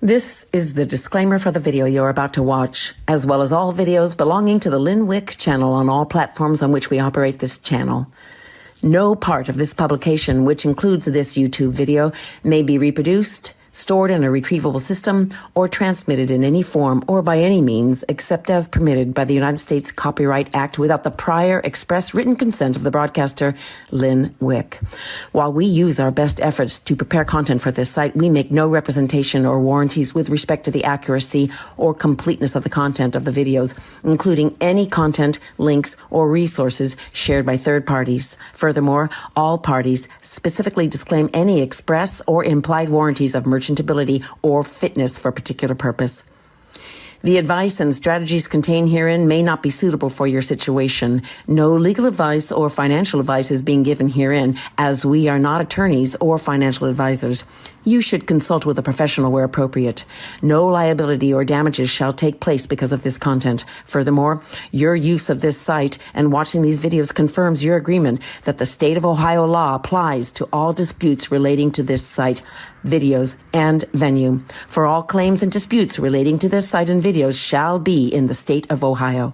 This is the disclaimer for the video you're about to watch, as well as all videos belonging to the Lynn Wick channel on all platforms on which we operate this channel. No part of this publication, which includes this YouTube video, may be reproduced, stored in a retrievable system, or transmitted in any form or by any means except as permitted by the United States Copyright Act without the prior express written consent of the broadcaster, Lynn Wick. While we use our best efforts to prepare content for this site, we make no representation or warranties with respect to the accuracy or completeness of the content of the videos, including any content, links, or resources shared by third parties. Furthermore, all parties specifically disclaim any express or implied warranties of merchantability or fitness for a particular purpose. The advice and strategies contained herein may not be suitable for your situation. No legal advice or financial advice is being given herein, as we are not attorneys or financial advisors. You should consult with a professional where appropriate. No liability or damages shall take place because of this content. Furthermore, your use of this site and watching these videos confirms your agreement that the state of Ohio law applies to all disputes relating to this site, videos, and venue. For all claims and disputes relating to this site and videos shall be in the state of Ohio.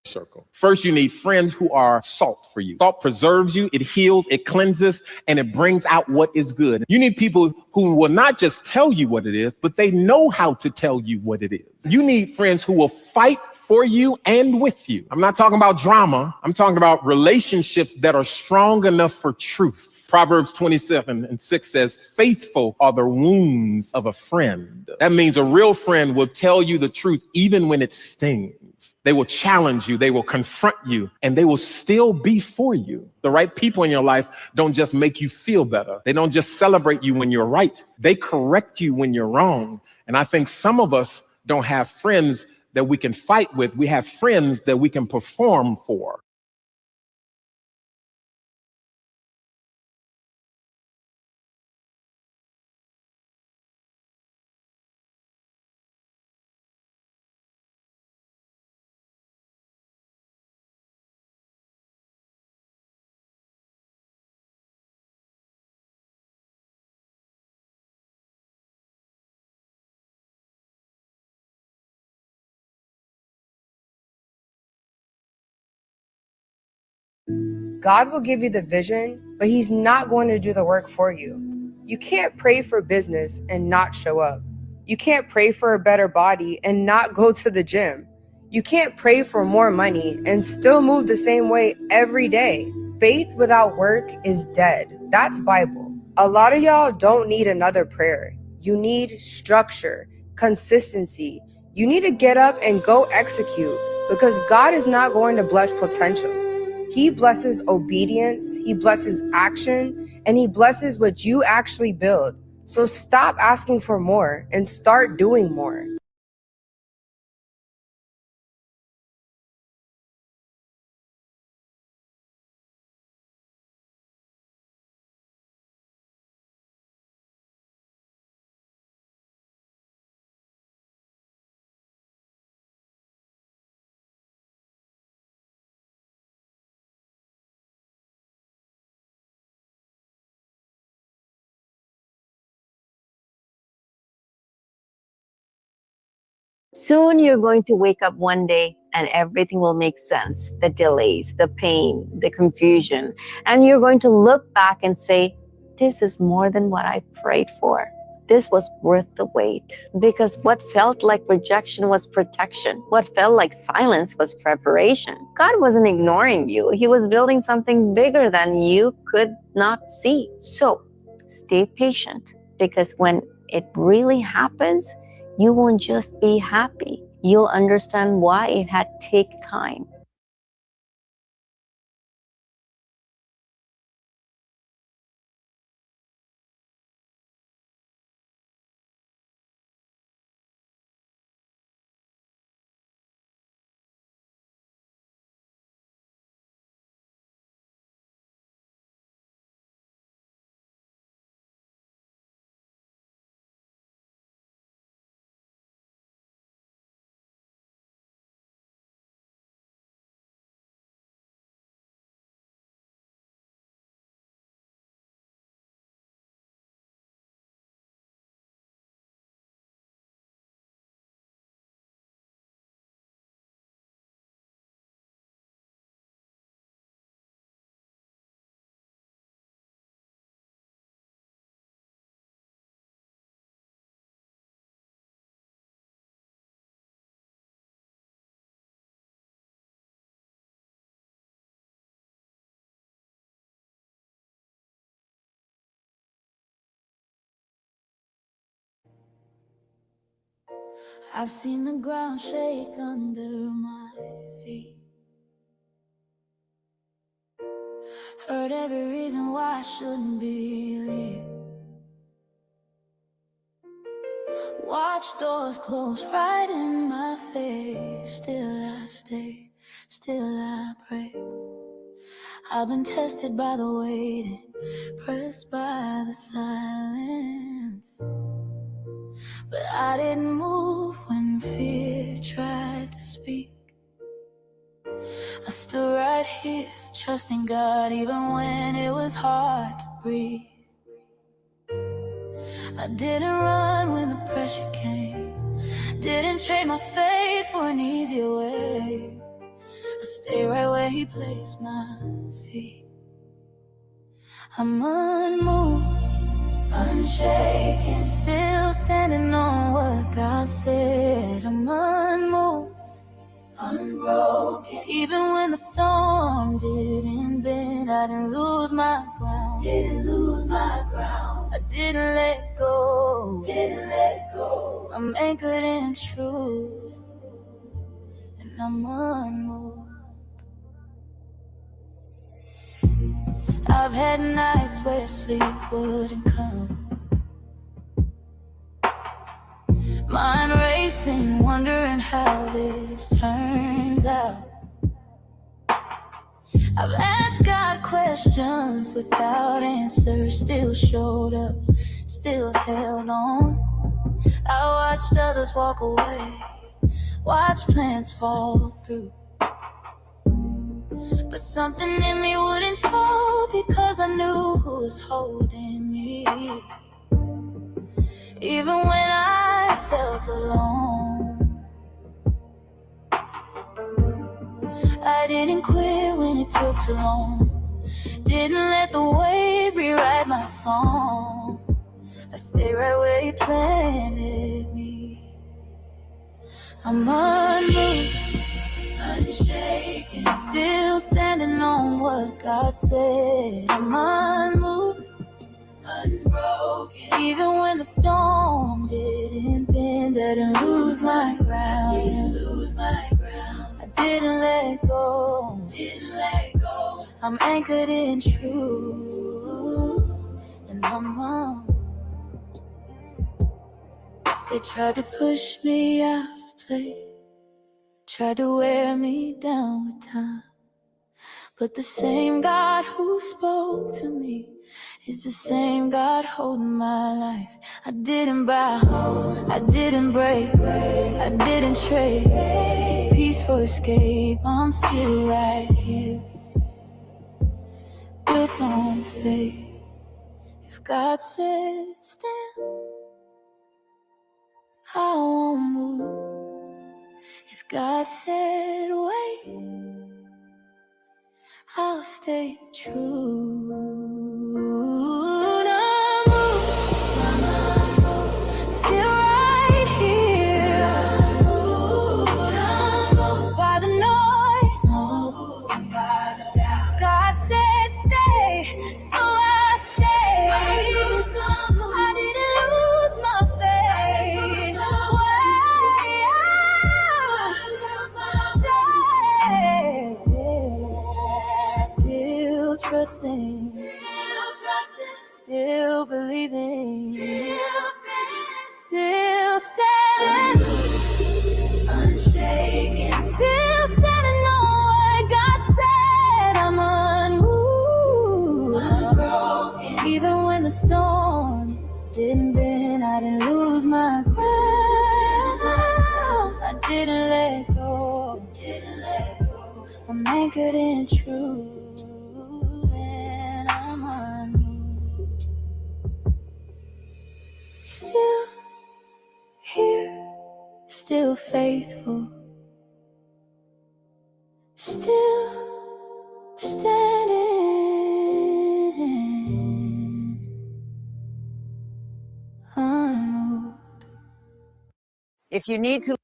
Circle. First, you need friends who are salt for you. Salt preserves you, it heals, it cleanses, and it brings out what is good. You need people who will not just tell you what it is, but they know how to tell you what it is. You need friends who will fight for you and with you. I'm not talking about drama. I'm talking about relationships that are strong enough for truth. Proverbs 27:6 says, faithful are the wounds of a friend. That means a real friend will tell you the truth even when it stings. They will challenge you, they will confront you, and they will still be for you. The right people in your life don't just make you feel better. They don't just celebrate you when you're right. They correct you when you're wrong. And I think some of us don't have friends that we can fight with. We have friends that we can perform for. God will give you the vision, but he's not going to do the work for you. You can't pray for business and not show up. You can't pray for a better body and not go to the gym. You can't pray for more money and still move the same way every day. Faith without work is dead. That's Bible. A lot of y'all don't need another prayer. You need structure, consistency. You need to get up and go execute, because God is not going to bless potential. He blesses obedience, he blesses action, and he blesses what you actually build. So stop asking for more and start doing more. Soon you're going to wake up one day and everything will make sense. The delays, the pain, the confusion. And you're going to look back and say, this is more than what I prayed for. This was worth the wait, because what felt like rejection was protection. What felt like silence was preparation. God wasn't ignoring you. He was building something bigger than you could not see. So Stay patient, because when it really happens, you won't just be happy. You'll understand why it had to take time. I've seen the ground shake under my feet. Heard every reason why I shouldn't believe. Watch doors close right in my face. Still I stay, still I pray. I've been tested by the waiting, pressed by the silence. But I didn't move when fear tried to speak. I stood right here, trusting God even when it was hard to breathe. I didn't run when the pressure came, didn't trade my faith for an easier way. I stay right where He placed my feet. I'm unmoved, unshaken, still standing on what God said. I'm unmoved, unbroken, even when the storm didn't bend. I didn't lose my ground, didn't lose my ground. I didn't let go, didn't let go. I'm anchored in truth, and I'm unmoved. I've had nights where sleep wouldn't come, mind racing, wondering how this turns out. I've asked God questions without answers, still showed up, still held on. I watched others walk away, watched plans fall through. But something in me wouldn't fall because I knew who was holding me. Even when I felt alone, I didn't quit when it took too long, didn't let the weight rewrite my song. I stay right where He planted me. I'm unmoved, unshaken, still standing on what God said. I'm unmoved, unbroken, even when the storm didn't bend. I didn't lose my ground, didn't lose my ground. I didn't let go, didn't let go. I'm anchored in truth, and I'm on. They tried to push me out of place, tried to wear me down with time. But the same God who spoke to me is the same God holding my life. I didn't bow, I didn't break, I didn't trade peace for escape. I'm still right here, built on faith. If God said stand, I won't move. If God said wait, I'll stay true. I'm still right here, by the noise, by the doubt. God said stay, so I stay. I didn't lose my faith. Still trusting, still believing, still standing, unshaken, still standing on what God said. I'm unmoved, unbroken. Even when the storm didn't bend, I didn't lose my ground. I didn't let go. I'm anchored in truth, and I'm unmoved. Still here, still faithful, still standing, unmoved. If you need to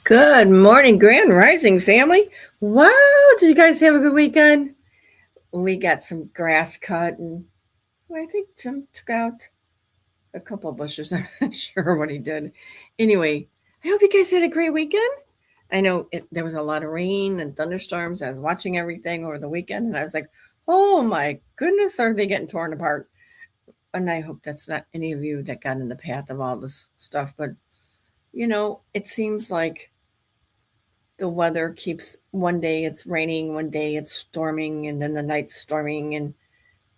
Good morning, Grand Rising family. Wow, did you guys have a good weekend? We got some grass cut, and I think Jim took out a couple of bushes. I'm not sure what he did. Anyway, I hope you guys had a great weekend. I know there was a lot of rain and thunderstorms. I was watching everything over the weekend, and I was like, oh my goodness, are they getting torn apart? And I hope that's not any of you that got in the path of all this stuff. But, it seems like the weather keeps, one day it's raining, one day it's storming, and then the night's storming, and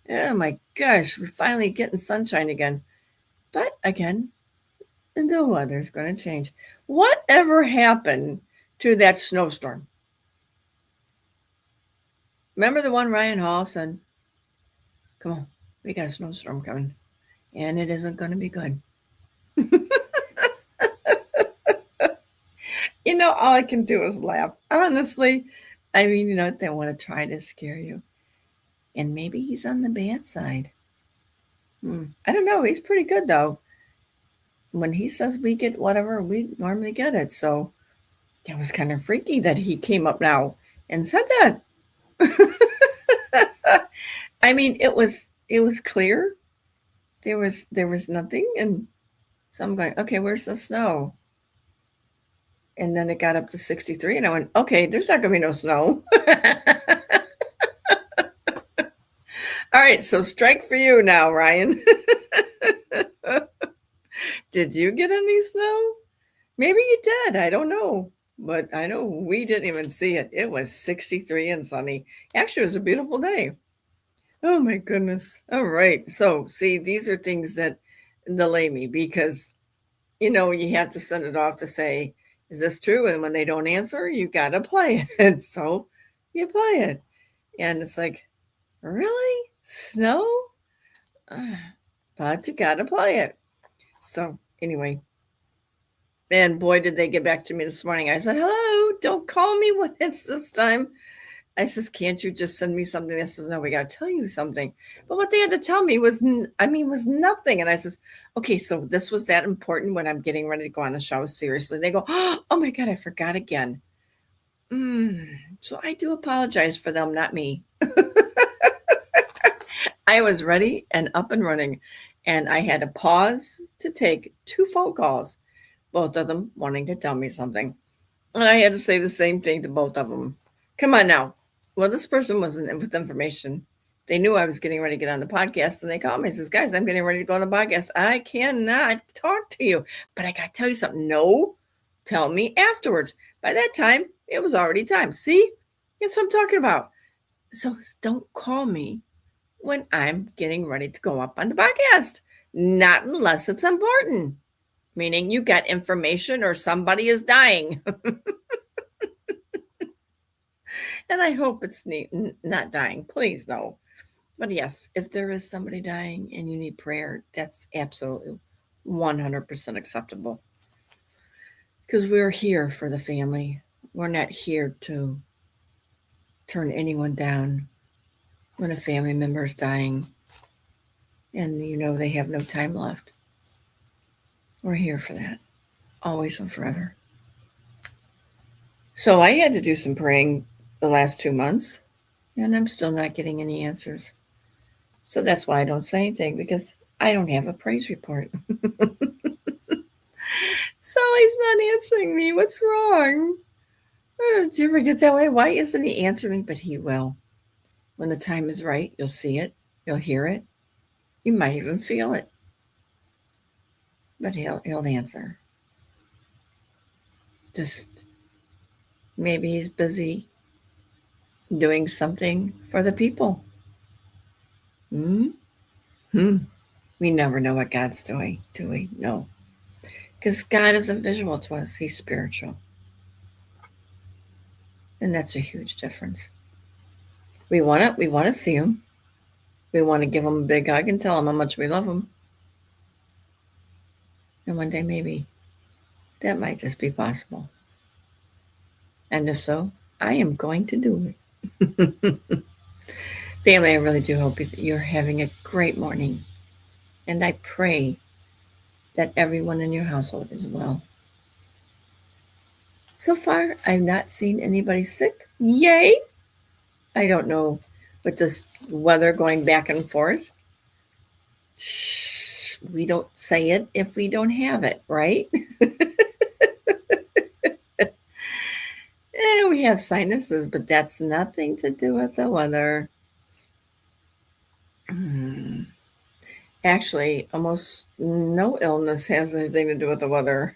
oh my gosh, we're finally getting sunshine again. But again, the weather's going to change. Whatever happened to that snowstorm? Remember the one Ryan Hall said, come on, we got a snowstorm coming, and it isn't going to be good. All I can do is laugh. Honestly, I mean, they want to try to scare you. And maybe he's on the bad side. I don't know. He's pretty good, though. When he says we get whatever, we normally get it. So that was kind of freaky that he came up now and said that. I mean, it was clear. There was nothing. And so I'm going, okay, where's the snow? And then it got up to 63, and I went, okay, there's not going to be no snow. All right, so strike for you now, Ryan. Did you get any snow? Maybe you did. I don't know. But I know we didn't even see it. It was 63 and sunny. Actually, it was a beautiful day. Oh, my goodness. All right. So, see, these are things that delay me because, you have to send it off to say, is this true? And when they don't answer, you got to play it. So you play it. And it's like, really? Snow? But you got to play it. So anyway, and boy, did they get back to me this morning. I said, hello, don't call me when it's this time. I says, can't you just send me something? They says, no, we got to tell you something. But what they had to tell me was nothing. And I says, okay, so this was that important when I'm getting ready to go on the show. Seriously. They go, oh my God, I forgot again. So I do apologize for them, not me. I was ready and up and running, and I had to pause to take 2 phone calls, both of them wanting to tell me something. And I had to say the same thing to both of them. Come on now. Well, this person wasn't with information. They knew I was getting ready to get on the podcast, and they called me and says, guys, I'm getting ready to go on the podcast. I cannot talk to you, but I got to tell you something. No, tell me afterwards. By that time, it was already time. See, that's what I'm talking about. So don't call me when I'm getting ready to go up on the podcast. Not unless it's important, meaning you got information or somebody is dying. And I hope it's not dying. Please, no. But yes, if there is somebody dying and you need prayer, that's absolutely 100% acceptable. Because we're here for the family. We're not here to turn anyone down when a family member is dying and they have no time left. We're here for that, always and forever. So I had to do some praying the last 2 months, and I'm still not getting any answers. So that's why I don't say anything, because I don't have a praise report. So he's not answering me. What's wrong? Oh, do you ever get that way? Why isn't he answering? But he will. When the time is right, you'll see it. You'll hear it. You might even feel it. But he'll answer. Just maybe he's busy doing something for the people. We never know what God's doing, do we? No. Because God isn't visual to us. He's spiritual. And that's a huge difference. We want to see him. We want to give him a big hug and tell him how much we love him. And one day maybe that might just be possible. And if so, I am going to do it. Family, I really do hope you're having a great morning. And I pray that everyone in your household is well. So far, I've not seen anybody sick. Yay! I don't know, with this weather going back and forth, we don't say it if we don't have it, right? We have sinuses, but that's nothing to do with the weather. Actually, almost no illness has anything to do with the weather.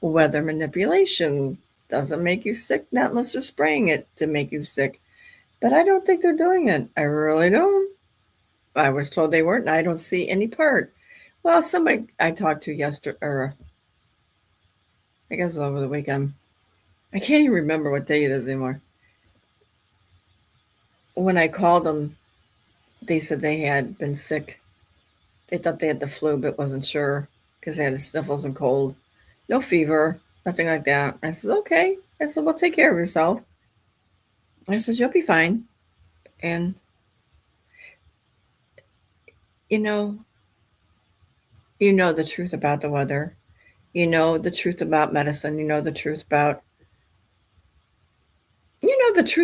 Weather manipulation doesn't make you sick, not unless they're spraying it to make you sick. But I don't think they're doing it. I really don't. I was told they weren't, and I don't see any part. Well, somebody I talked to yesterday, or I guess over the weekend. I can't even remember what day it is anymore. When I called them, they said they had been sick. They thought they had the flu, but wasn't sure because they had the sniffles and cold. No fever, nothing like that. I said, okay. I said, well, take care of yourself. I said, you'll be fine. And, you know the truth about the weather. You know the truth about medicine. You know the truth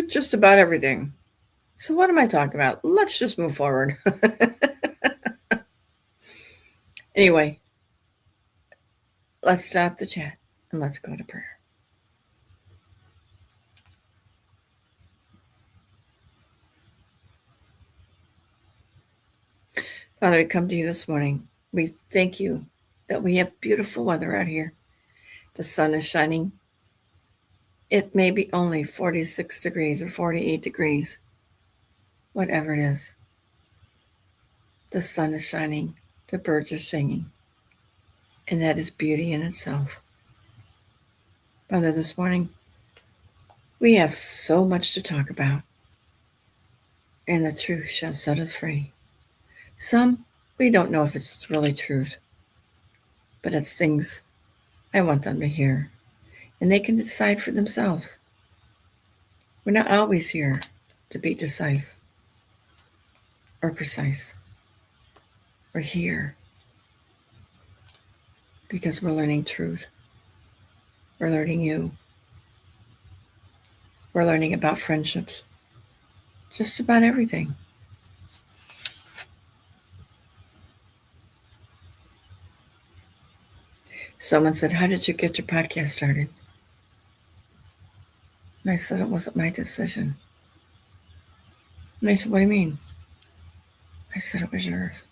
just about everything. So what am I talking about? Let's just move forward. Anyway, let's stop the chat and let's go to prayer. Father, we come to you this morning. We thank you that we have beautiful weather out here. The sun is shining. It may be only 46 degrees or 48 degrees, whatever it is. The sun is shining. The birds are singing. And that is beauty in itself. Father, this morning, we have so much to talk about. And the truth shall set us free. Some, we don't know if it's really truth. But it's things I want them to hear. And they can decide for themselves. We're not always here to be decisive or precise. We're here because we're learning truth. We're learning you. We're learning about friendships. Just about everything. Someone said, how did you get your podcast started? And I said, it wasn't my decision. And they said, what do you mean? I said, it was yours.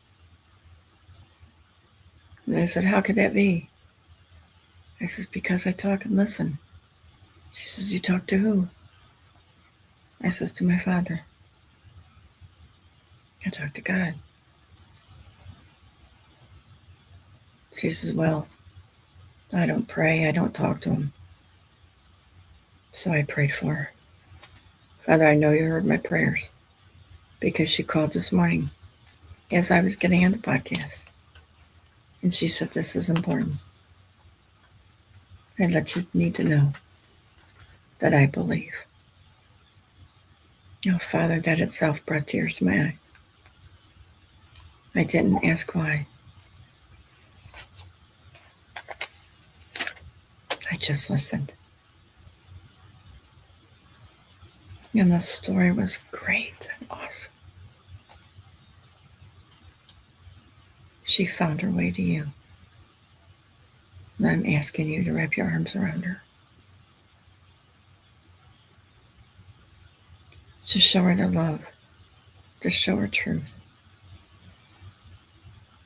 And they said, how could that be? I said, because I talk and listen. She says, you talk to who? I says, to my Father. I talk to God. She says, well, I don't pray. I don't talk to him. So I prayed for her. Father, I know you heard my prayers because she called this morning as I was getting on the podcast. And she said, this is important. I let you need to know that I believe. Oh, Father, that itself brought tears to my eyes. I didn't ask why. I just listened. And the story was great and awesome. She found her way to you. And I'm asking you to wrap your arms around her. To show her the love. To show her truth.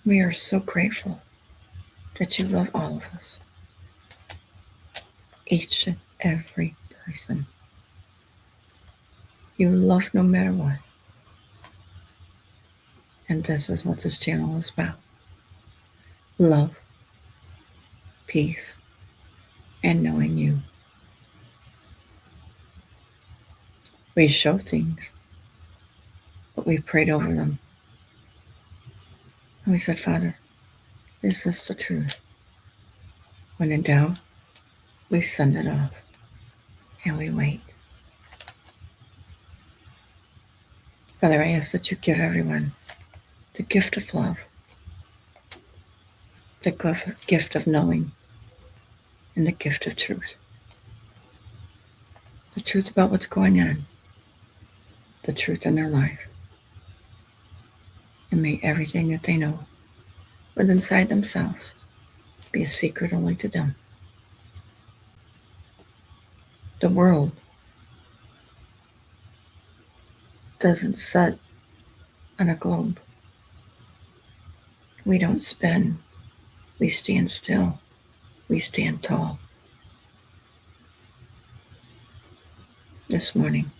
We are so grateful that you love all of us. Each and every person. You love no matter what. And this is what this channel is about. Love, peace, and knowing you. We show things, but we've prayed over them. And we said, Father, this is the truth. When in doubt, we send it off and we wait. Father, I ask that you give everyone the gift of love, the gift of knowing, and the gift of truth. The truth about what's going on, the truth in their life. And may everything that they know but inside themselves be a secret only to them. The world doesn't set on a globe. We don't spin. We stand still. We stand tall. This morning,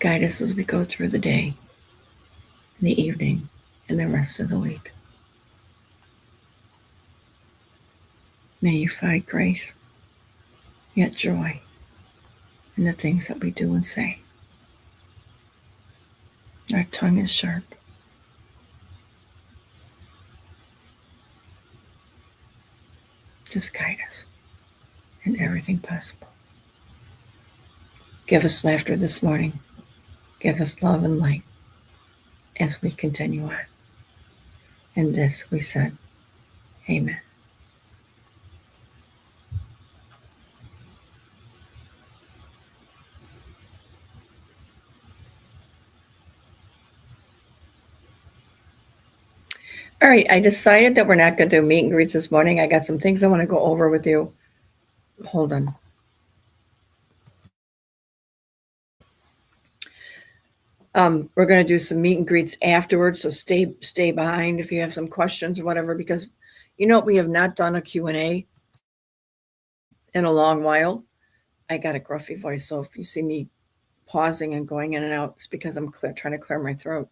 guide us as we go through the day, the evening, and the rest of the week. May you find grace, yet joy in the things that we do and say. Our tongue is sharp. Just guide us in everything possible. Give us laughter this morning. Give us love and light as we continue on. And this we said, Amen. All right, I decided that we're not going to do meet and greets this morning. I got some things I want to go over with you. Hold on. We're going to do some meet and greets afterwards, so stay behind if you have some questions or whatever, because you know we have not done a Q&A in a long while. I got a gruffy voice, so if you see me pausing and going in and out, it's because I'm trying to clear my throat.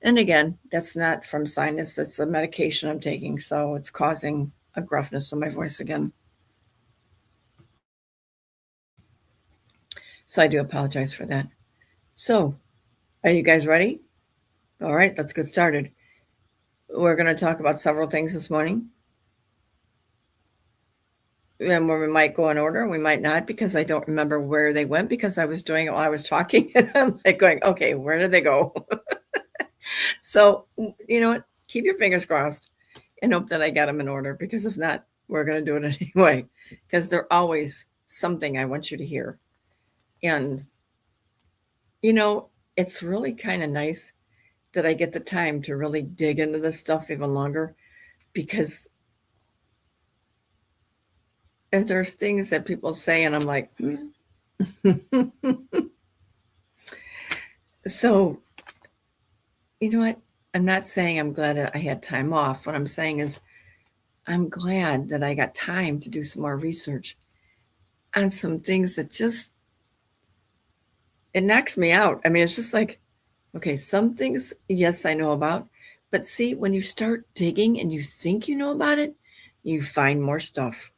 And again, that's not from sinus, that's a medication I'm taking, so it's causing a gruffness in my voice again. So I do apologize for that. So, are you guys ready? All right, let's get started. We're going to talk about several things this morning. And we might go in order, we might not, because I don't remember where they went because I was doing it while I was talking. And I'm like going, okay, where did they go? So, you know what? Keep your fingers crossed and hope that I got them in order, because if not, we're going to do it anyway, because they're always something I want you to hear. And, you know, it's really kind of nice that I get the time to really dig into this stuff even longer, because if there's things that people say and I'm like, So, you know what? I'm not saying I'm glad that I had time off. What I'm saying is I'm glad that I got time to do some more research on some things that just, it knocks me out. I mean, it's just like, okay, some things, yes, I know about, but see, when you start digging and you think you know about it, you find more stuff.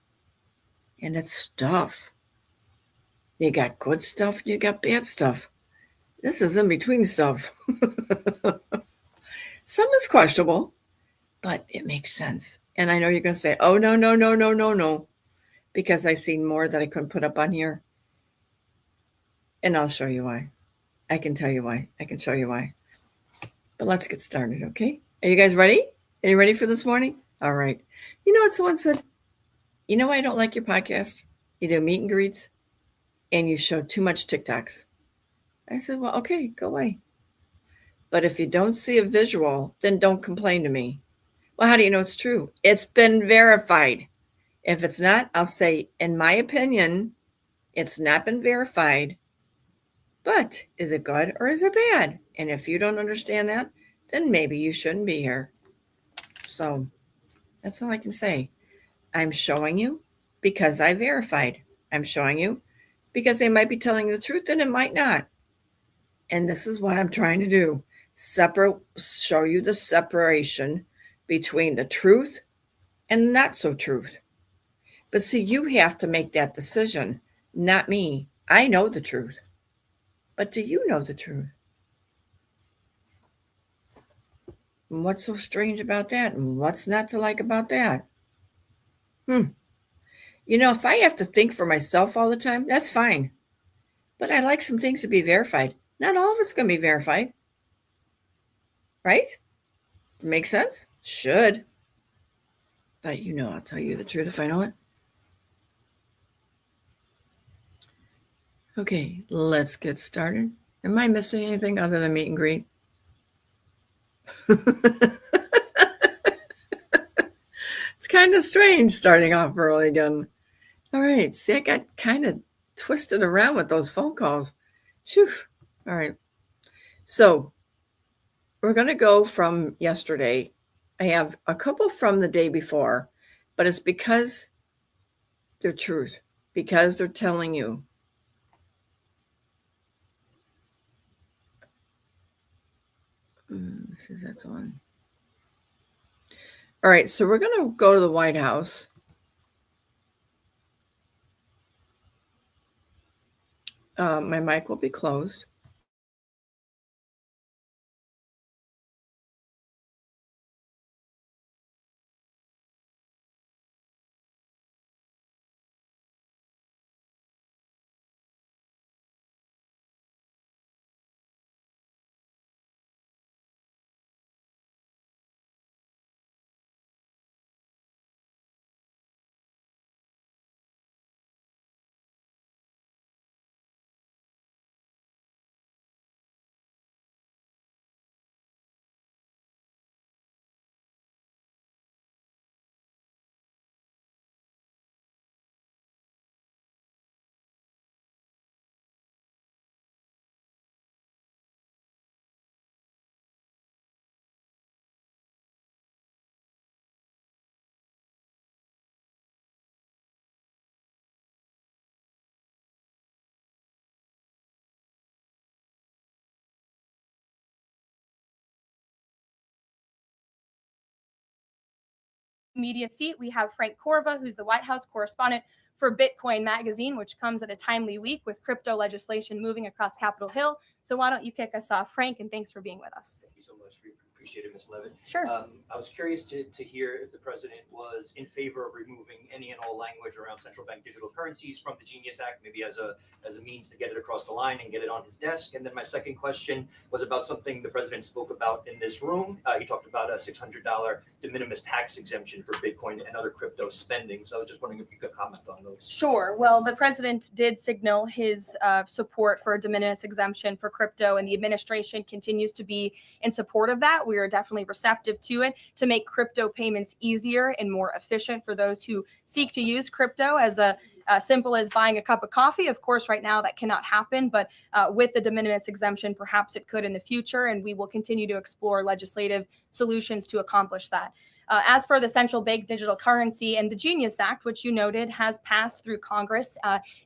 And it's stuff. You got good stuff, you got bad stuff. This is in between stuff. Some is questionable, but it makes sense. And I know you're going to say, oh, no, no, no, no, no, no, because I seen more that I couldn't put up on here. And I'll show you why. I can tell you why. I can show you why. But let's get started, okay? Are you guys ready? Are you ready for this morning? All right. You know what someone said? You know why I don't like your podcast? You do meet and greets, and you show too much TikToks. I said, well, okay, go away. But if you don't see a visual, then don't complain to me. Well, how do you know it's true? It's been verified. If it's not, I'll say, in my opinion, it's not been verified. But is it good or is it bad? And if you don't understand that, then maybe you shouldn't be here. So that's all I can say. I'm showing you because I verified. I'm showing you because they might be telling the truth and it might not. And this is what I'm trying to do. Show you the separation between the truth and not so truth. But see, you have to make that decision, not me. I know the truth. But do you know the truth? And what's so strange about that? And what's not to like about that? You know, if I have to think for myself all the time, that's fine. But I like some things to be verified. Not all of it's going to be verified. Right? Make sense? Should. But you know, I'll tell you the truth if I know it. Okay, let's get started. Am I missing anything other than meet and greet? It's kind of strange starting off early again. All right, see, I got kind of twisted around with those phone calls. Phew. All right, so we're going to go from yesterday. I have a couple from the day before, but it's because they're truth, because they're telling you. Let's see if that's on. All right, so we're going to go to the White House. My mic will be closed. Media seat, we have Frank Corva, who's the White House correspondent for Bitcoin Magazine, which comes at a timely week with crypto legislation moving across Capitol Hill. So why don't you kick us off, Frank, and thanks for being with us. Thank you so much. We appreciate it, Ms. Levin. Sure. I was curious to hear if the president was in favor of removing any and all language around central bank digital currencies from the Genius Act, maybe as a means to get it across the line and get it on his desk. And then my second question was about something the president spoke about in this room. He talked about a $600 de minimis tax exemption for Bitcoin and other crypto spending. So I was just wondering if you could comment on those. Sure. Well, the president did signal his support for a de minimis exemption for crypto, and the administration continues to be in support of that. We are definitely receptive to it to make crypto payments easier and more efficient for those who seek to use crypto as simple as buying a cup of coffee. Of course, right now that cannot happen, but with the de minimis exemption, perhaps it could in the future, and we will continue to explore legislative solutions to accomplish that. As for the central bank digital currency and the Genius Act, which you noted has passed through Congress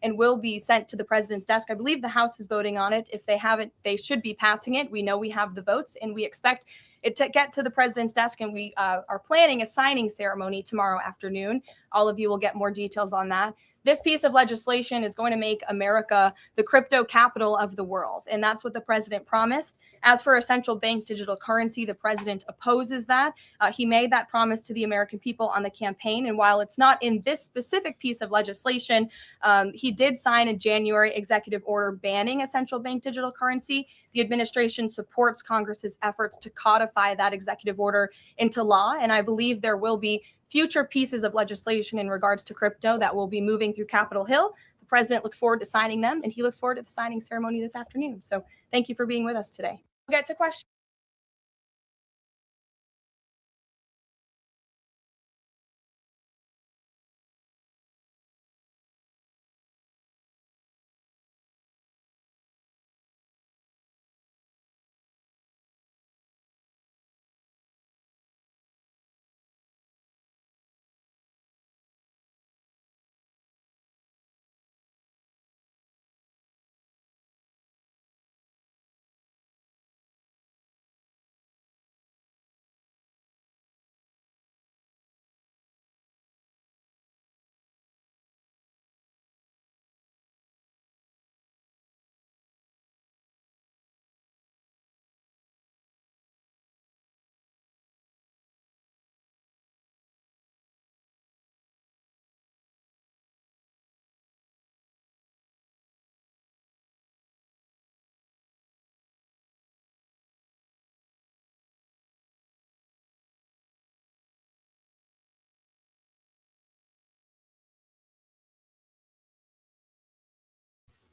and will be sent to the president's desk. I believe the House is voting on it. If they haven't, they should be passing it. We know we have the votes, and we expect get to the president's desk, and we are planning a signing ceremony tomorrow afternoon. All of you will get more details on that. This piece of legislation is going to make America the crypto capital of the world, and that's what the president promised. As for a central bank digital currency, the president opposes that. He made that promise to the American people on the campaign, and while it's not in this specific piece of legislation, he did sign a January executive order banning a central bank digital currency. The administration supports Congress's efforts to codify that executive order into law, and I believe there will be future pieces of legislation in regards to crypto that will be moving through Capitol Hill. The president looks forward to signing them, and he looks forward to the signing ceremony this afternoon. So thank you for being with us today. We'll get to questions.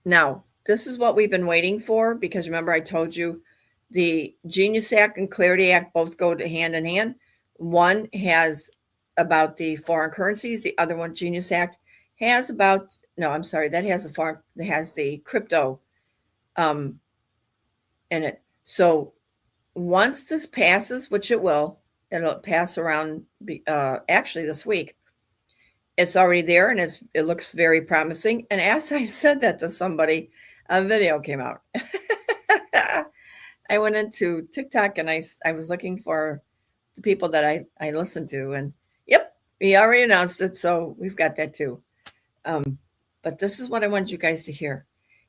Now, this is what we've been waiting for, because remember I told you the Genius Act and Clarity Act both go hand in hand. One has about the foreign currencies. The other one, Genius Act, has about, no, I'm sorry, that has the crypto in it. So once this passes, which it'll pass around actually this week. It's already there, and it looks very promising. And as I said that to somebody, a video came out. I went into TikTok and I was looking for the people that I listen to, and yep, he already announced it, so we've got that too. But this is what I want you guys to hear.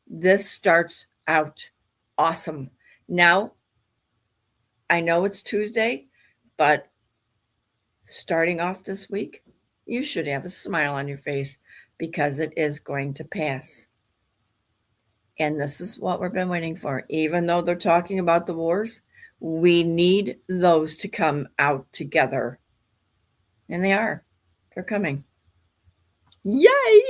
This starts out awesome. Now, I know it's Tuesday, but starting off this week, you should have a smile on your face, because it is going to pass. And this is what we've been waiting for. Even though they're talking about the wars, we need those to come out together. And they are. They're coming. Yay!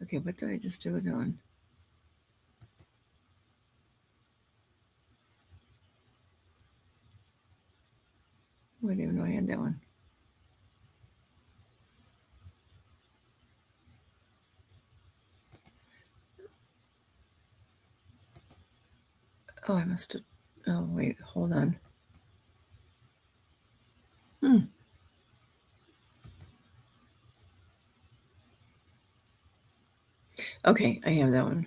Okay, what did I just do with that one? I didn't even know I had that one. Oh, I must have. Oh, wait, hold on. Okay, I have that one.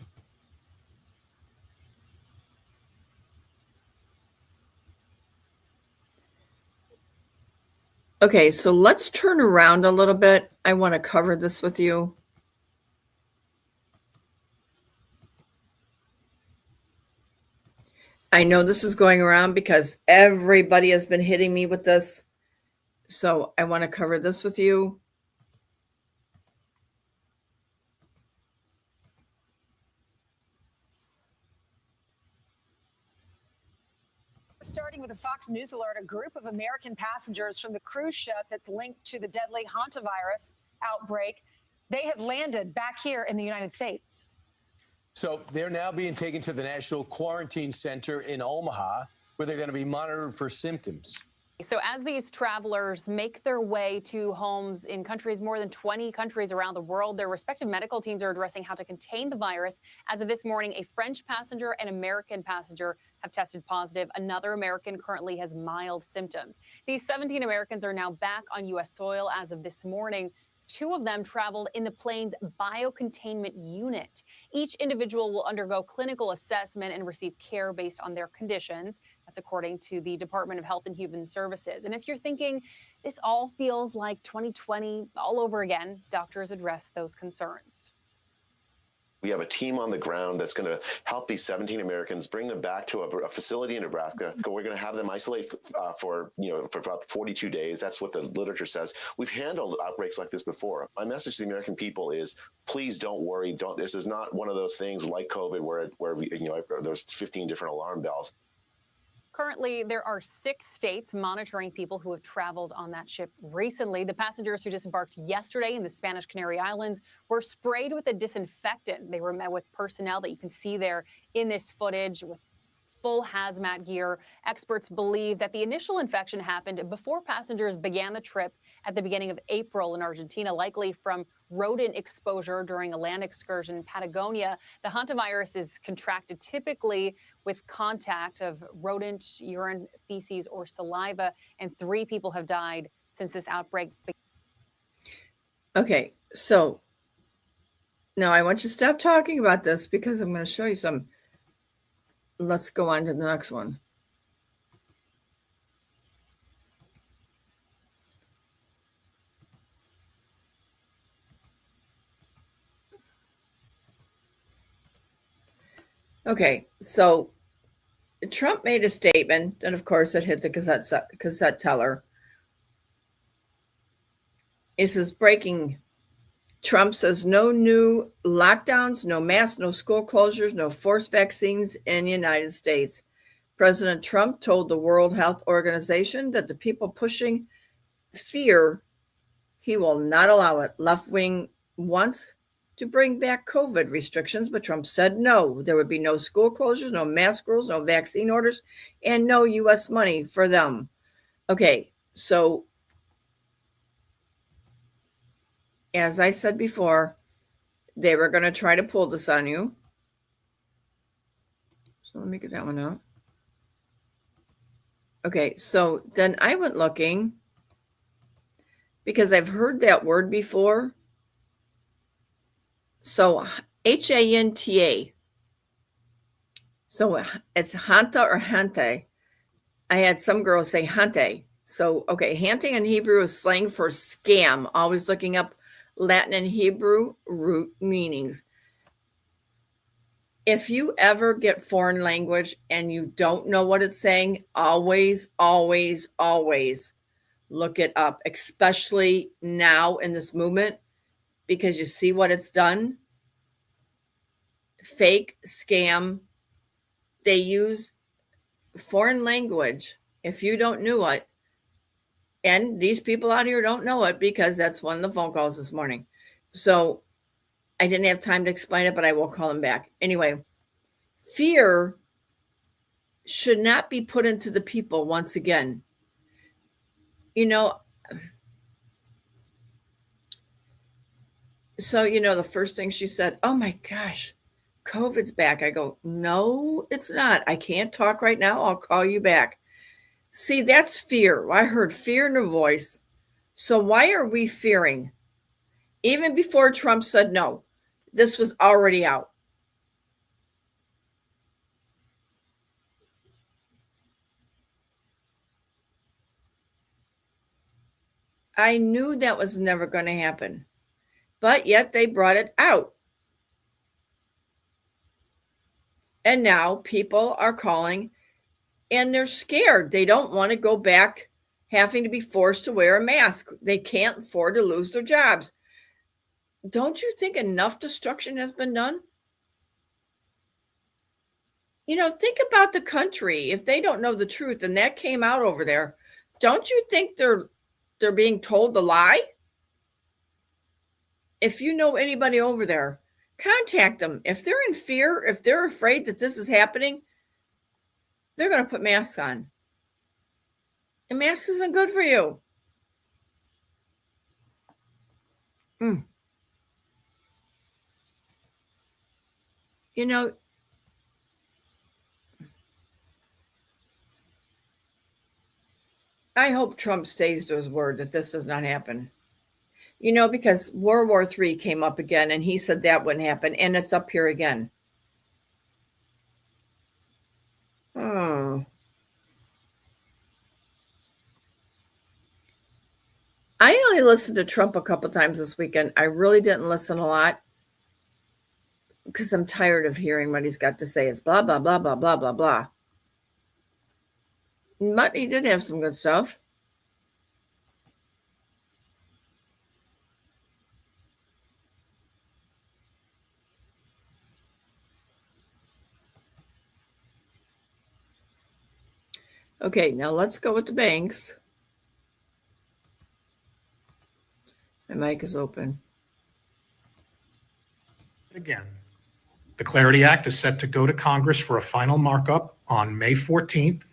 Okay, so let's turn around a little bit. I want to cover this with you. I know this is going around because everybody has been hitting me with this. So I want to cover this with you. Starting with a Fox News alert, a group of American passengers from the cruise ship that's linked to the deadly hantavirus outbreak, they have landed back here in the United States. So they're now being taken to the National Quarantine Center in Omaha, where they're going to be monitored for symptoms. So as these travelers make their way to homes in countries, more than 20 countries around the world, their respective medical teams are addressing how to contain the virus. As of this morning, a French passenger and American passenger have tested positive. Another American currently has mild symptoms. These 17 Americans are now back on U.S. soil as of this morning. 2 of them traveled in the plane's biocontainment unit. Each individual will undergo clinical assessment and receive care based on their conditions. That's according to the Department of Health and Human Services. And if you're thinking this all feels like 2020 all over again, doctors address those concerns. We have a team on the ground that's going to help these 17 Americans, bring them back to a facility in Nebraska. We're going to have them isolate for about 42 days. That's what the literature says. We've handled outbreaks like this before. My message to the American people is, please don't worry. This is not one of those things like COVID where there's 15 different alarm bells. Currently, there are 6 states monitoring people who have traveled on that ship recently. The passengers who disembarked yesterday in the Spanish Canary Islands were sprayed with a disinfectant. They were met with personnel that you can see there in this footage with full hazmat gear. Experts believe that the initial infection happened before passengers began the trip at the beginning of April in Argentina, likely from rodent exposure during a land excursion in Patagonia. The hantavirus is contracted typically with contact of rodent urine, feces, or saliva, and 3 people have died since this outbreak began. Okay, so now I want you to stop talking about this because I'm going to show you some. Let's go on to the next one. Okay, so Trump made a statement, and of course it hit the cassette teller. It says breaking. Trump says no new lockdowns, no masks, no school closures, no forced vaccines in the United States. President Trump told the World Health Organization that the people pushing fear, he will not allow it. Left wing wants to bring back COVID restrictions, but Trump said no. There would be no school closures, no mask rules, no vaccine orders, and no U.S. money for them. Okay, so as I said before, they were going to try to pull this on you. So let me get that one out. Okay, so then I went looking because I've heard that word before. So H-A-N-T-A. So it's Hanta or Hante. I had some girls say Hante. So, okay, Hante in Hebrew is slang for scam. Always looking up Latin and Hebrew root meanings. If you ever get foreign language and you don't know what it's saying, always, always, always look it up, especially now in this movement, because you see what it's done. Fake, scam. They use foreign language. If you don't know it, and these people out here don't know it because that's one of the phone calls this morning. So I didn't have time to explain it, but I will call them back. Anyway, fear should not be put into the people once again. You know, so, the first thing she said, oh my gosh, COVID's back. I go, no, it's not. I can't talk right now. I'll call you back. See, that's fear. I heard fear in her voice. So why are we fearing? Even before Trump said no, this was already out. I knew that was never going to happen, but yet they brought it out. And now people are calling and they're scared. They don't want to go back having to be forced to wear a mask. They can't afford to lose their jobs. Don't you think enough destruction has been done? Think about the country. If they don't know the truth and that came out over there, don't you think they're being told to lie? If you know anybody over there, contact them. If they're in fear, if they're afraid that this is happening, they're going to put masks on. And masks isn't good for you. I hope Trump stays to his word that this does not happen. Because World War III came up again, and he said that wouldn't happen, and it's up here again. Oh. I only listened to Trump a couple times this weekend. I really didn't listen a lot because I'm tired of hearing what he's got to say. It's blah, blah, blah, blah, blah, blah, blah. But he did have some good stuff. Okay, now let's go with the banks. My mic is open. Again, the Clarity Act is set to go to Congress for a final markup on May 14th.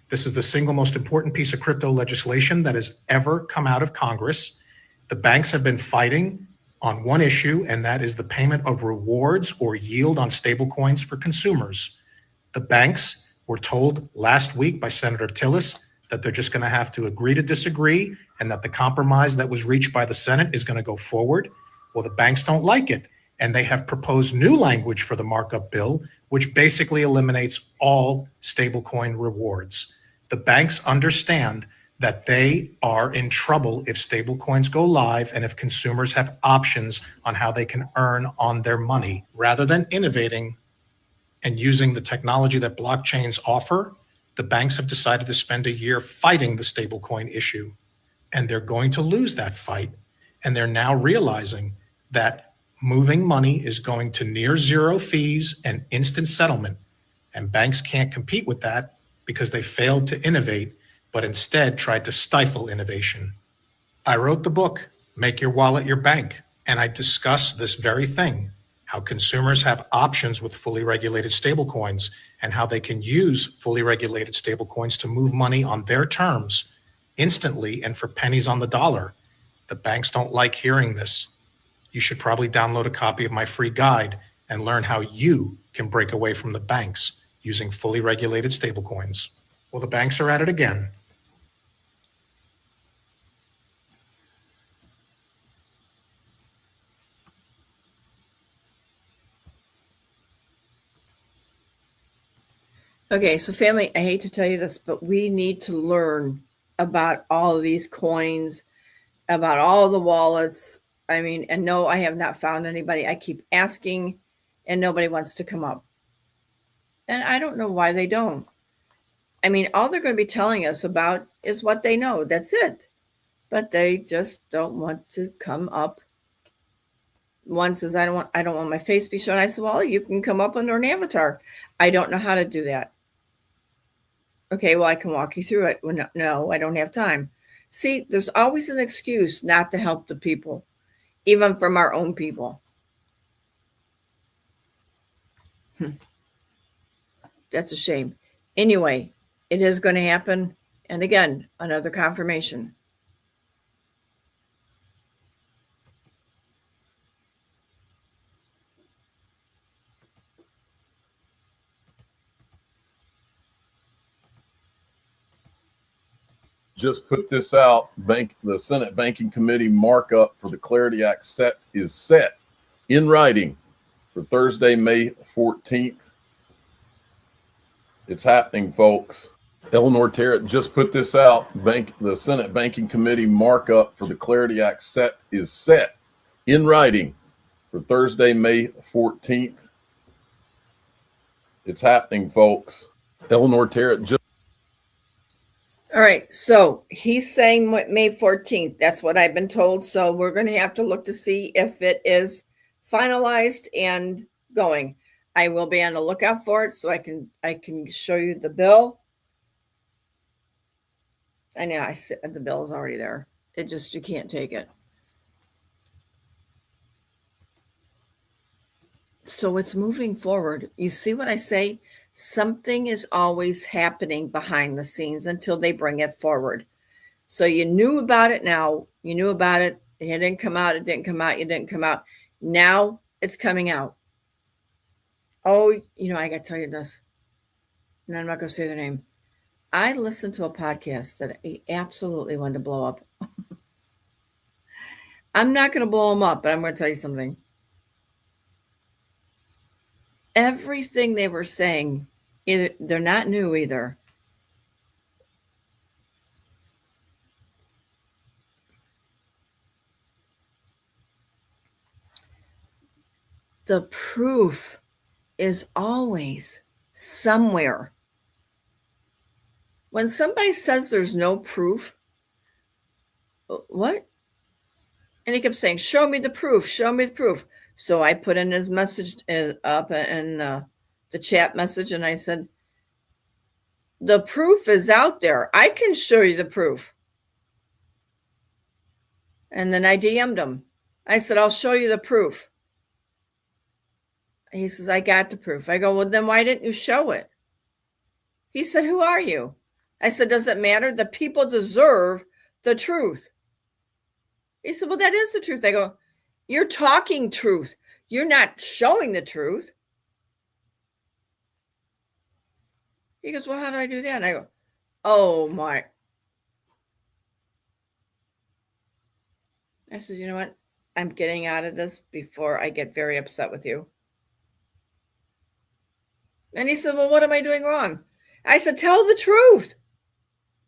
This is the single most important piece of crypto legislation that has ever come out of Congress. The banks have been fighting on one issue, and that is the payment of rewards or yield on stablecoins for consumers. The banks were told last week by Senator Tillis that they're just going to have to agree to disagree, and that the compromise that was reached by the Senate is going to go forward. Well, the banks don't like it, and they have proposed new language for the markup bill, which basically eliminates all stablecoin rewards. The banks understand that they are in trouble if stablecoins go live and if consumers have options on how they can earn on their money. Rather than innovating and using the technology that blockchains offer, the banks have decided to spend a year fighting the stablecoin issue, and they're going to lose that fight. And they're now realizing that moving money is going to near zero fees and instant settlement, and banks can't compete with that because they failed to innovate, but instead tried to stifle innovation. I wrote the book, Make Your Wallet Your Bank, and I discuss this very thing, how consumers have options with fully regulated stablecoins and how they can use fully regulated stablecoins to move money on their terms instantly and for pennies on the dollar. The banks don't like hearing this. You should probably download a copy of my free guide and learn how you can break away from the banks using fully regulated stablecoins. Well, the banks are at it again. Okay, so family, I hate to tell you this, but we need to learn about all of these coins, about all the wallets. I mean, and no, I have not found anybody. I keep asking and nobody wants to come up. And I don't know why they don't. I mean, all they're going to be telling us about is what they know. That's it. But they just don't want to come up. One says, I don't want my face to be shown. I said, well, you can come up under an avatar. I don't know how to do that. Okay, well, I can walk you through it. Well, no, I don't have time. See, there's always an excuse not to help the people, even from our own people. That's a shame. Anyway, it is going to happen. And again, another confirmation. Just put this out. The Senate Banking Committee markup for the Clarity Act is set in writing for Thursday, May 14th. It's happening, folks. Eleanor Terrett just put this out. The Senate Banking Committee markup for the Clarity Act is set in writing for Thursday, May 14th. It's happening, folks. Eleanor Terrett just. All right, so he's saying May 14th. That's what I've been told. So we're going to have to look to see if it is finalized and going. I will be on the lookout for it so I can show you the bill. I know the bill is already there. You can't take it. So it's moving forward. You see what I say? Something is always happening behind the scenes until they bring it forward. So you knew about it now. You knew about it. It didn't come out. It didn't come out. It didn't come out. Now it's coming out. Oh, I got to tell you this. And I'm not going to say the name. I listened to a podcast that I absolutely wanted to blow up. I'm not going to blow them up, but I'm going to tell you something. Everything they were saying, they're not new either. The proof is always somewhere. When somebody says there's no proof, what? And he kept saying, show me the proof, show me the proof. So I put in his message up in the chat message, and I said, the proof is out there. I can show you the proof. And then I DM'd him. I said, I'll show you the proof. And he says, I got the proof. I go, well, then why didn't you show it? He said, who are you? I said, does it matter? The people deserve the truth. He said, well, that is the truth. I go, you're talking truth. You're not showing the truth. He goes, well, how do I do that? And I go, oh, my. I said, you know what? I'm getting out of this before I get very upset with you. And he said, well, what am I doing wrong? I said, tell the truth,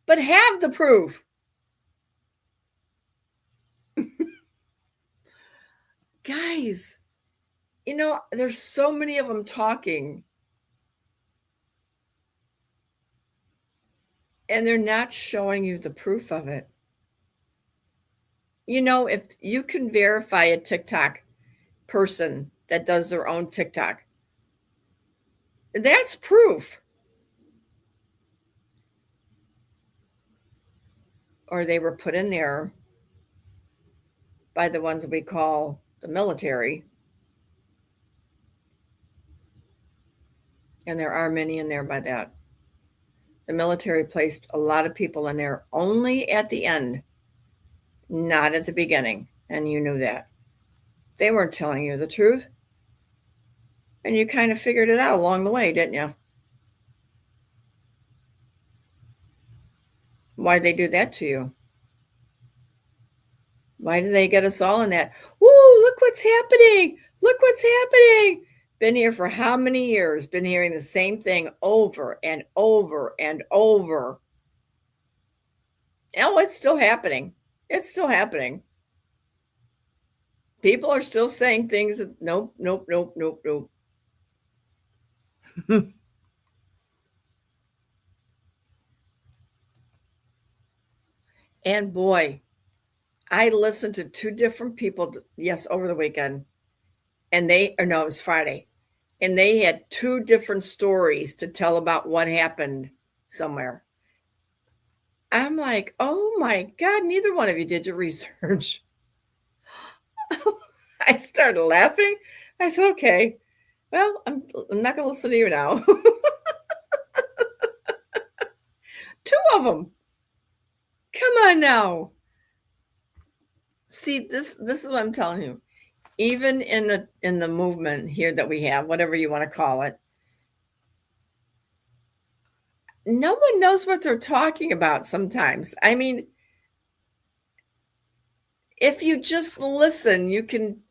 but have the proof. Guys, you know, there's so many of them talking, and they're not showing you the proof of it. You know, if you can verify a TikTok person that does their own TikTok, that's proof. Or they were put in there by the ones we call the military. And there are many in there by that. The military placed a lot of people in there only at the end, not at the beginning. And you knew that. They weren't telling you the truth. And you kind of figured it out along the way, didn't you? Why'd they do that to you? Why did they get us all in that? Woo, look what's happening. Look what's happening. Been here for how many years? Been hearing the same thing over and over and over. Oh, it's still happening. It's still happening. People are still saying things that nope, nope, nope, nope, nope. And boy, I listened to two different people, yes, over the weekend. And it was Friday. And they had two different stories to tell about what happened somewhere. I'm like, oh my God, neither one of you did your research. I started laughing. I said, okay, well, I'm not going to listen to you now. Two of them. Come on now. See, this is what I'm telling you. Even in the movement here that we have, whatever you want to call it, no one knows what they're talking about sometimes. I mean, if you just listen, you can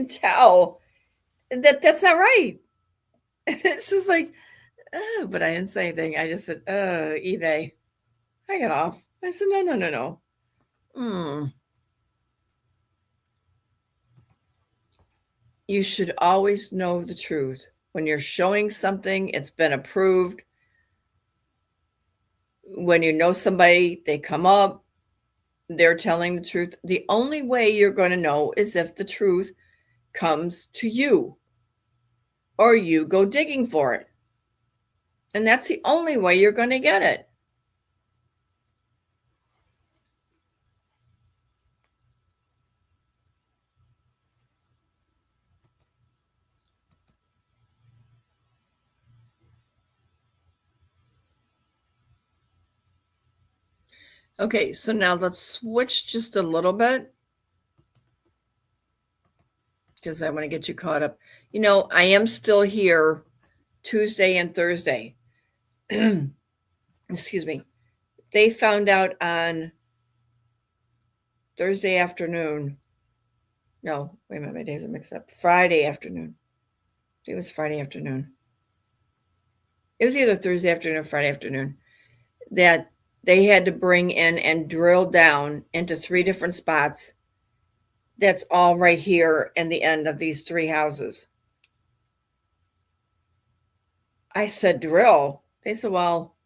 tell that that's not right. It's just like, oh, but I didn't say anything. I just said, oh, eBay. I got off. I said, no. You should always know the truth. When you're showing something, it's been approved. When you know somebody, they come up, they're telling the truth. The only way you're going to know is if the truth comes to you or you go digging for it. And that's the only way you're going to get it. Okay, so now let's switch just a little bit because I want to get you caught up. You know, I am still here Tuesday and Thursday. Excuse me. They found out on Thursday afternoon No, wait a minute, my days are mixed up. Friday afternoon. It was Friday afternoon. It was either Thursday afternoon or Friday afternoon that they had to bring in and drill down into 3 different spots. That's all right here in the end of these 3 houses. I said, drill? They said, well,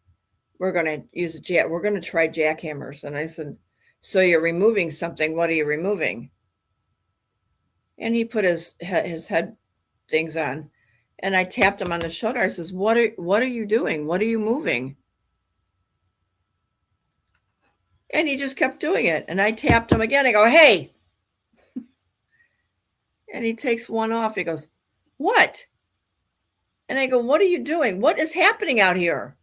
we're going to use we're going to try jackhammers. And I said, so you're removing something. What are you removing? And he put his head things on, and I tapped him on the shoulder. I says, what are you doing? What are you moving? And he just kept doing it. And I tapped him again. I go, hey. And he takes one off. He goes, what? And I go, what are you doing? What is happening out here?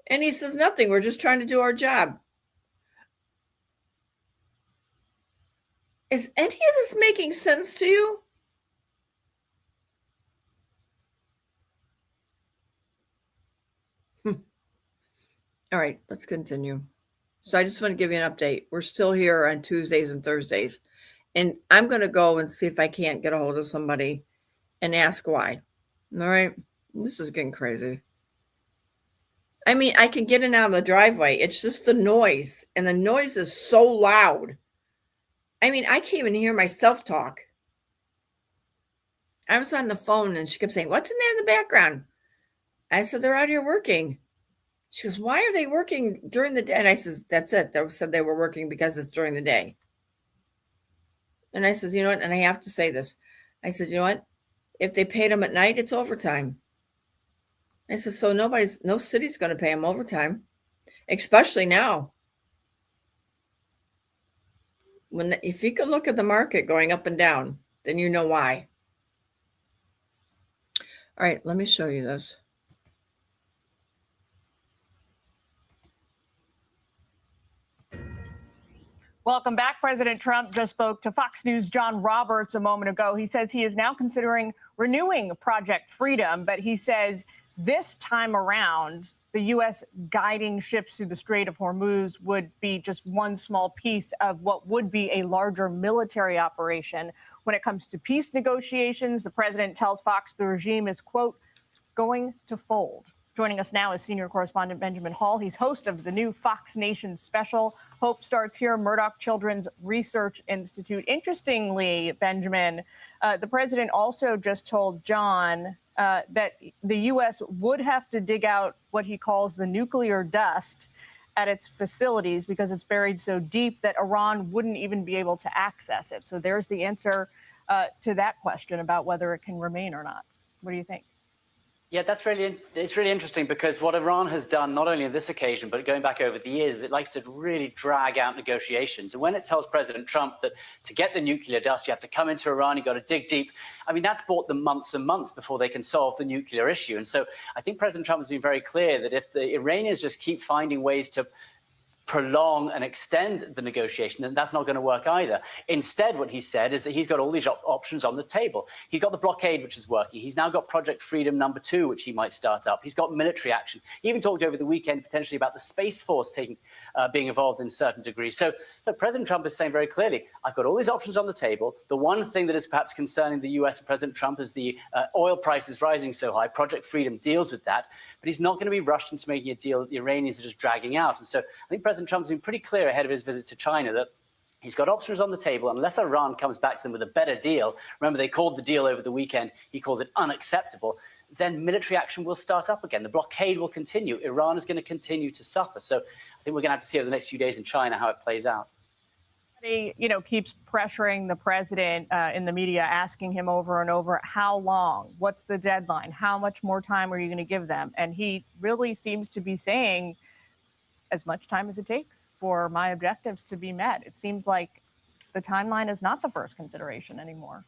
And he says, nothing. We're just trying to do our job. Is any of this making sense to you? All right, let's continue. So I just want to give you an update. We're still here on Tuesdays and Thursdays. And I'm going to go and see if I can't get a hold of somebody and ask why. All right. This is getting crazy. I mean, I can get in out of the driveway. It's just the noise. And the noise is so loud. I mean, I can't even hear myself talk. I was on the phone and she kept saying, what's in there in the background? I said, they're out here working. She goes, why are they working during the day? And I said, that's it. They said they were working because it's during the day. And I said, you know what? And I have to say this. I said, you know what? If they paid them at night, it's overtime. I said, so no city's going to pay them overtime, especially now. If you can look at the market going up and down, then you know why. All right, let me show you this. Welcome back. President Trump just spoke to Fox News' John Roberts a moment ago. He says he is now considering renewing Project Freedom, but he says this time around, the U.S. guiding ships through the Strait of Hormuz would be just one small piece of what would be a larger military operation. When it comes to peace negotiations, the president tells Fox the regime is, quote, going to fold. Joining us now is senior correspondent Benjamin Hall. He's host of the new Fox Nation special, Hope Starts Here, Murdoch Children's Research Institute. Interestingly, Benjamin, the president also just told John that the U.S. would have to dig out what he calls the nuclear dust at its facilities because it's buried so deep that Iran wouldn't even be able to access it. So there's the answer to that question about whether it can remain or not. What do you think? Yeah, it's really interesting because what Iran has done, not only on this occasion, but going back over the years, it likes to really drag out negotiations. And when it tells President Trump that to get the nuclear dust, you have to come into Iran, you've got to dig deep. I mean, that's bought them months and months before they can solve the nuclear issue. And so I think President Trump has been very clear that if the Iranians just keep finding ways to prolong and extend the negotiation, then that's not going to work either. Instead, what he said is that he's got all these options on the table. He's got the blockade, which is working. He's now got Project Freedom #2, which he might start up. He's got military action. He even talked over the weekend potentially about the Space Force being involved in certain degrees. So President Trump is saying very clearly, I've got all these options on the table. The one thing that is perhaps concerning the U.S. and President Trump is the oil prices rising so high. Project Freedom deals with that, but he's not going to be rushed into making a deal that the Iranians are just dragging out. And so I think President Trump's been pretty clear ahead of his visit to China that he's got options on the table unless Iran comes back to them with a better deal. Remember, they called the deal over the weekend. He called it unacceptable. Then military action will start up again. The blockade will continue. Iran is going to continue to suffer. So I think we're going to have to see over the next few days in China how it plays out. He, keeps pressuring the president in the media, asking him over and over, how long? What's the deadline? How much more time are you going to give them? And he really seems to be saying, as much time as it takes for my objectives to be met. It seems like the timeline is not the first consideration anymore.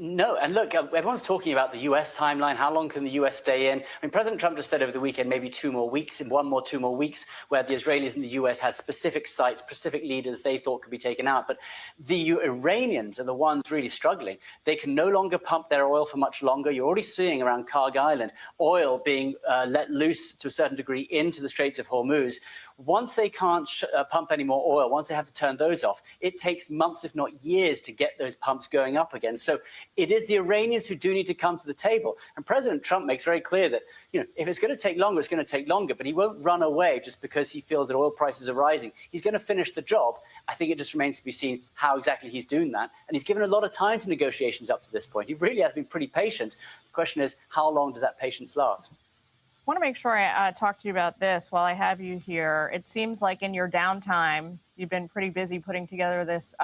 No, and look, everyone's talking about the US timeline. How long can the US stay in? I mean, President Trump just said over the weekend, maybe 2 more weeks, and 2 more weeks, where the Israelis and the US had specific sites, specific leaders they thought could be taken out. But the Iranians are the ones really struggling. They can no longer pump their oil for much longer. You're already seeing around Karg Island oil being let loose to a certain degree into the Straits of Hormuz. Once they can't pump any more oil, once they have to turn those off, it takes months, if not years, to get those pumps going up again. So it is the Iranians who do need to come to the table. And President Trump makes very clear that, if it's going to take longer, it's going to take longer. But he won't run away just because he feels that oil prices are rising. He's going to finish the job. I think it just remains to be seen how exactly he's doing that. And he's given a lot of time to negotiations up to this point. He really has been pretty patient. The question is, how long does that patience last? I want to make sure I talk to you about this while I have you here. It seems like in your downtime, you've been pretty busy putting together this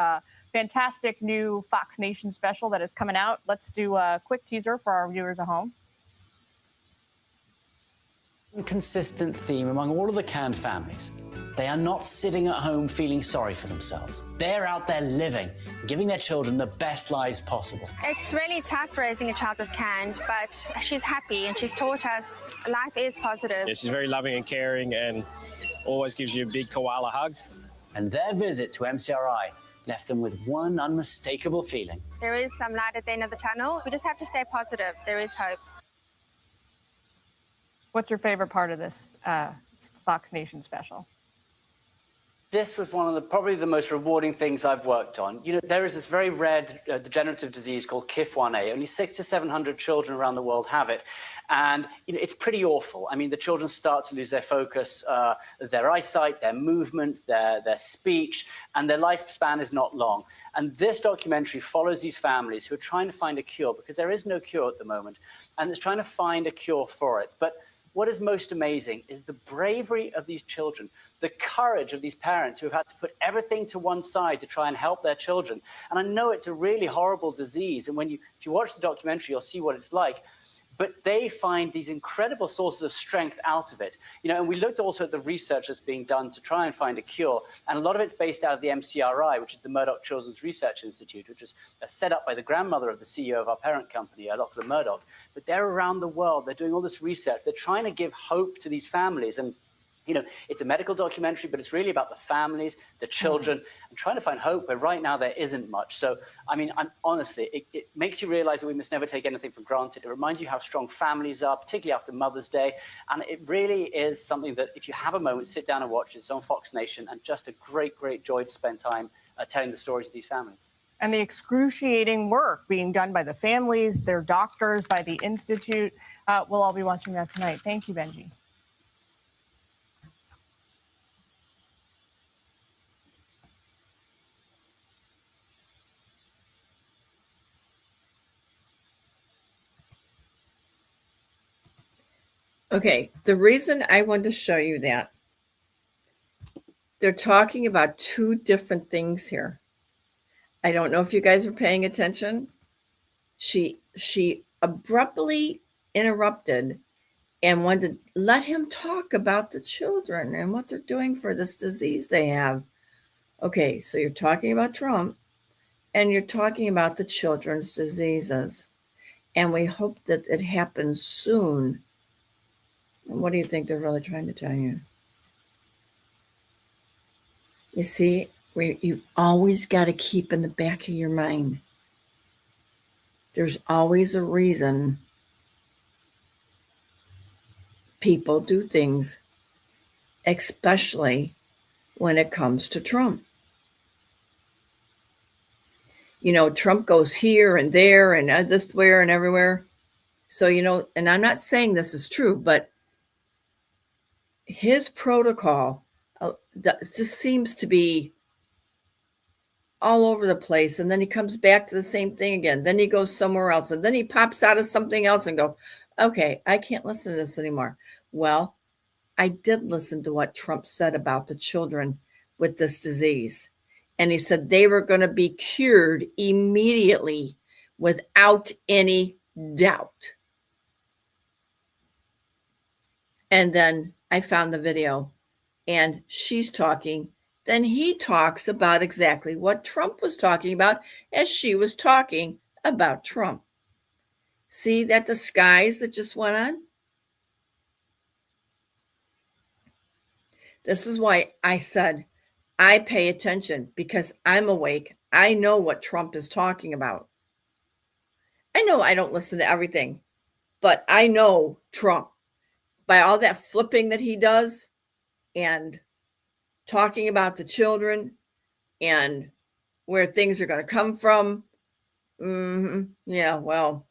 fantastic new Fox Nation special that is coming out. Let's do a quick teaser for our viewers at home. Consistent theme among all of the Can families. They are not sitting at home feeling sorry for themselves. They're out there living, giving their children the best lives possible. It's really tough raising a child with CAN, but she's happy and she's taught us life is positive. Yeah, she's very loving and caring and always gives you a big koala hug. And their visit to MCRI left them with one unmistakable feeling. There is some light at the end of the tunnel. We just have to stay positive. There is hope. What's your favorite part of this Fox Nation special? This was one of probably the most rewarding things I've worked on. There is this very rare degenerative disease called KIF1A. Only 600 to 700 children around the world have it. And it's pretty awful. I mean, the children start to lose their focus, their eyesight, their movement, their speech, and their lifespan is not long. And this documentary follows these families who are trying to find a cure, because there is no cure at the moment, and it's trying to find a cure for it. But what is most amazing is the bravery of these children, the courage of these parents who have had to put everything to one side to try and help their children. And I know it's a really horrible disease. And if you watch the documentary, you'll see what it's like. But they find these incredible sources of strength out of it. And we looked also at the research that's being done to try and find a cure. And a lot of it's based out of the MCRI, which is the Murdoch Children's Research Institute, which was set up by the grandmother of the CEO of our parent company, Dr. Murdoch. But they're around the world. They're doing all this research. They're trying to give hope to these families. And it's a medical documentary, but it's really about the families, the children, and trying to find hope where right now there isn't much. So, honestly, it makes you realize that we must never take anything for granted. It reminds you how strong families are, particularly after Mother's Day. And it really is something that if you have a moment, sit down and watch it. It's on Fox Nation, and just a great, great joy to spend time telling the stories of these families. And the excruciating work being done by the families, their doctors, by the Institute. We'll all be watching that tonight. Thank you, Benji. Okay, the reason I wanted to show you that, they're talking about two different things here. I don't know if you guys are paying attention. She abruptly interrupted and wanted to let him talk about the children and what they're doing for this disease they have. Okay, so you're talking about Trump and you're talking about the children's diseases. And we hope that it happens soon. What do you think they're really trying to tell you? You see, you've always got to keep in the back of your mind. There's always a reason people do things, especially when it comes to Trump. Trump goes here and there and this where and everywhere. So, and I'm not saying this is true, but his protocol just seems to be all over the place. And then he comes back to the same thing again. Then he goes somewhere else. And then he pops out of something else and go, okay, I can't listen to this anymore. Well, I did listen to what Trump said about the children with this disease. And he said they were going to be cured immediately without any doubt. And then I found the video and she's talking. Then he talks about exactly what Trump was talking about as she was talking about Trump. See that disguise that just went on? This is why I said I pay attention, because I'm awake. I know what Trump is talking about. I know I don't listen to everything, but I know Trump by all that flipping that he does and talking about the children and where things are going to come from. Yeah, well,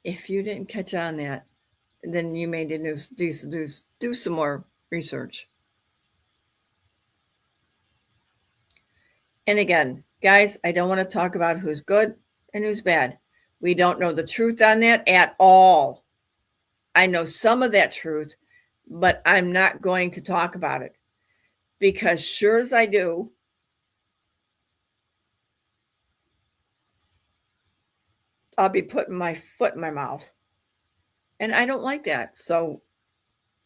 if you didn't catch on that, then you may need to do some more research. And again, guys, I don't want to talk about who's good and who's bad. We don't know the truth on that at all. I know some of that truth, but I'm not going to talk about it, because sure as I do, I'll be putting my foot in my mouth. And I don't like that. So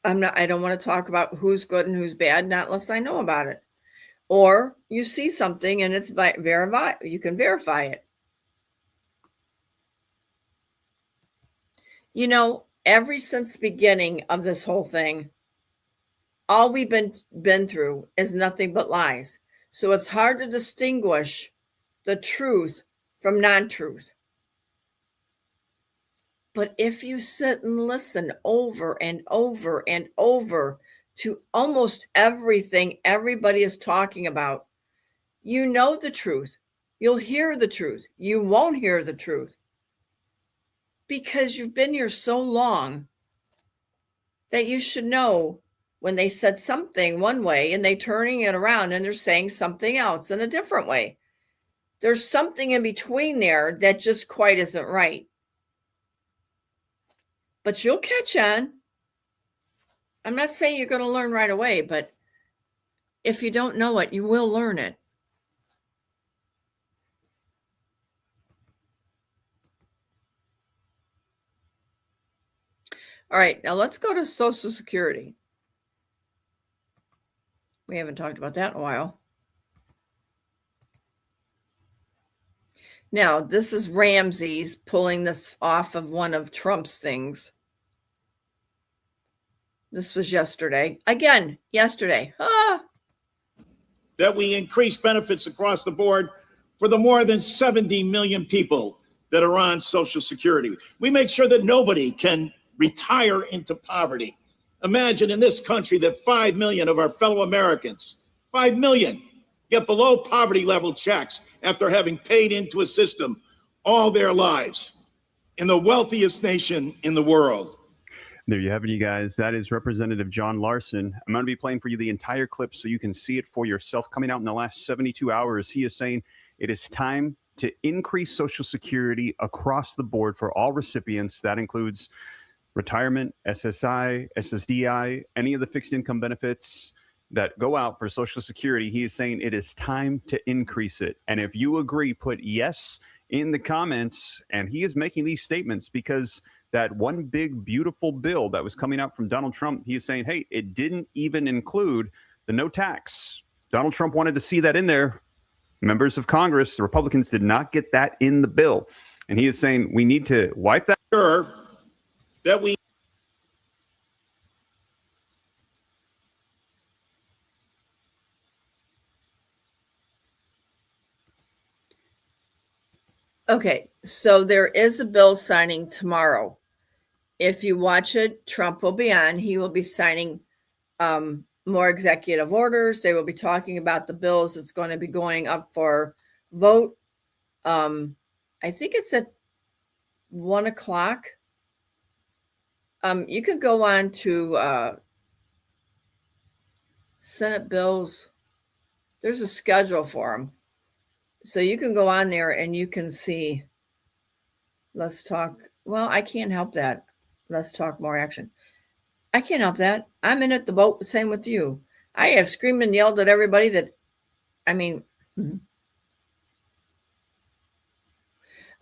I don't want to talk about who's good and who's bad, not unless I know about it. Or you see something and it's verified, you can verify it. You know, ever since the beginning of this whole thing, all we've been through is nothing but lies. So it's hard to distinguish the truth from non-truth. But if you sit and listen over and over and over to almost everything everybody is talking about, you know the truth. You'll hear the truth. You won't hear the truth, because you've been here so long that you should know when they said something one way and they're turning it around and they're saying something else in a different way. There's something in between there that just quite isn't right. But you'll catch on. I'm not saying you're going to learn right away, but if you don't know it, you will learn it. All right, now let's go to Social Security. We haven't talked about that in a while. Now, this is Ramsey's pulling this off of one of Trump's things. This was yesterday. Again, yesterday. That we increase benefits across the board for the more than 70 million people that are on Social Security. We make sure that nobody can retire into poverty. Imagine in this country that 5 million of our fellow Americans, 5 million, get below poverty level checks after having paid into a system all their lives in the wealthiest nation in the world. There you have it, you guys. That is Representative John Larson. I'm going to be playing for you the entire clip so you can see it for yourself. Coming out in the last 72 hours, he is saying it is time to increase Social Security across the board for all recipients. That includes retirement, SSI, SSDI, any of the fixed income benefits that go out for Social Security. He is saying it is time to increase it. And if you agree, put yes in the comments. And he is making these statements because that one big, beautiful bill that was coming out from Donald Trump, he is saying, hey, it didn't even include the no tax. Donald Trump wanted to see that in there. Members of Congress, the Republicans, did not get that in the bill. And he is saying we need to wipe that. Sure that we Okay, so there is a bill signing tomorrow. If you watch it, Trump will be on. He will be signing more executive orders. They will be talking about the bills that's going to be going up for vote. I think it's at 1 o'clock. You could go on to Senate bills. There's a schedule for them. So you can go on there and you can see. Let's talk. Well, I can't help that. Let's talk more action. I can't help that. I'm in at the boat. Same with you. I have screamed and yelled at everybody that, I mean. All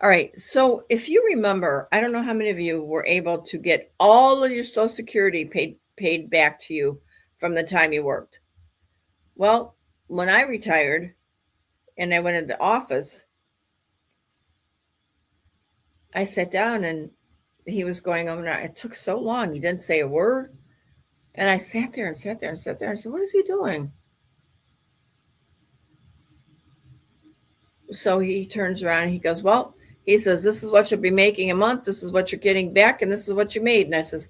right. So if you remember, I don't know how many of you were able to get all of your Social Security paid back to you from the time you worked. Well, when I retired and I went into office, I sat down and he was going over and it took so long. He didn't say a word. And I sat there and sat there and sat there and said, what is he doing? So he turns around and he goes, well, he says, this is what you'll be making a month. This is what you're getting back. And this is what you made. And I says,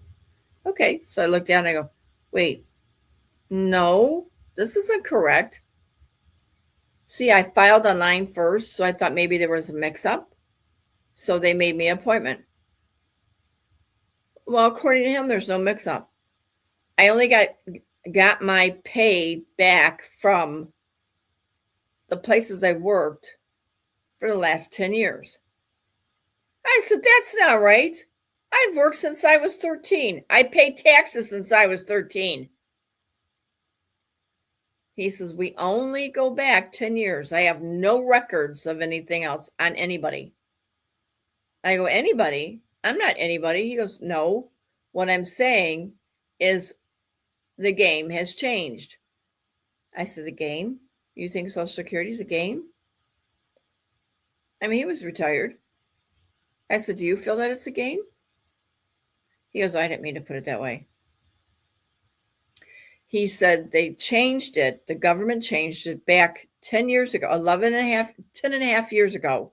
okay. So I look down and I go, wait, no, this isn't correct. See, I filed online first. So I thought maybe there was a mix up. So they made me an appointment. Well, according to him, there's no mix up. I only got my pay back from the places I worked for the last 10 years. I said, that's not right. I've worked since I was 13. I paid taxes since I was 13. He says, we only go back 10 years. I have no records of anything else on anybody. I go, anybody? I'm not anybody. He goes, no. What I'm saying is the game has changed. I said, the game? You think Social Security is a game? I mean, he was retired. I said, do you feel that it's a game? He goes, I didn't mean to put it that way. He said they changed it. The government changed it back 10 years ago, 10 and a half years ago.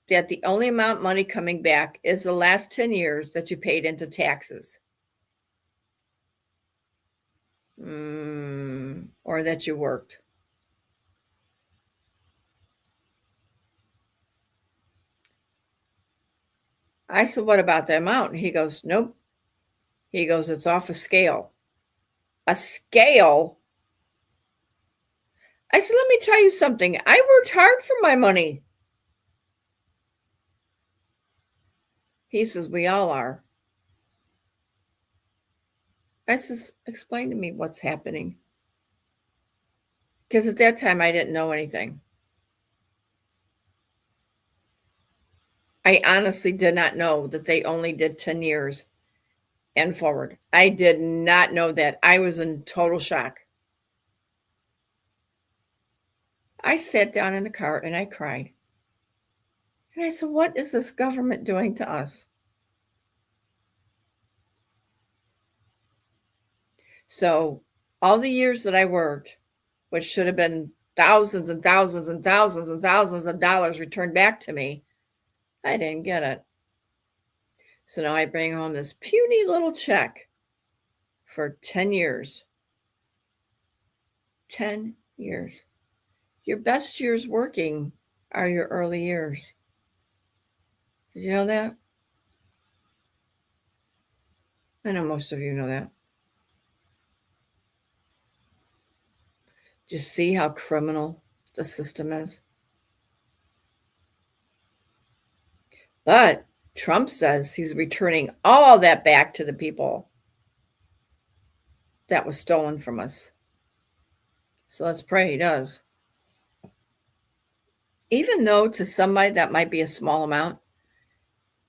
That the only amount of money coming back is the last 10 years that you paid into taxes. Or that you worked. I said, what about the amount? And he goes, nope. He goes, it's off a scale. A scale? I said, let me tell you something. I worked hard for my money. He says, we all are. I says, explain to me what's happening. Because at that time, I didn't know anything. I honestly did not know that they only did 10 years and forward. I did not know that. I was in total shock. I sat down in the car and I cried. And I said, what is this government doing to us? So all the years that I worked, which should have been thousands and thousands and thousands and thousands of dollars returned back to me, I didn't get it. So now I bring home this puny little check for 10 years. 10 years. Your best years working are your early years. Did you know that? I know most of you know that. Just see how criminal the system is. But Trump says he's returning all that back to the people that was stolen from us. So let's pray he does. Even though to somebody that might be a small amount,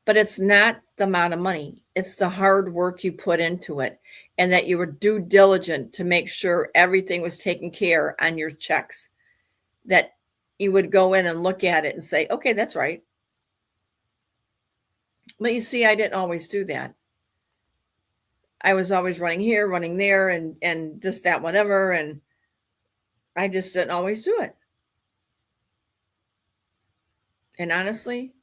but it's not the amount of money. It's the hard work you put into it and that you were due diligent to make sure everything was taken care on your checks, that you would go in and look at it and say, okay, that's right. But you see, I didn't always do that. I was always running here, running there, and this, that, whatever. And I just didn't always do it. And honestly,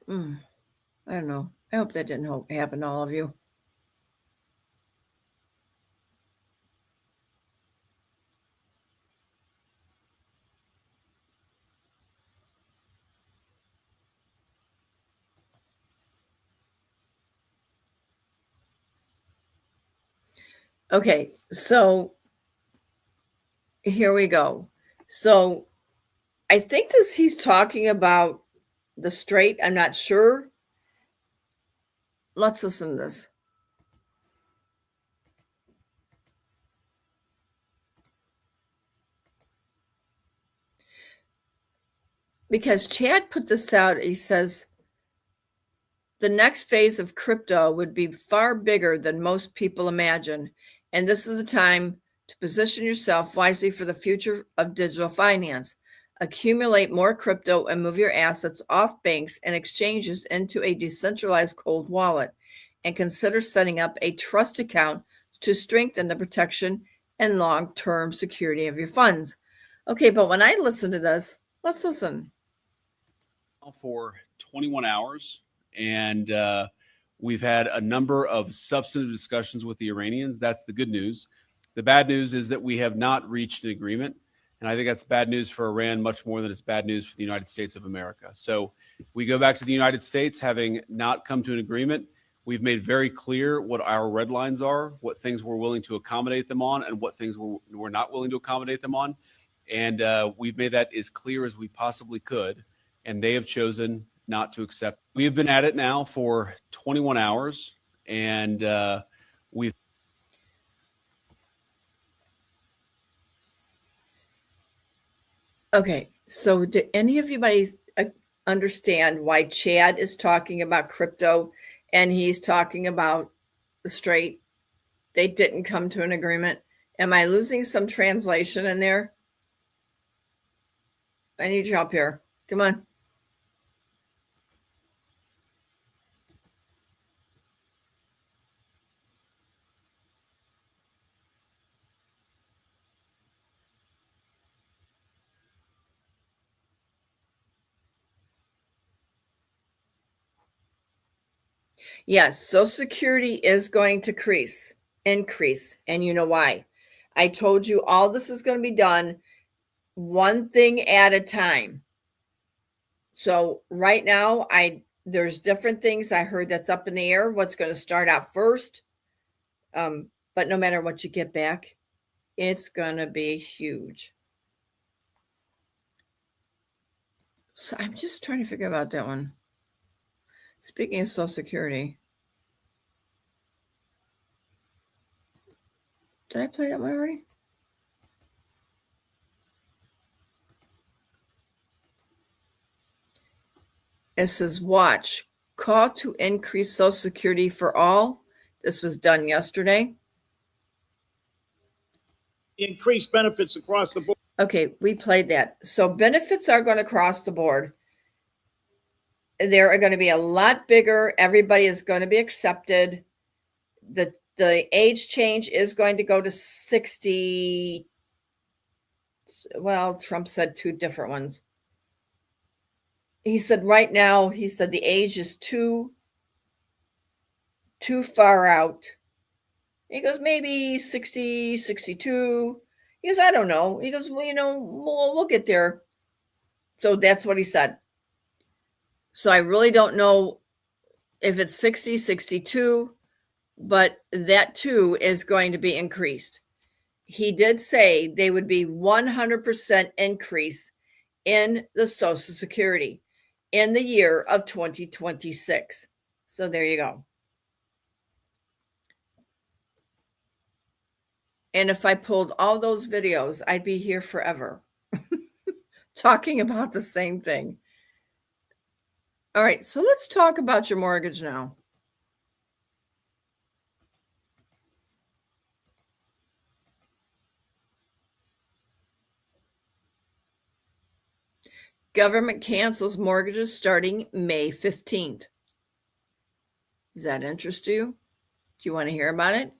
I don't know. I hope that didn't happen to all of you. Okay, so here we go. So I think he's talking about the straight. I'm not sure. Let's listen to this. Because Chad put this out, he says, the next phase of crypto would be far bigger than most people imagine. And this is a time to position yourself wisely for the future of digital finance. Accumulate more crypto and move your assets off banks and exchanges into a decentralized cold wallet. And consider setting up a trust account to strengthen the protection and long-term security of your funds. Okay, but when I listen to this, let's listen. For 21 hours, and we've had a number of substantive discussions with the Iranians. That's the good news. The bad news is that we have not reached an agreement, and I think that's bad news for Iran much more than it's bad news for the United States of America. So we go back to the United States having not come to an agreement. We've made very clear what our red lines are, what things we're willing to accommodate them on, and what things we're not willing to accommodate them on. And we've made that as clear as we possibly could, and they have chosen not to accept. We have been at it now for 21 hours, and we've. Okay, so do any of you understand why Chad is talking about crypto and he's talking about the Strait? They didn't come to an agreement. Am I losing some translation in there? I need your help here. Come on. Yes, Social Security is going to increase, and you know why. I told you all this is going to be done one thing at a time. So right now, there's different things I heard that's up in the air, what's going to start out first. But no matter what you get back, it's going to be huge. So I'm just trying to figure out that one. Speaking of Social Security, did I play that one already? It says, watch, call to increase Social Security for all. This was done yesterday. Increased benefits across the board. Okay, we played that. So benefits are going to cross the board. There are going to be a lot bigger. Everybody is going to be accepted. The age change is going to go to 60. Well, Trump said two different ones. He said right now, the age is too far out. He goes, maybe 60, 62. He goes, I don't know. He goes, well, we'll get there. So that's what he said. So I really don't know if it's 60, 62, but that too is going to be increased. He did say they would be 100% increase in the Social Security in the year of 2026. So there you go. And if I pulled all those videos, I'd be here forever talking about the same thing. All right, so let's talk about your mortgage now. Government cancels mortgages starting May 15th. Does that interest you? Do you want to hear about it?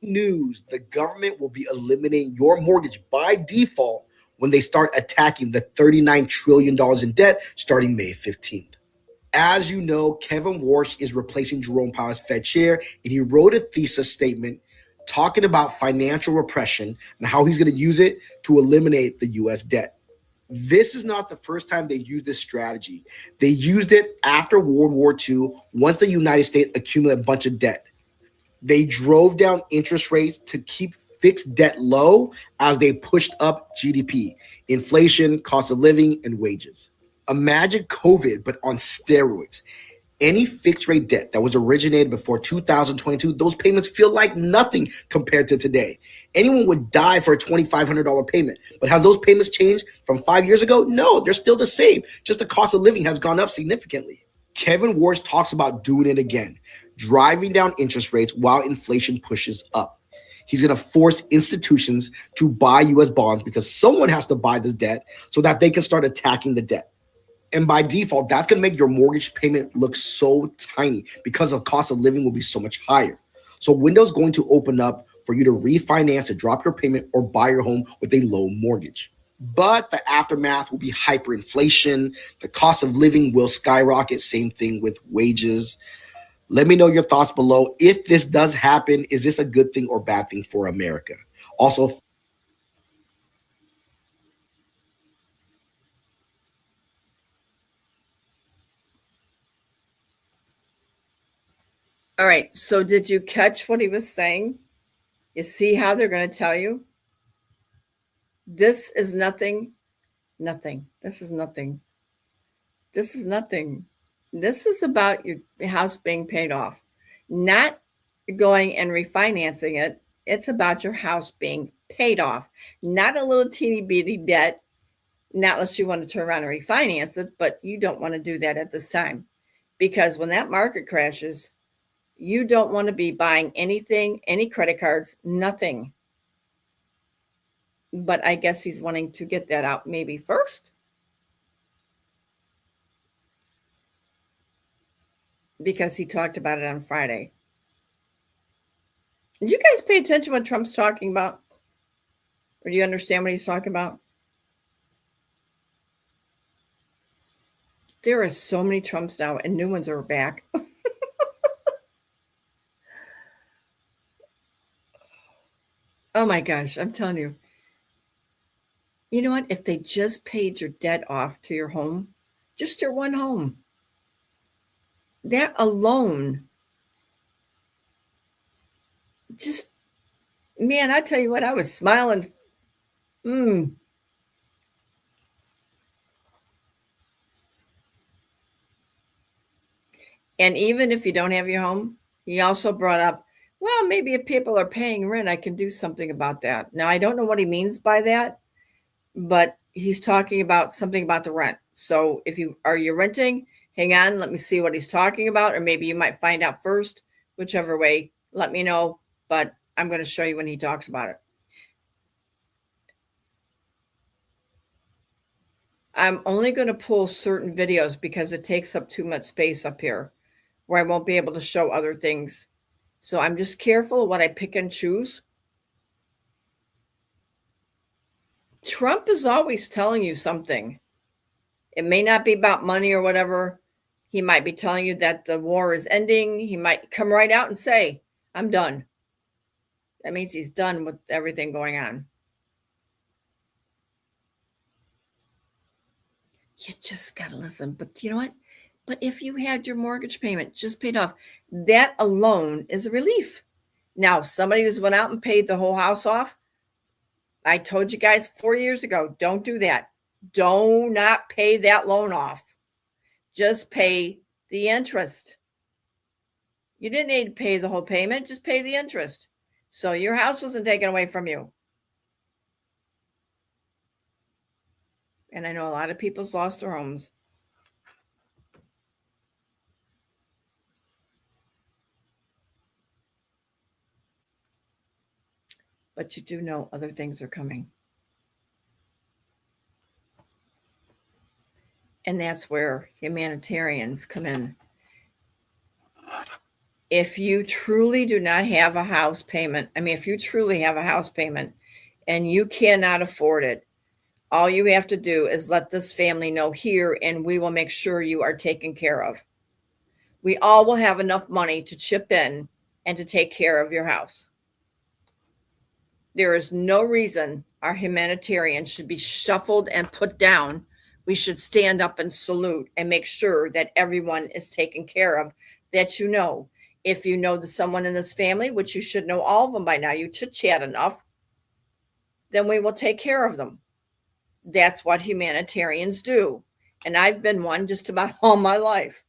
News, the government will be eliminating your mortgage by default when they start attacking the $39 trillion in debt starting May 15th. As you know, Kevin Warsh is replacing Jerome Powell as Fed chair, and he wrote a thesis statement talking about financial repression and how he's going to use it to eliminate the U.S. debt. This is not the first time they've used this strategy. They used it after World War II, once the United States accumulated a bunch of debt. They drove down interest rates to keep fixed debt low as they pushed up GDP, inflation, cost of living, and wages. Imagine COVID, but on steroids. Any fixed rate debt that was originated before 2022, those payments feel like nothing compared to today. Anyone would die for a $2,500 payment. But have those payments changed from 5 years ago? No, they're still the same. Just the cost of living has gone up significantly. Kevin Warsh talks about doing it again, driving down interest rates while inflation pushes up. He's going to force institutions to buy U.S. bonds because someone has to buy this debt so that they can start attacking the debt. And by default, that's going to make your mortgage payment look so tiny because the cost of living will be so much higher. So window's going to open up for you to refinance and drop your payment or buy your home with a low mortgage. But the aftermath will be hyperinflation. The cost of living will skyrocket. Same thing with wages. Let me know your thoughts below. If this does happen, is this a good thing or bad thing for America? Also, All right. So did you catch what he was saying? You see how they're going to tell you? This is nothing. Nothing. This is nothing. This is nothing. This is about your house being paid off, not going and refinancing it. It's about your house being paid off, not a little teeny bitty debt, not unless you want to turn around and refinance it, but you don't want to do that at this time because when that market crashes, you don't want to be buying anything, any credit cards, nothing. But I guess he's wanting to get that out maybe first. Because he talked about it on Friday. Did you guys pay attention to what Trump's talking about? Or do you understand what he's talking about? There are so many Trumps now, and new ones are back. Oh my gosh, I'm telling you. You know what? If they just paid your debt off to your home, just your one home, that alone, just, man, I tell you what, I was smiling. And even if you don't have your home, he also brought up, well, maybe if people are paying rent, I can do something about that. Now, I don't know what he means by that, but he's talking about something about the rent. So if you are renting, hang on, let me see what he's talking about, or maybe you might find out first, whichever way, let me know, but I'm going to show you when he talks about it. I'm only going to pull certain videos because it takes up too much space up here where I won't be able to show other things. So I'm just careful what I pick and choose. Trump is always telling you something. It may not be about money or whatever. He might be telling you that the war is ending. He might come right out and say, I'm done. That means he's done with everything going on. You just got to listen. But you know what? But if you had your mortgage payment just paid off, that alone is a relief. Now, somebody who's went out and paid the whole house off, I told you guys 4 years ago, don't do that. Do not pay that loan off. Just pay the interest. You didn't need to pay the whole payment, just pay the interest. So your house wasn't taken away from you. And I know a lot of people's lost their homes. But you do know other things are coming. And that's where humanitarians come in. If you truly do not have a house payment, if you truly have a house payment and you cannot afford it, all you have to do is let this family know here and we will make sure you are taken care of. We all will have enough money to chip in and to take care of your house. There is no reason our humanitarians should be shuffled and put down. We should stand up and salute and make sure that everyone is taken care of, that you know. If you know someone in this family, which you should know all of them by now, you chit-chat enough, then we will take care of them. That's what humanitarians do. And I've been one just about all my life,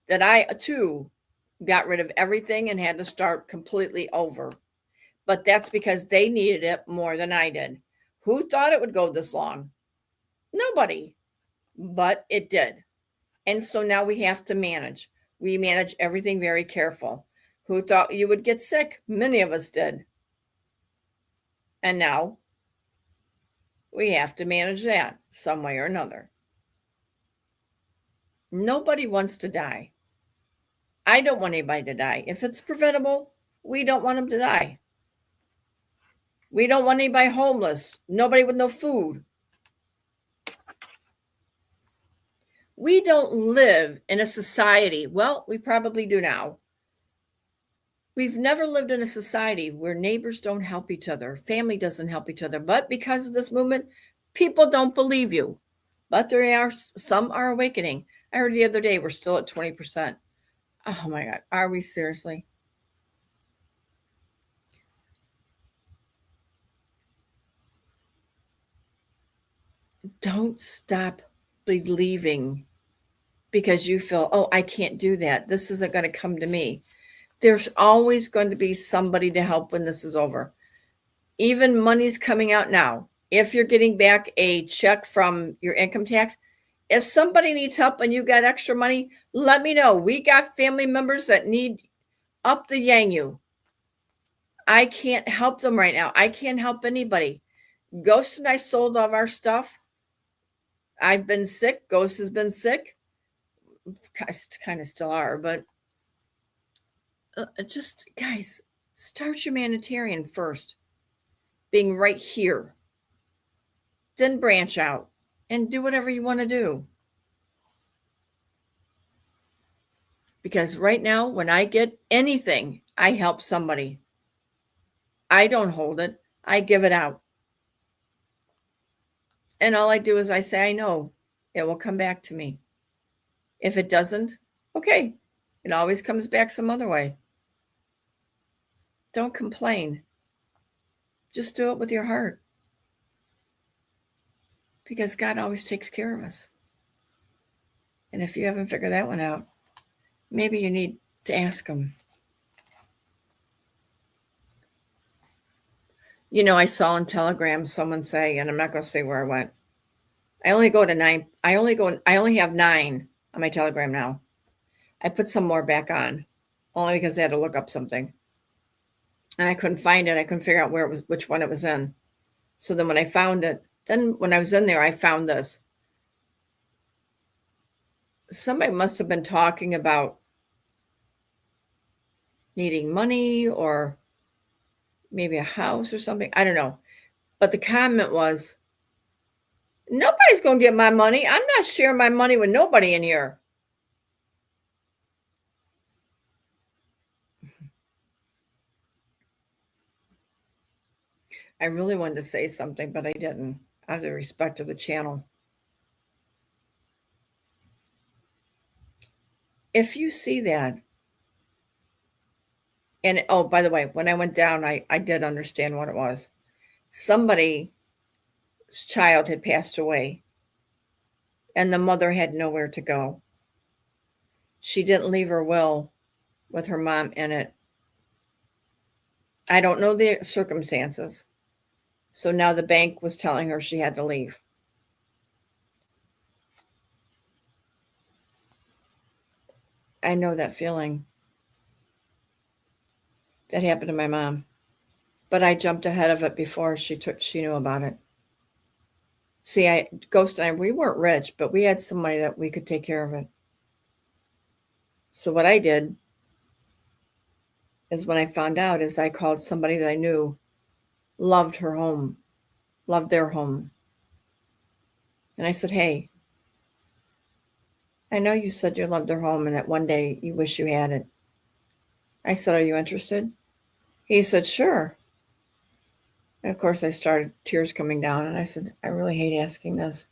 that I, too, got rid of everything and had to start completely over. But that's because they needed it more than I did. Who thought it would go this long? Nobody. But it did. And so now we have to manage. We manage everything very careful. Who thought you would get sick? Many of us did. And now we have to manage that some way or another. Nobody wants to die. I don't want anybody to die. If it's preventable, we don't want them to die. We don't want anybody homeless, nobody with no food. We don't live in a society, well, we probably do now. We've never lived in a society where neighbors don't help each other, family doesn't help each other. But because of this movement, people don't believe you. But there are some are awakening. I heard the other day we're still at 20%. Oh my God, are we seriously? Don't stop believing because you feel, oh, I can't do that. This isn't going to come to me. There's always going to be somebody to help when this is over. Even money's coming out now. If you're getting back a check from your income tax, if somebody needs help and you got extra money, let me know. We got family members that need up the yang you. I can't help them right now. I can't help anybody. Ghost and I sold all of our stuff. I've been sick. Ghost has been sick. Kind of still are, but just guys, start humanitarian first, being right here, then branch out and do whatever you want to do. Because right now, when I get anything, I help somebody. I don't hold it. I give it out. And all I do is I say, I know it will come back to me. If it doesn't, okay, it always comes back some other way. Don't complain. Just do it with your heart. Because God always takes care of us. And if you haven't figured that one out, maybe you need to ask Him. You know, I saw on Telegram someone say, and I'm not going to say where I went. I only have 9 on my Telegram now. I put some more back on, only because I had to look up something. And I couldn't find it. I couldn't figure out where it was, which one it was in. So then when I found it, then when I was in there, I found this. Somebody must have been talking about needing money or maybe a house or something. I don't know. But the comment was, nobody's going to get my money. I'm not sharing my money with nobody in here. I really wanted to say something, but I didn't, out of the respect of the channel. If you see that, and oh, by the way, when I went down, I did understand what it was. Somebody's child had passed away, and the mother had nowhere to go. She didn't leave her will with her mom in it. I don't know the circumstances. So now the bank was telling her she had to leave. I know that feeling. That happened to my mom. But I jumped ahead of it before she knew about it. See, Ghost and I, we weren't rich, but we had some money that we could take care of it. So what I did is when I found out is I called somebody that I knew loved her home, loved their home. And I said, hey, I know you said you loved their home and that one day you wish you had it. I said, are you interested? He said, sure. And of course, I started tears coming down. And I said, I really hate asking this.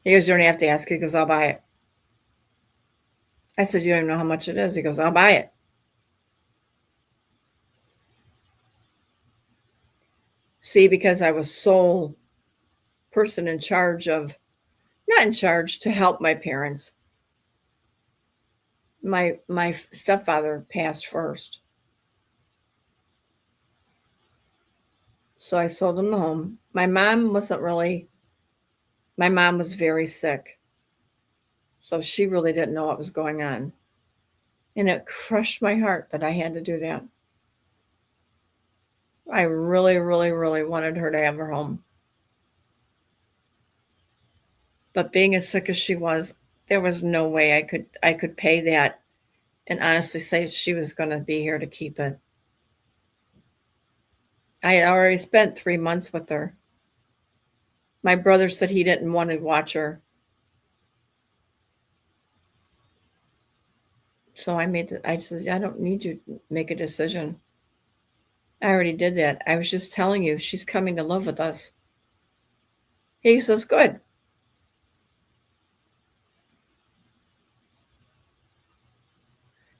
He goes, you don't have to ask. He goes, I'll buy it. I said, you don't even know how much it is. He goes, I'll buy it. See, because I was sole person in charge of, not in charge, to help my parents. My stepfather passed first. So I sold him the home. My mom was very sick. So she really didn't know what was going on. And it crushed my heart that I had to do that. I really, really, really wanted her to have her home. But being as sick as she was, there was no way I could pay that and honestly say she was going to be here to keep it. I had already spent 3 months with her. My brother said he didn't want to watch her. So I said, I don't need you to make a decision. I already did that. I was just telling you, she's coming to live with us. He says, good.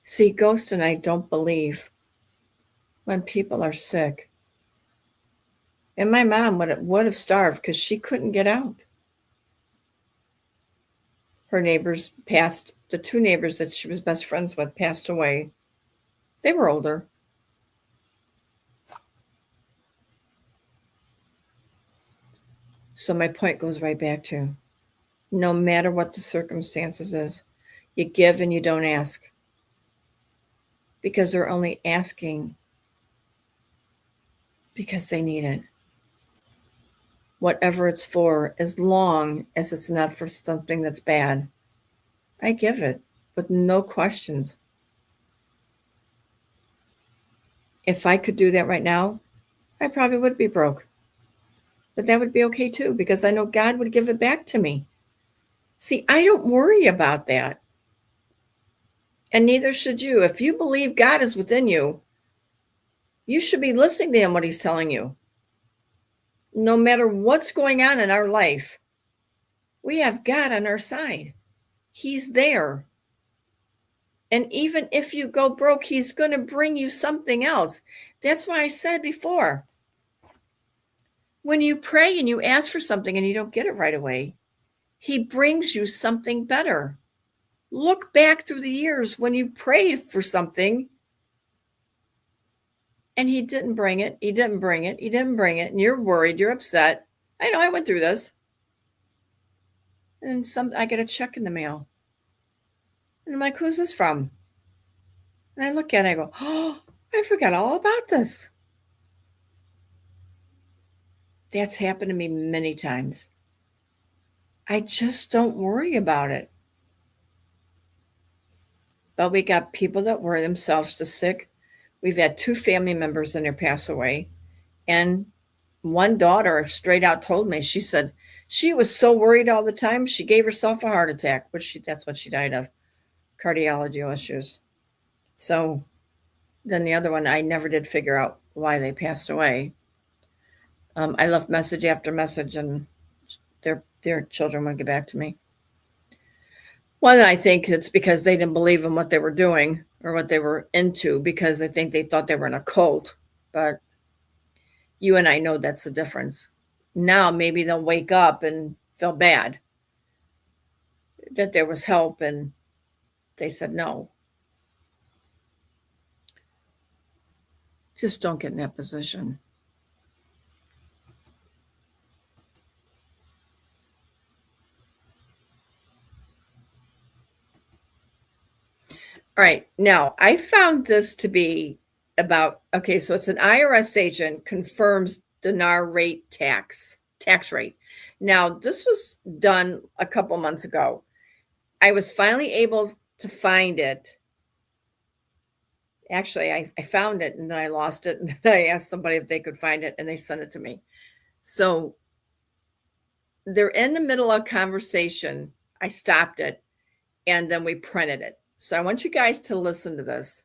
See, Ghost and I don't believe when people are sick. And my mom would have starved because she couldn't get out. Her neighbors passed, the 2 neighbors that she was best friends with passed away. They were older. So my point goes right back to, no matter what the circumstances is, you give and you don't ask. Because they're only asking because they need it. Whatever it's for, as long as it's not for something that's bad, I give it with no questions. If I could do that right now, I probably would be broke. But that would be okay too, because I know God would give it back to me. See, I don't worry about that. And neither should you. If you believe God is within you, you should be listening to him, what he's telling you. No matter what's going on in our life, we have God on our side. He's there. And even if you go broke, he's going to bring you something else. That's why I said before, when you pray and you ask for something and you don't get it right away, he brings you something better. Look back through the years when you prayed for something and he didn't bring it, and you're worried, you're upset. I know, I went through this. And I get a check in the mail. And I'm like, who's this from? And I look at it, I go, oh, I forgot all about this. That's happened to me many times. I just don't worry about it. But we got people that worry themselves to sick. We've had 2 family members in there pass away. And one daughter straight out told me, she said she was so worried all the time, she gave herself a heart attack, that's what she died of, cardiology issues. So then the other one, I never did figure out why they passed away. I left message after message, and their children wouldn't get back to me. One, I think it's because they didn't believe in what they were doing or what they were into, because I think they thought they were in a cult. But you and I know that's the difference. Now maybe they'll wake up and feel bad that there was help, and they said no. Just don't get in that position. All right. Now, I found this to be about, okay, so it's an IRS agent confirms dinar rate tax rate. Now, this was done a couple months ago. I was finally able to find it. Actually, I found it and then I lost it. And then I asked somebody if they could find it and they sent it to me. So they're in the middle of a conversation. I stopped it and then we printed it. So I want you guys to listen to this.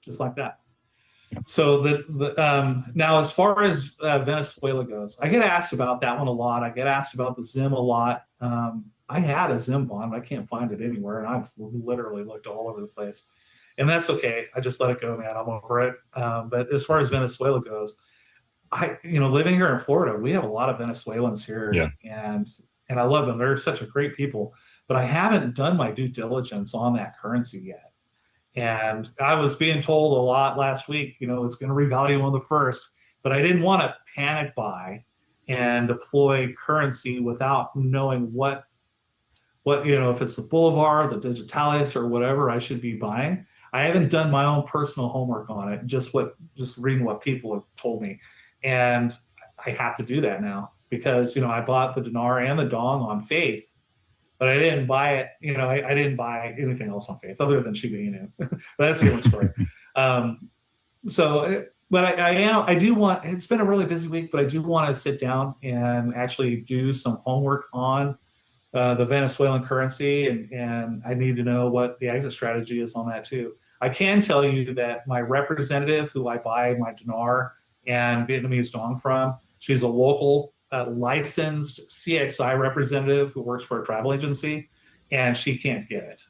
Just like that. So now, as far as Venezuela goes, I get asked about that one a lot. I get asked about the Zim a lot. I had a Zim bond, but I can't find it anywhere, and I've literally looked all over the place. And that's okay. I just let it go, man. I'm over it. But as far as Venezuela goes, living here in Florida, we have a lot of Venezuelans here, and I love them. They're such a great people. But I haven't done my due diligence on that currency yet. And I was being told a lot last week, it's going to revalue on the 1st, but I didn't want to panic buy and deploy currency without knowing what if it's the Boulevard, the Digitalis, or whatever I should be buying. I haven't done my own personal homework on it, just reading what people have told me. And I have to do that now because, I bought the dinar and the dong on faith, but I didn't buy it. I didn't buy anything else on faith other than Shiba Inu. But that's a different story. But I do want, it's been a really busy week, but I do want to sit down and actually do some homework on the Venezuelan currency, and I need to know what the exit strategy is on that too. I can tell you that my representative, who I buy my dinar and Vietnamese dong from, she's a local licensed CXI representative who works for a travel agency, and she can't get it.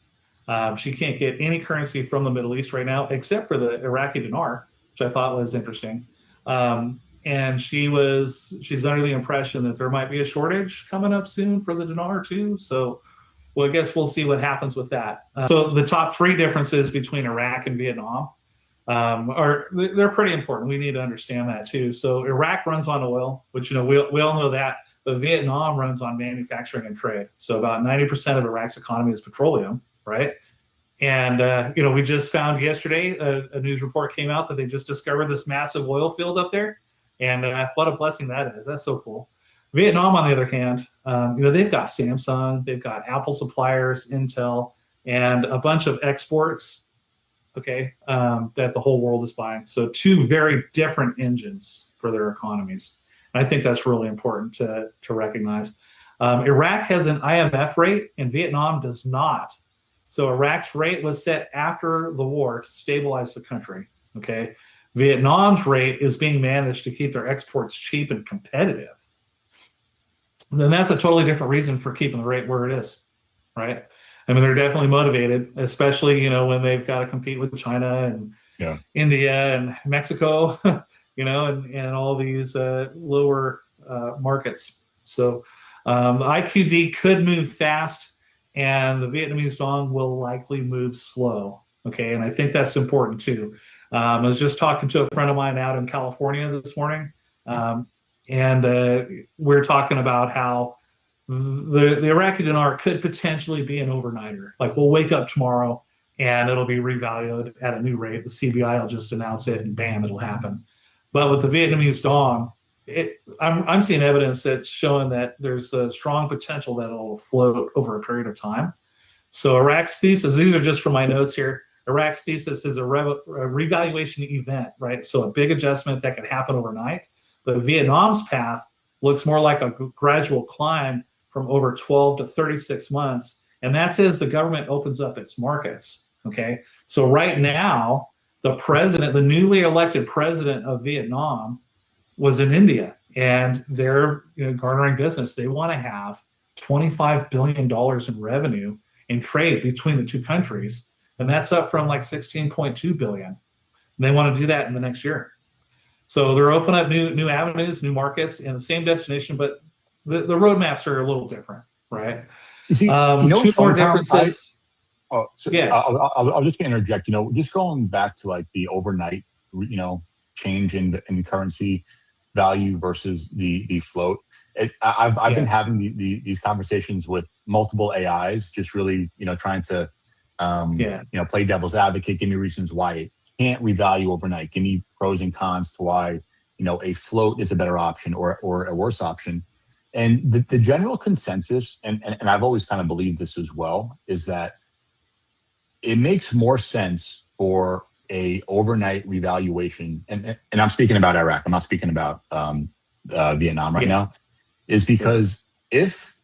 She can't get any currency from the Middle East right now, except for the Iraqi dinar, which I thought was interesting. And she's under the impression that there might be a shortage coming up soon for the dinar too. So, well, I guess we'll see what happens with that. So the top 3 differences between Iraq and Vietnam they're pretty important. We need to understand that too. So Iraq runs on oil, which, we all know that, but Vietnam runs on manufacturing and trade. So about 90% of Iraq's economy is petroleum, right? And, we just found yesterday, a news report came out that they just discovered this massive oil field up there. And what a blessing that is. That's so cool. Vietnam, on the other hand, they've got Samsung, they've got Apple suppliers, Intel, and a bunch of exports, that the whole world is buying. So 2 very different engines for their economies. And I think that's really important to recognize. Iraq has an IMF rate and Vietnam does not. So Iraq's rate was set after the war to stabilize the country, Vietnam's rate is being managed to keep their exports cheap and competitive. Then that's a totally different reason for keeping the rate where it is, right? I mean, they're definitely motivated, especially, when they've got to compete with China and India and Mexico, and all these lower markets. So the IQD could move fast and the Vietnamese dong will likely move slow. And I think that's important too. I was just talking to a friend of mine out in California this morning, and we're talking about how the Iraqi dinar could potentially be an overnighter. Like, we'll wake up tomorrow and it'll be revalued at a new rate. The CBI will just announce it and bam, it'll happen. But with the Vietnamese dong, I'm seeing evidence that's showing that there's a strong potential that it'll float over a period of time. So Iraq's thesis, these are just from my notes here, Iraq's thesis is a revaluation event, right? So a big adjustment that could happen overnight. But Vietnam's path looks more like a gradual climb from over 12 to 36 months. And that's as the government opens up its markets, So right now, the newly elected president of Vietnam was in India, and they're garnering business. They want to have $25 billion in revenue in trade between the 2 countries. And that's up from like 16.2 billion. And they want to do that in the next year. So they're opening up new avenues, new markets in the same destination, but the roadmaps are a little different, right? You see, 2 more differences. I'll just interject. Just going back to like the overnight, change in currency value versus the float. I've been having these conversations with multiple AIs, just really trying to play devil's advocate, give me reasons why it can't revalue overnight, give me pros and cons to why a float is a better option or a worse option. And the general consensus, and I've always kind of believed this as well, is that it makes more sense for a overnight revaluation, and I'm speaking about Iraq, I'm not speaking about Vietnam right now, is because if,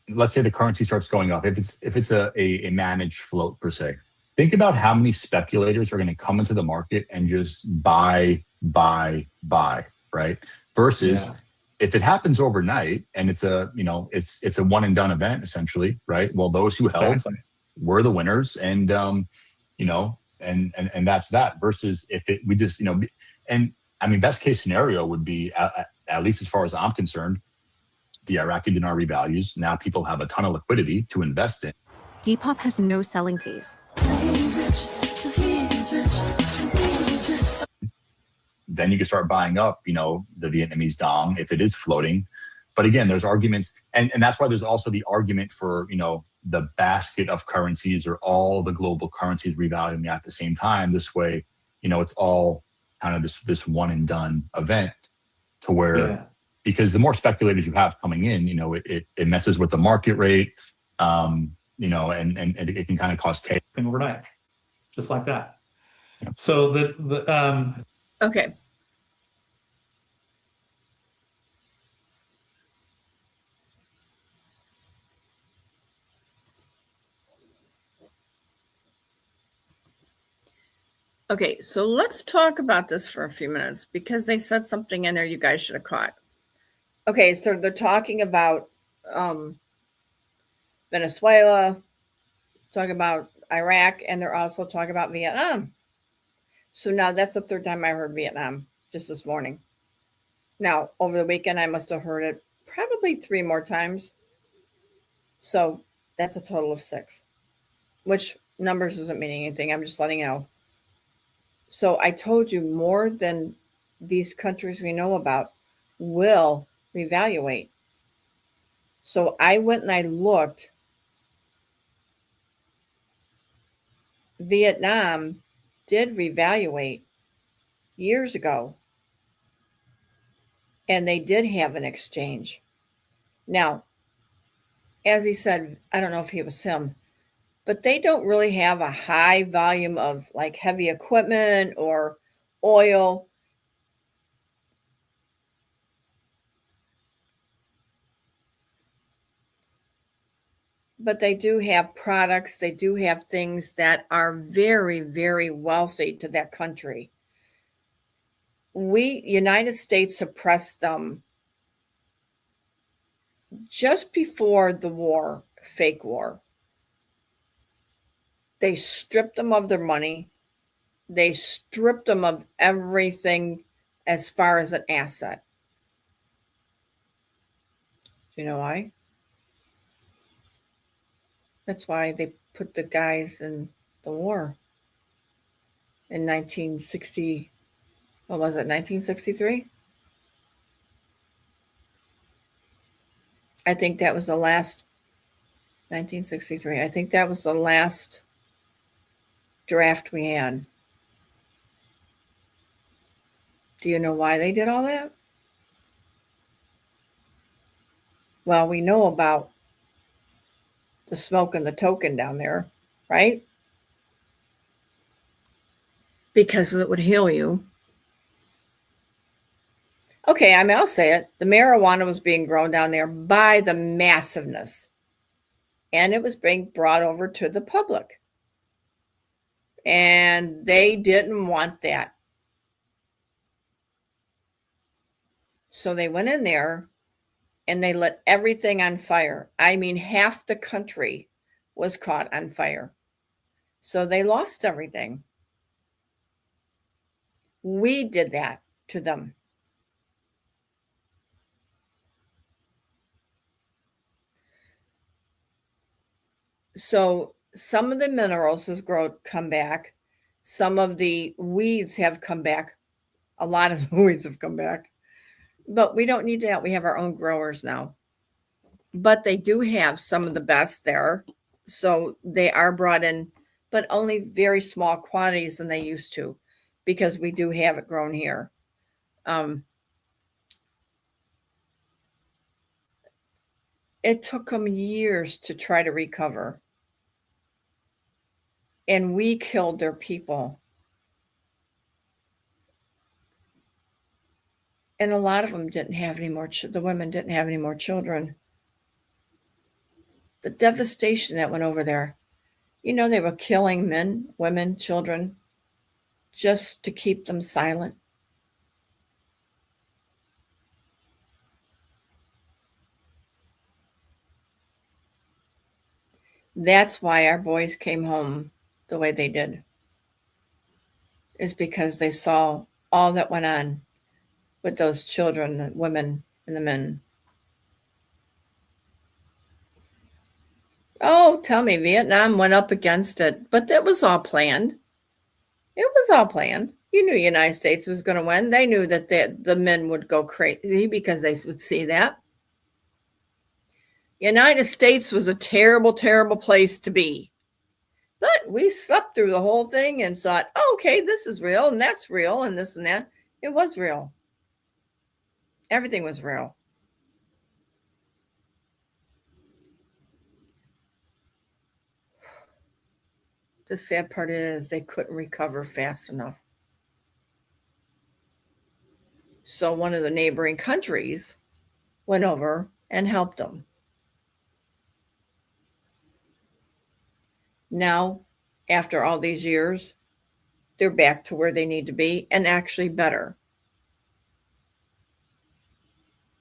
let's say the currency starts going up, if it's a managed float per se, think about how many speculators are going to come into the market and just buy, right? Versus if it happens overnight and it's a one and done event essentially, right? Well, those who held were the winners, and and that's that. Versus if we just and I mean, best case scenario would be at least as far as I'm concerned, the Iraqi dinar revalues. Now people have a ton of liquidity to invest in. Depop has no selling fees. then you can start buying up, the Vietnamese dong if it is floating. But again, there's arguments, and that's why there's also the argument for, the basket of currencies or all the global currencies revaluing at the same time. This way, it's all kind of this one and done event to where, because the more speculators you have coming in, it messes with the market rate, and it can kind of cause chaos. Overnight, just like that. So okay. Okay, so let's talk about this for a few minutes because they said something in there you guys should have caught. Okay, so they're talking about Venezuela, talking about Iraq, and they're also talking about Vietnam. So now that's the third time I heard Vietnam just this morning. Now, over the weekend, I must have heard it probably 3 more times. So that's a total of 6, which numbers doesn't mean anything. I'm just letting you know. So I told you more than these countries we know about will reevaluate. So I went and I looked. Vietnam did reevaluate years ago. And they did have an exchange. Now, as he said, I don't know if it was him, but they don't really have a high volume of like heavy equipment or oil. But they do have products, they do have things that are very, very wealthy to that country. We, United States, suppressed them just before the war, fake war. They stripped them of their money. They stripped them of everything as far as an asset. Do you know why? That's why they put the guys in the war in 1960. What was it, 1963? I think that was the last, 1963. I think that was the last draft we had. Do you know why they did all that? Well, we know about the smoke and the token down there, right? Because it would heal you. Okay, I mean, I'll say it. The marijuana was being grown down there by the massiveness. And it was being brought over to the public. And they didn't want that. So they went in there and they lit everything on fire. I mean, half the country was caught on fire. So they lost everything. We did that to them. So some of the minerals has come back. Some of the weeds have come back. A lot of the weeds have come back. But we don't need that. We have our own growers now. But they do have some of the best there. So they are brought in, but only very small quantities than they used to, because we do have it grown here. It took them years to try to recover. And we killed their people. And a lot of them didn't have any more, the women didn't have any more children. The devastation that went over there. You know, they were killing men, women, children, just to keep them silent. That's why our boys came home the way they did. Is because they saw all that went on with those children, the women, and the men. Oh, tell me, Vietnam went up against it, but that was all planned. It was all planned. You knew the United States was going to win. They knew that the men would go crazy because they would see that. United States was a terrible, terrible place to be. But we slept through the whole thing and thought, oh, okay, this is real and that's real and this and that. It was real. Everything was real. The sad part is they couldn't recover fast enough. So one of the neighboring countries went over and helped them. Now, after all these years, they're back to where they need to be and actually better.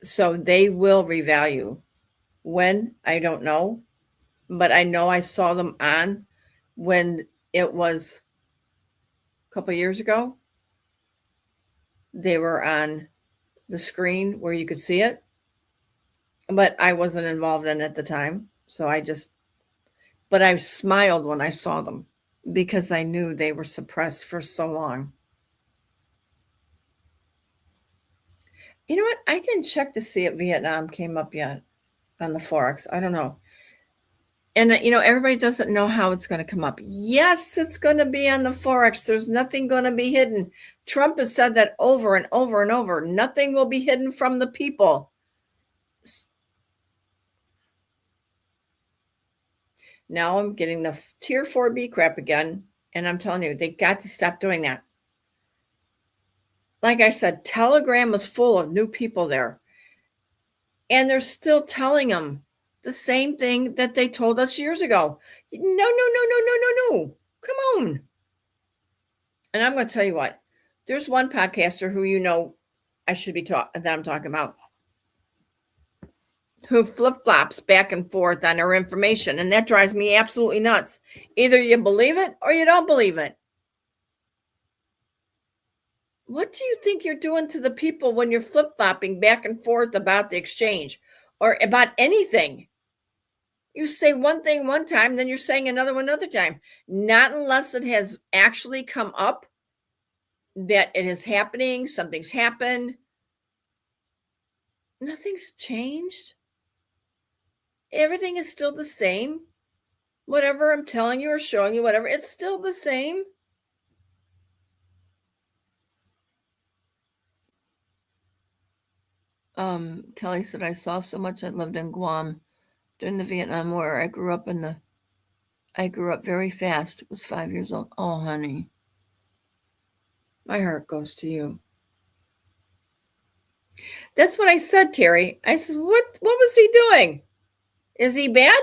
So they will revalue. When? I don't know. But I know I saw them on when it was a couple of years ago. They were on the screen where you could see it. But I wasn't involved in it at the time. So but I smiled when I saw them because I knew they were suppressed for so long. You know what? I didn't check to see if Vietnam came up yet on the Forex. I don't know. And, everybody doesn't know how it's going to come up. Yes, it's going to be on the Forex. There's nothing going to be hidden. Trump has said that over and over and over. Nothing will be hidden from the people. Now I'm getting the tier 4B crap again. And I'm telling you, they got to stop doing that. Like I said, Telegram was full of new people there. And they're still telling them the same thing that they told us years ago. No. Come on. And I'm going to tell you what. There's one podcaster who I should be that I'm talking about, who flip-flops back and forth on her information. And that drives me absolutely nuts. Either you believe it or you don't believe it. What do you think you're doing to the people when you're flip-flopping back and forth about the exchange or about anything? You say one thing one time, then you're saying another one another time. Not unless it has actually come up that it is happening, something's happened. Nothing's changed. Everything is still the same. Whatever I'm telling you or showing you, whatever, it's still the same. Kelly said, I saw so much. I lived in Guam during the Vietnam War. I grew up very fast. It was 5 years old. Oh, honey. My heart goes to you. That's what I said, Terry. I said, what was he doing? Is he bad?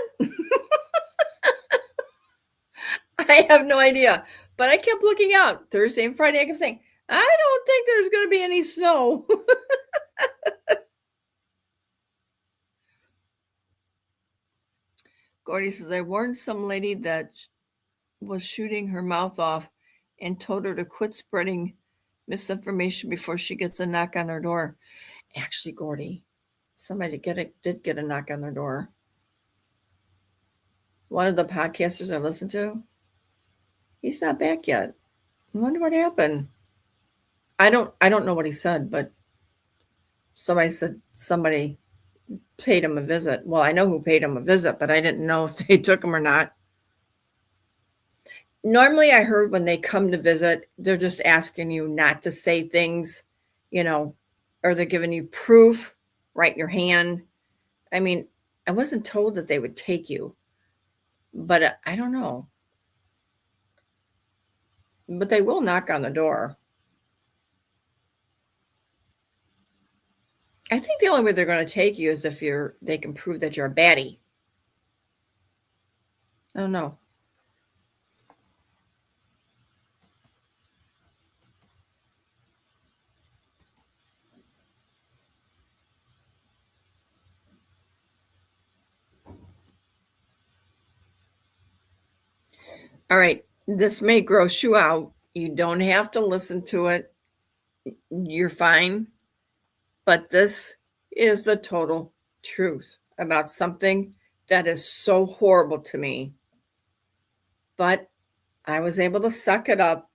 I have no idea. But I kept looking out. Thursday and Friday, I kept saying, I don't think there's going to be any snow. Gordy says, I warned some lady that was shooting her mouth off and told her to quit spreading misinformation before she gets a knock on her door. Actually, Gordy, somebody did get a knock on their door. One of the podcasters I listen to, he's not back yet. I wonder what happened. I don't know what he said, but somebody said somebody paid him a visit. Well, I know who paid him a visit, but I didn't know if they took him or not. Normally, I heard when they come to visit, they're just asking you not to say things, or they're giving you proof right in your hand. I mean, I wasn't told that they would take you, but I don't know. But they will knock on the door. I think the only way they're going to take you is if they can prove that you're a baddie. I don't know. All right. This may gross you out. You don't have to listen to it. You're fine. But this is the total truth about something that is so horrible to me. But I was able to suck it up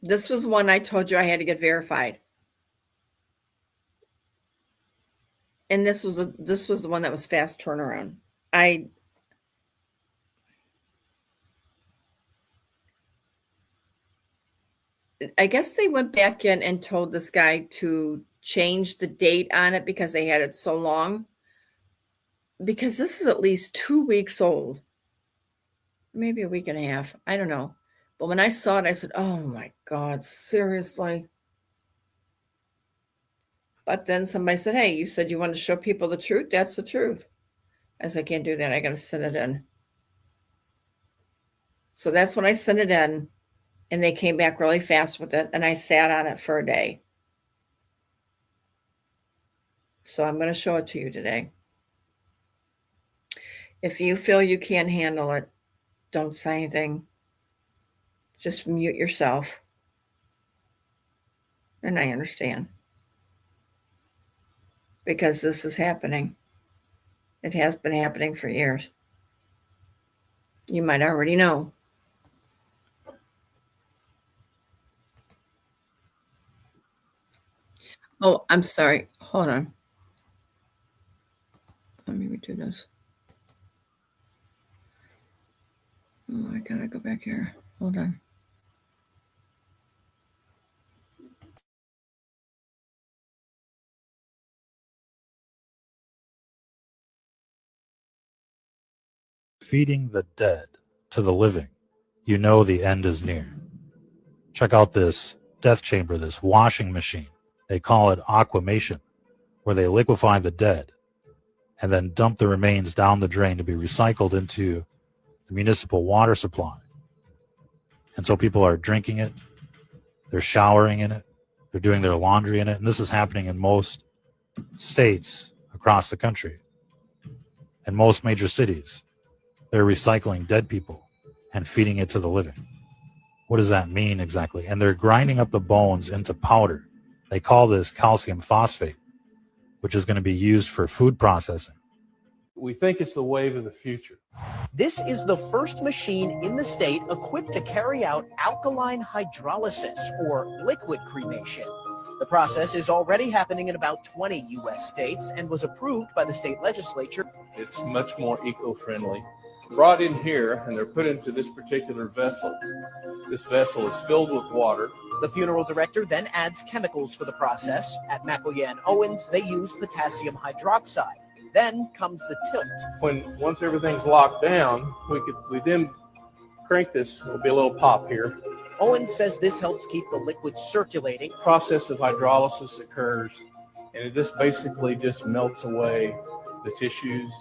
This was one I told you I had to get verified. And this was the one that was fast turnaround. I guess they went back in and told this guy to change the date on it because they had it so long. Because this is at least 2 weeks old. Maybe a week and a half. I don't know. But when I saw it, I said, oh my God, seriously? But then somebody said, hey, you said you want to show people the truth. That's the truth. I said, I can't do that. I got to send it in. So that's when I sent it in. And they came back really fast with it. And I sat on it for a day. So I'm going to show it to you today. If you feel you can't handle it, don't say anything. Just mute yourself. And I understand. Because this is happening. It has been happening for years. You might already know. Oh, I'm sorry. Hold on. Let me redo this. Oh, I gotta go back here. Hold on. Feeding the dead to the living, you know the end is near. Check out this death chamber, this washing machine. They call it aquamation, where they liquefy the dead and then dump the remains down the drain to be recycled into the municipal water supply. And so people are drinking it, they're showering in it, they're doing their laundry in it, and this is happening in most states across the country. In most major cities, they're recycling dead people and feeding it to the living. What does that mean exactly? And they're grinding up the bones into powder. They call this calcium phosphate, which is going to be used for food processing. We think it's the wave of the future. This is the first machine in the state equipped to carry out alkaline hydrolysis, or liquid cremation. The process is already happening in about 20 U.S. states and was approved by the state legislature. It's much more eco-friendly. Brought in here, and they're put into this particular vessel. This vessel is filled with water. The funeral director then adds chemicals for the process. At McElroy & Owens, they use potassium hydroxide. Then comes the tilt. Once everything's locked down, we then crank this. There'll be a little pop here. Owens says this helps keep the liquid circulating. Process of hydrolysis occurs, and this basically just melts away the tissues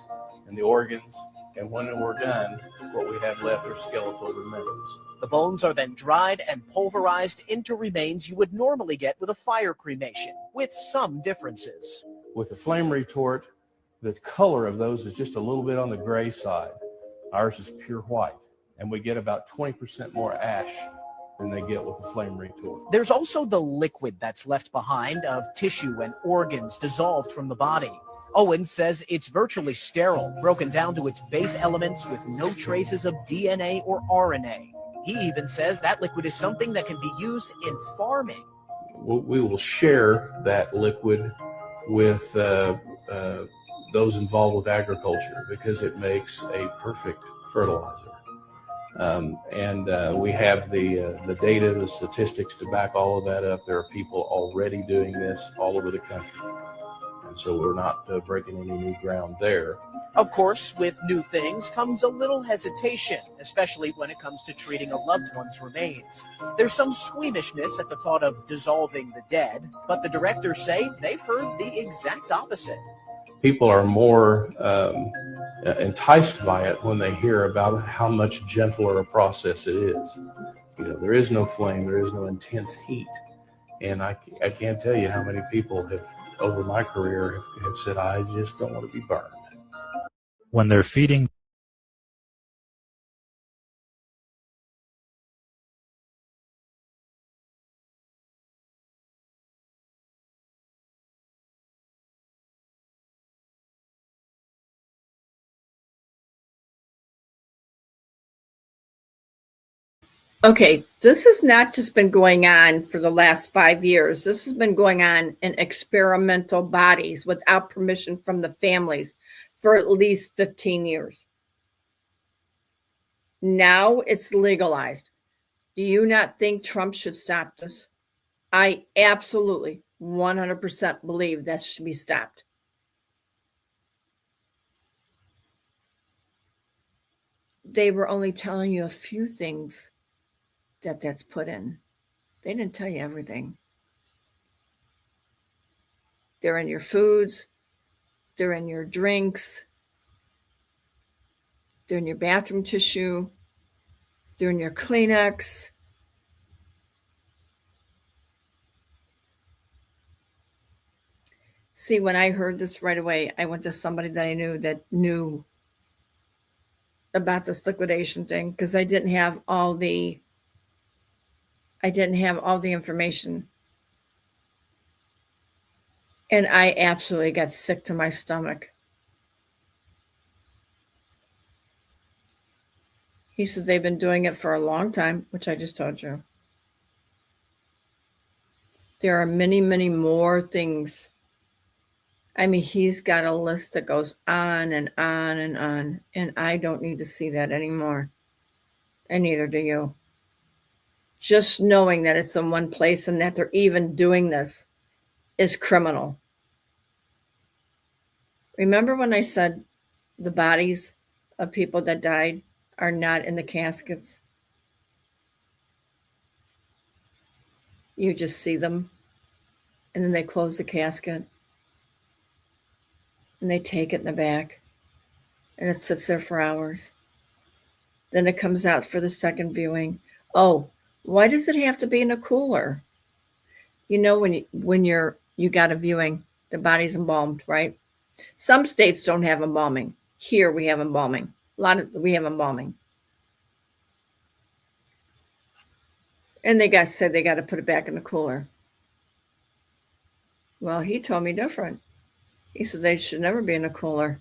and the organs. And when we're done, what we have left are skeletal remains. The bones are then dried and pulverized into remains you would normally get with a fire cremation, with some differences. With a flame retort, the color of those is just a little bit on the gray side. Ours is pure white, and we get about 20% more ash than they get with a flame retort. There's also the liquid that's left behind of tissue and organs dissolved from the body. Owens says it's virtually sterile, broken down to its base elements with no traces of DNA or RNA. He even says that liquid is something that can be used in farming. We will share that liquid with those involved with agriculture because it makes a perfect fertilizer. We have the data, the statistics to back all of that up. There are people already doing this all over the country. And so we're not breaking any new ground there. Of course, with new things comes a little hesitation, especially when it comes to treating a loved one's remains. There's some squeamishness at the thought of dissolving the dead, but the directors say they've heard the exact opposite. People are more enticed by it when they hear about how much gentler a process it is. You know, there is no flame, there is no intense heat. And I can't tell you how many people have, over my career, have said, I just don't want to be burned. When they're feeding Okay, this has not just been going on for the last 5 years. This has been going on in experimental bodies without permission from the families for at least 15 years. Now it's legalized. Do you not think Trump should stop this? I absolutely 100% believe that should be stopped. They were only telling you a few things that's put in. They didn't tell you everything. They're in your foods. They're in your drinks. They're in your bathroom tissue. They're in your Kleenex. See, when I heard this right away, I went to somebody that I knew that knew about this liquidation thing because I didn't have all the information. And I absolutely got sick to my stomach. He said they've been doing it for a long time, which I just told you. There are many, many more things. I mean, he's got a list that goes on and on and on, and I don't need to see that anymore. And neither do you. Just knowing that it's in one place and that they're even doing this is criminal. Remember when I said the bodies of people that died are not in the caskets? You just see them, and then they close the casket, and they take it in the back, and it sits there for hours. Then it comes out for the second viewing. Oh, why does it have to be in a cooler? You know, when you got a viewing, the body's embalmed, right? Some states don't have embalming. Here we have embalming. We have embalming. And they said they got to put it back in the cooler. Well, he told me different. He said they should never be in a cooler.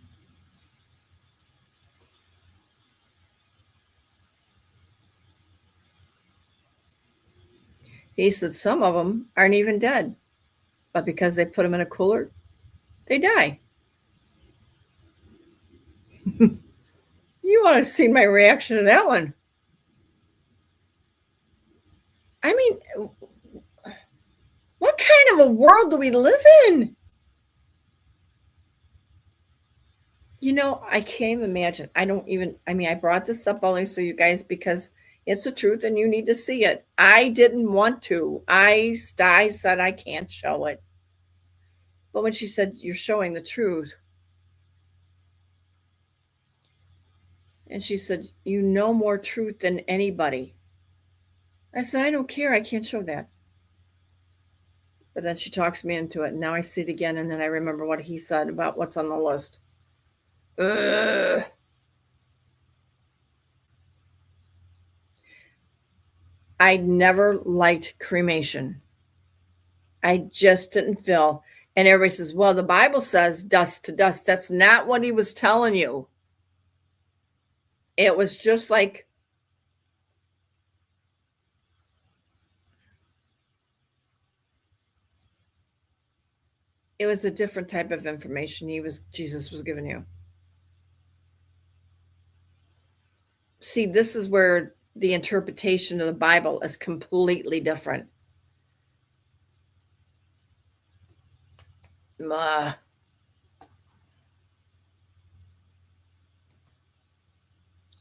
He said some of them aren't even dead, but because they put them in a cooler, they die. You want to see my reaction to that one? I mean, what kind of a world do we live in? You know, I can't even imagine. I brought this up only so you guys, because it's the truth and you need to see it. I didn't want to. I said I can't show it. But when she said, you're showing the truth. And she said, you know more truth than anybody. I said, I don't care. I can't show that. But then she talks me into it. And now I see it again. And then I remember what he said about what's on the list. Ugh. I never liked cremation. I just didn't feel. And everybody says, well, the Bible says dust to dust. That's not what he was telling you. It was just like, it was a different type of information Jesus was giving you. See, this is where the interpretation of the Bible is completely different.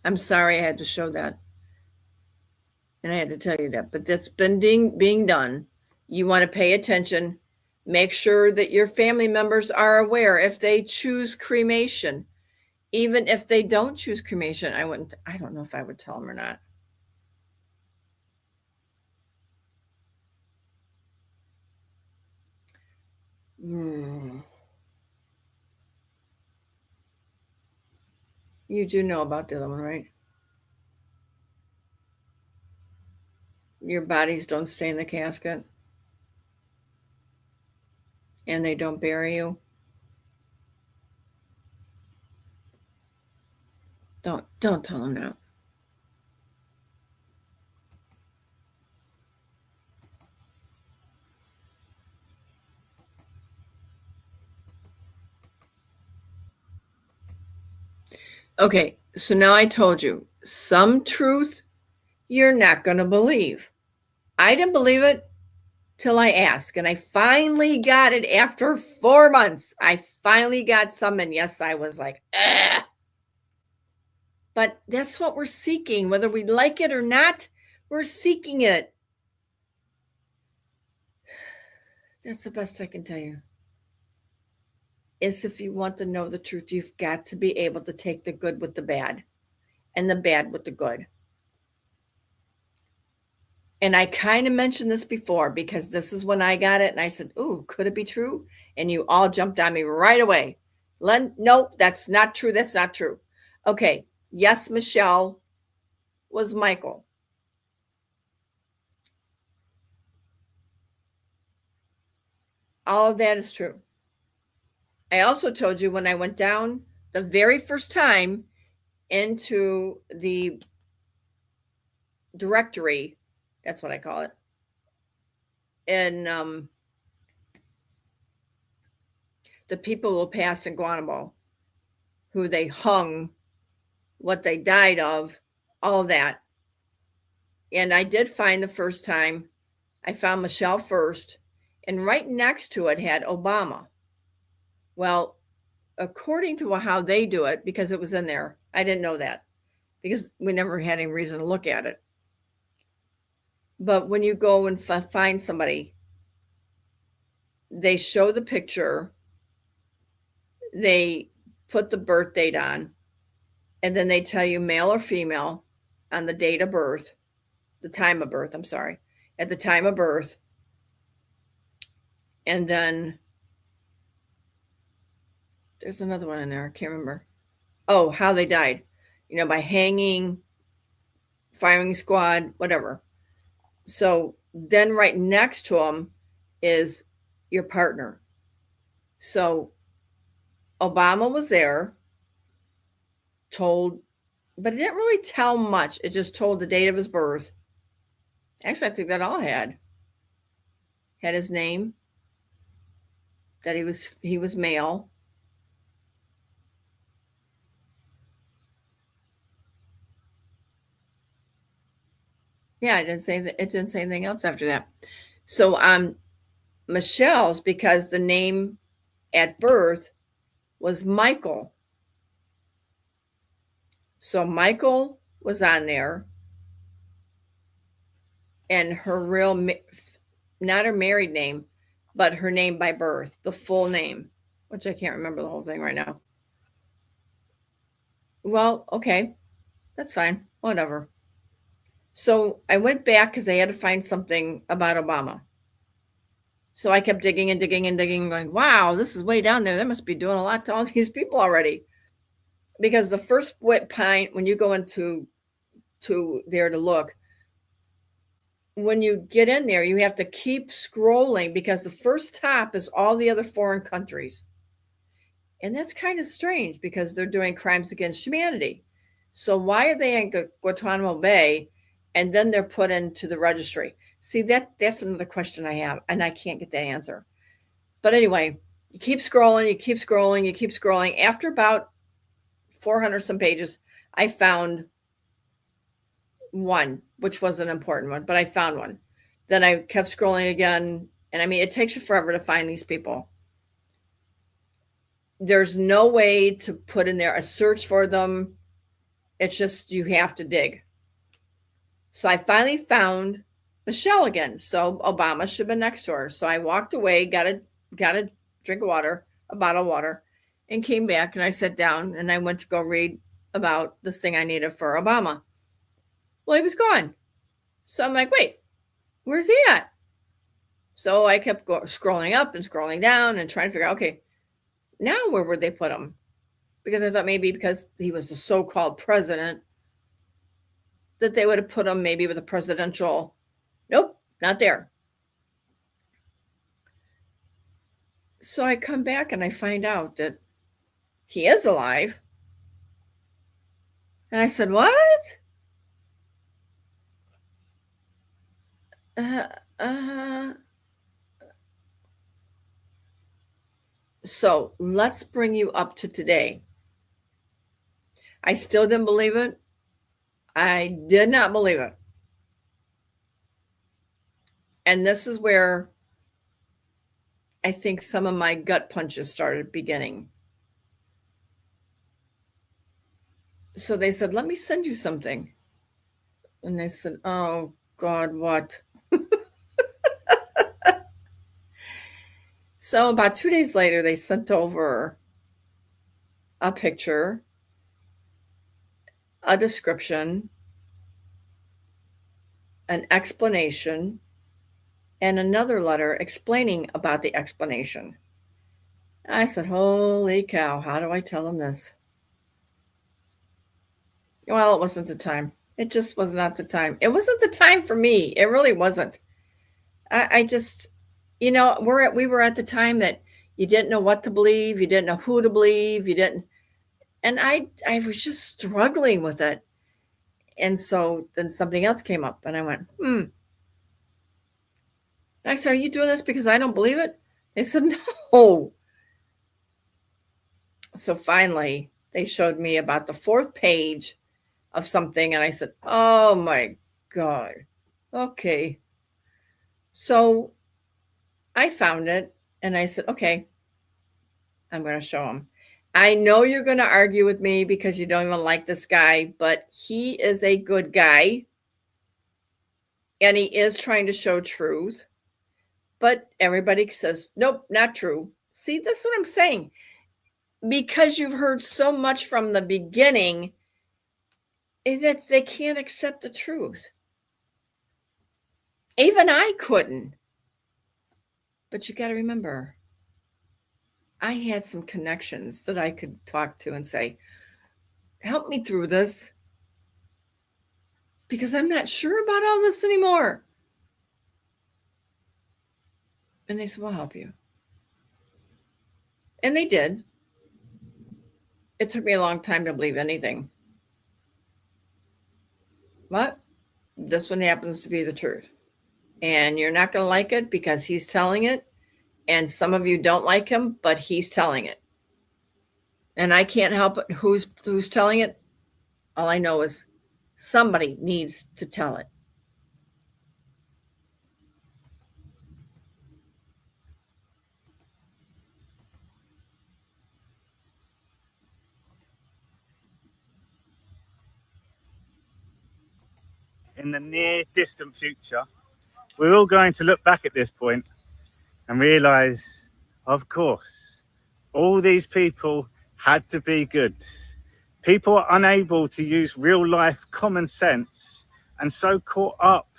I'm sorry I had to show that. And I had to tell you that. But that's been being done. You want to pay attention. Make sure that your family members are aware if they choose cremation. Even if they don't choose cremation, I don't know if I would tell them or not. You do know about the other one, right? Your bodies don't stay in the casket. And they don't bury you. Don't tell them that. Okay, so now I told you some truth you're not going to believe. I didn't believe it till I asked, and I finally got it after 4 months. I finally got some, and yes, I was like, ugh. But that's what we're seeking, whether we like it or not, we're seeking it. That's the best I can tell you. Is if you want to know the truth, you've got to be able to take the good with the bad and the bad with the good. And I kind of mentioned this before because this is when I got it. And I said, ooh, could it be true? And you all jumped on me right away. Len, nope, that's not true. That's not true. Okay. Yes, Michelle was Michael. All of that is true. I also told you when I went down the very first time into the directory, that's what I call it, and the people who passed in Guantanamo, who they hung, what they died of, all of that. And I did find the first time, I found Michelle first, and right next to it had Obama. Well, according to how they do it, because it was in there, I didn't know that because we never had any reason to look at it. But when you go and find somebody, they show the picture, they put the birth date on, and then they tell you male or female on the date of birth, the time of birth, I'm sorry, at the time of birth. And then there's another one in there. I can't remember. Oh, how they died, by hanging, firing squad, whatever. So then right next to them is your partner. So Obama was there, told, but it didn't really tell much. It just told the date of his birth. Actually, I think that all had his name, that he was male. Yeah, it didn't say anything else after that. So Michelle's, because the name at birth was Michael. So Michael was on there, and her real, not her married name, but her name by birth, the full name, which I can't remember the whole thing right now. Well, okay, that's fine, whatever. So I went back because I had to find something about Obama. So I kept digging and digging and digging, going, wow, this is way down there. They must be doing a lot to all these people already. Because the first pint, when you go into there to look, when you get in there, you have to keep scrolling because the first top is all the other foreign countries. And that's kind of strange because they're doing crimes against humanity. So why are they in Guantanamo Bay and then they're put into the registry? See, that's another question I have, and I can't get that answer. But anyway, you keep scrolling, you keep scrolling, you keep scrolling. After about 400 some pages, I found one, which was an important one, but I found one. Then I kept scrolling again. And I mean, it takes you forever to find these people. There's no way to put in there a search for them. It's just, you have to dig. So I finally found Michelle again. So Obama should have been next to her. So I walked away, got a drink of water, a bottle of water, and came back, and I sat down and I went to go read about this thing I needed for Obama. Well, he was gone. So I'm like, wait, where's he at? So I kept scrolling up and scrolling down and trying to figure out, okay, now where would they put him? Because I thought maybe because he was the so-called president that they would have put him maybe with a presidential. Nope, not there. So I come back and I find out that he is alive. And I said, what? So let's bring you up to today. I still didn't believe it. I did not believe it. And this is where I think some of my gut punches started beginning. So they said, let me send you something. And I said, oh, God, what? So about 2 days later, they sent over a picture, a description, an explanation, and another letter explaining about the explanation. I said, holy cow, how do I tell them this? Well, it wasn't the time. It just was not the time. It wasn't the time for me. It really wasn't. I just, we were at the time that you didn't know what to believe. You didn't know who to believe. You didn't. And I was just struggling with it. And so then something else came up and I went, And I said, are you doing this because I don't believe it? They said, no. So finally, they showed me about the 4th page of something. And I said, oh my God. Okay. So I found it and I said, okay, I'm going to show him. I know you're going to argue with me because you don't even like this guy, but he is a good guy. And he is trying to show truth. But everybody says, nope, not true. See, this is what I'm saying. Because you've heard so much from the beginning that they can't accept the truth. Even I couldn't. But you got to remember, I had some connections that I could talk to and say, help me through this. Because I'm not sure about all this anymore. And they said, we'll help you. And they did. It took me a long time to believe anything. But this one happens to be the truth. And you're not going to like it because he's telling it. And some of you don't like him, but he's telling it. And I can't help it who's telling it. All I know is somebody needs to tell it. In the near distant future, we're all going to look back at this point and realize, of course, all these people had to be good. People are unable to use real life common sense and so caught up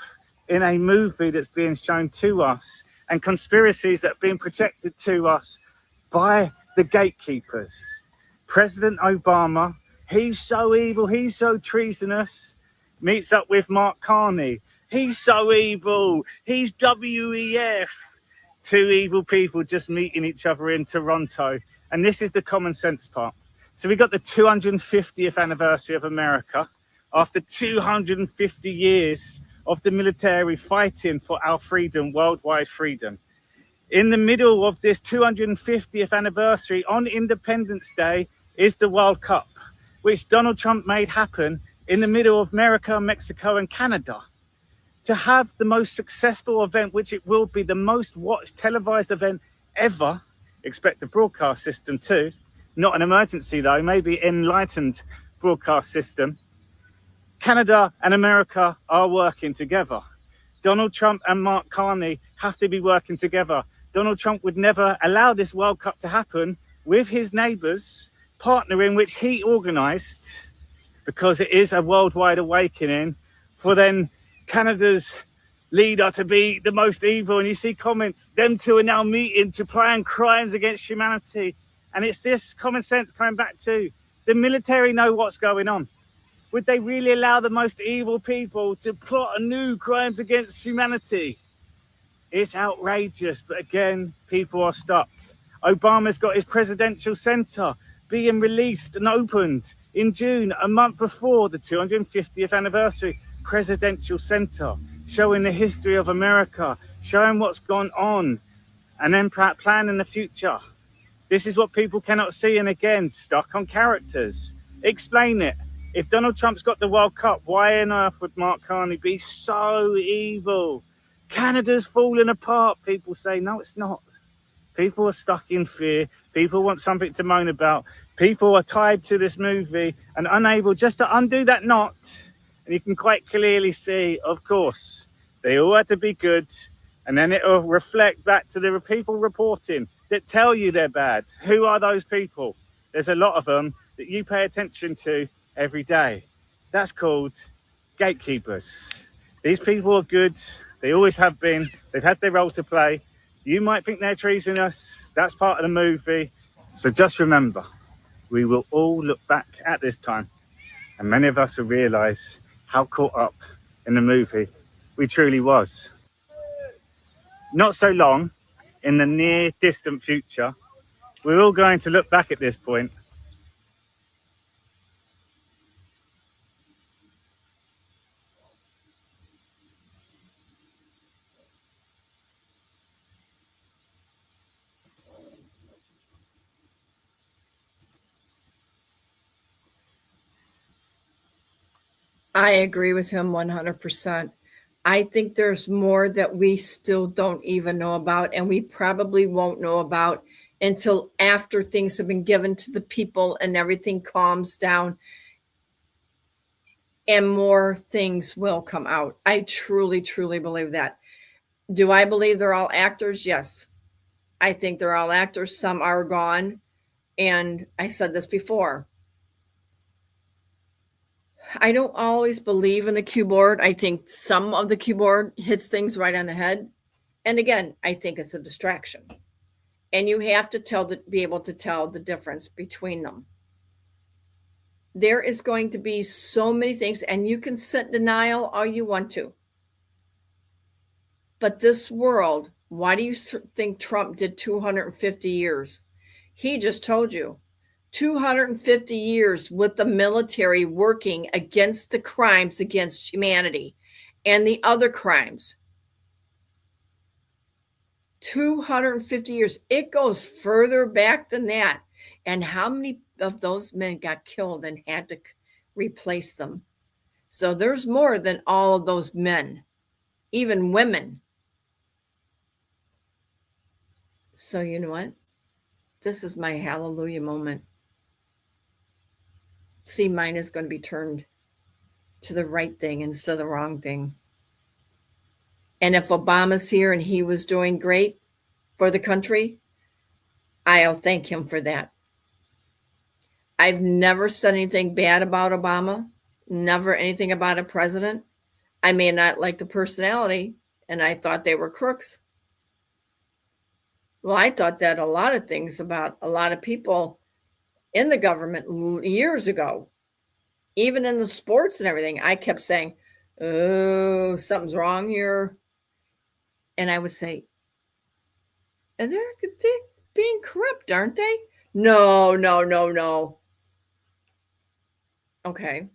in a movie that's being shown to us and conspiracies that are being projected to us by the gatekeepers. President Obama, he's so evil, he's so treasonous, meets up with Mark Carney. He's so evil. He's WEF. 2 evil people just meeting each other in Toronto. And this is the common sense part. So we got the 250th anniversary of America after 250 years of the military fighting for our freedom, worldwide freedom. In the middle of this 250th anniversary on Independence Day is the World Cup, which Donald Trump made happen in the middle of America, Mexico, and Canada. To have the most successful event, which it will be the most watched televised event ever, expect a broadcast system too, not an emergency though, maybe enlightened broadcast system. Canada and America are working together. Donald Trump and Mark Carney have to be working together. Donald Trump would never allow this World Cup to happen with his neighbors, partnering which he organized, because it is a worldwide awakening for then Canada's leader to be the most evil. And you see comments, them two are now meeting to plan crimes against humanity. And it's this common sense coming back to the military know what's going on. Would they really allow the most evil people to plot anew crimes against humanity? It's outrageous, but again, people are stuck. Obama's got his presidential center being released and opened in June, a month before the 250th anniversary. Presidential center, showing the history of America, showing what's gone on, and then planning the future. This is what people cannot see, and again, stuck on characters. Explain it. If Donald Trump's got the World Cup, why on earth would Mark Carney be so evil? Canada's falling apart. People say, no, it's not. People are stuck in fear. People want something to moan about. People are tied to this movie and unable just to undo that knot. And you can quite clearly see, of course, they all had to be good. And then it will reflect back to the people reporting that tell you they're bad. Who are those people? There's a lot of them that you pay attention to every day. That's called gatekeepers. These people are good. They always have been. They've had their role to play. You might think they're treasonous. That's part of the movie. So just remember, we will all look back at this time, and many of us will realize how caught up in the movie we truly was. Not so long, in the near distant future, we're all going to look back at this point. I agree with him 100%. I think there's more that we still don't even know about, and we probably won't know about until after things have been given to the people and everything calms down, and more things will come out. I truly, truly believe that. Do I believe they're all actors? Yes. I think they're all actors. Some are gone. And I said this before. I don't always believe in the cue board. I think some of the cue board hits things right on the head. And again, I think it's a distraction. And you have to be able to tell the difference between them. There is going to be so many things, and you can sit in denial all you want to. But this world, why do you think Trump did 250 years? He just told you. 250 years with the military working against the crimes against humanity and the other crimes. 250 years. It goes further back than that. And how many of those men got killed and had to replace them? So there's more than all of those men, even women. So you know what? This is my hallelujah moment. See, mine is going to be turned to the right thing instead of the wrong thing. And if Obama's here and he was doing great for the country, I'll thank him for that. I've never said anything bad about Obama, never anything about a president. I may not like the personality, and I thought they were crooks. Well, I thought that a lot of things about a lot of people in the government years ago, even in the sports and everything. I kept saying, oh, something's wrong here. And I would say, they're being corrupt, aren't they? No. Okay.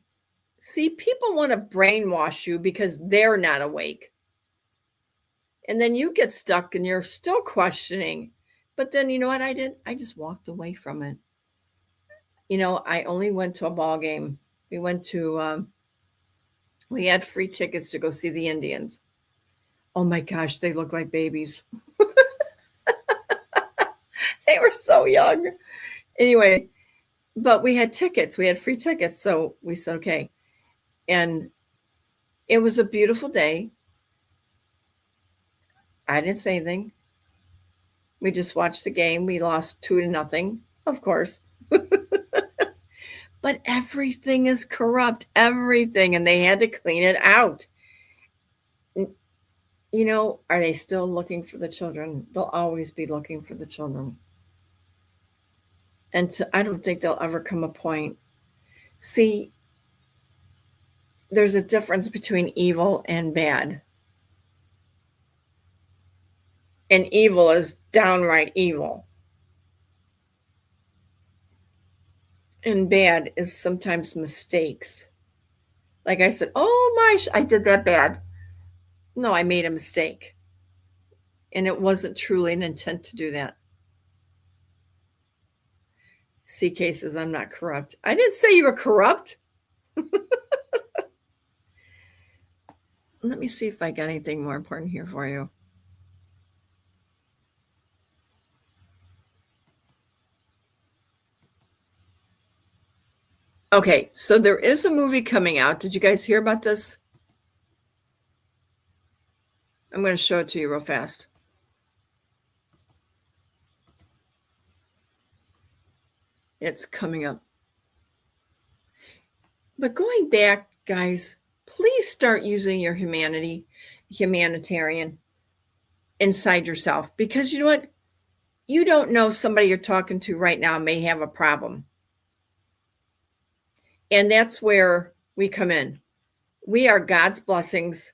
See, people want to brainwash you because they're not awake. And then you get stuck and you're still questioning. But then you know what I did? I just walked away from it. You know, I only went to a ball game. We went to, we had free tickets to go see the Indians. Oh my gosh, they look like babies. They were so young. Anyway, but we had tickets. We had free tickets. So we said, okay. And it was a beautiful day. I didn't say anything. We just watched the game. We lost 2-0, of course. But everything is corrupt, everything, and they had to clean it out. You know, are they still looking for the children? They'll always be looking for the children. And I don't think there'll ever come a point. See, there's a difference between evil and bad. And evil is downright evil. And bad is sometimes mistakes. Like I said, oh my, I did that bad. No, I made a mistake. And it wasn't truly an intent to do that. CK says, I'm not corrupt. I didn't say you were corrupt. Let me see if I got anything more important here for you. Okay, so there is a movie coming out. Did you guys hear about this? I'm going to show it to you real fast. It's coming up. But going back, guys, please start using your humanitarian inside yourself, because you know what? You don't know somebody you're talking to right now may have a problem. And that's where we come in. We are God's blessings.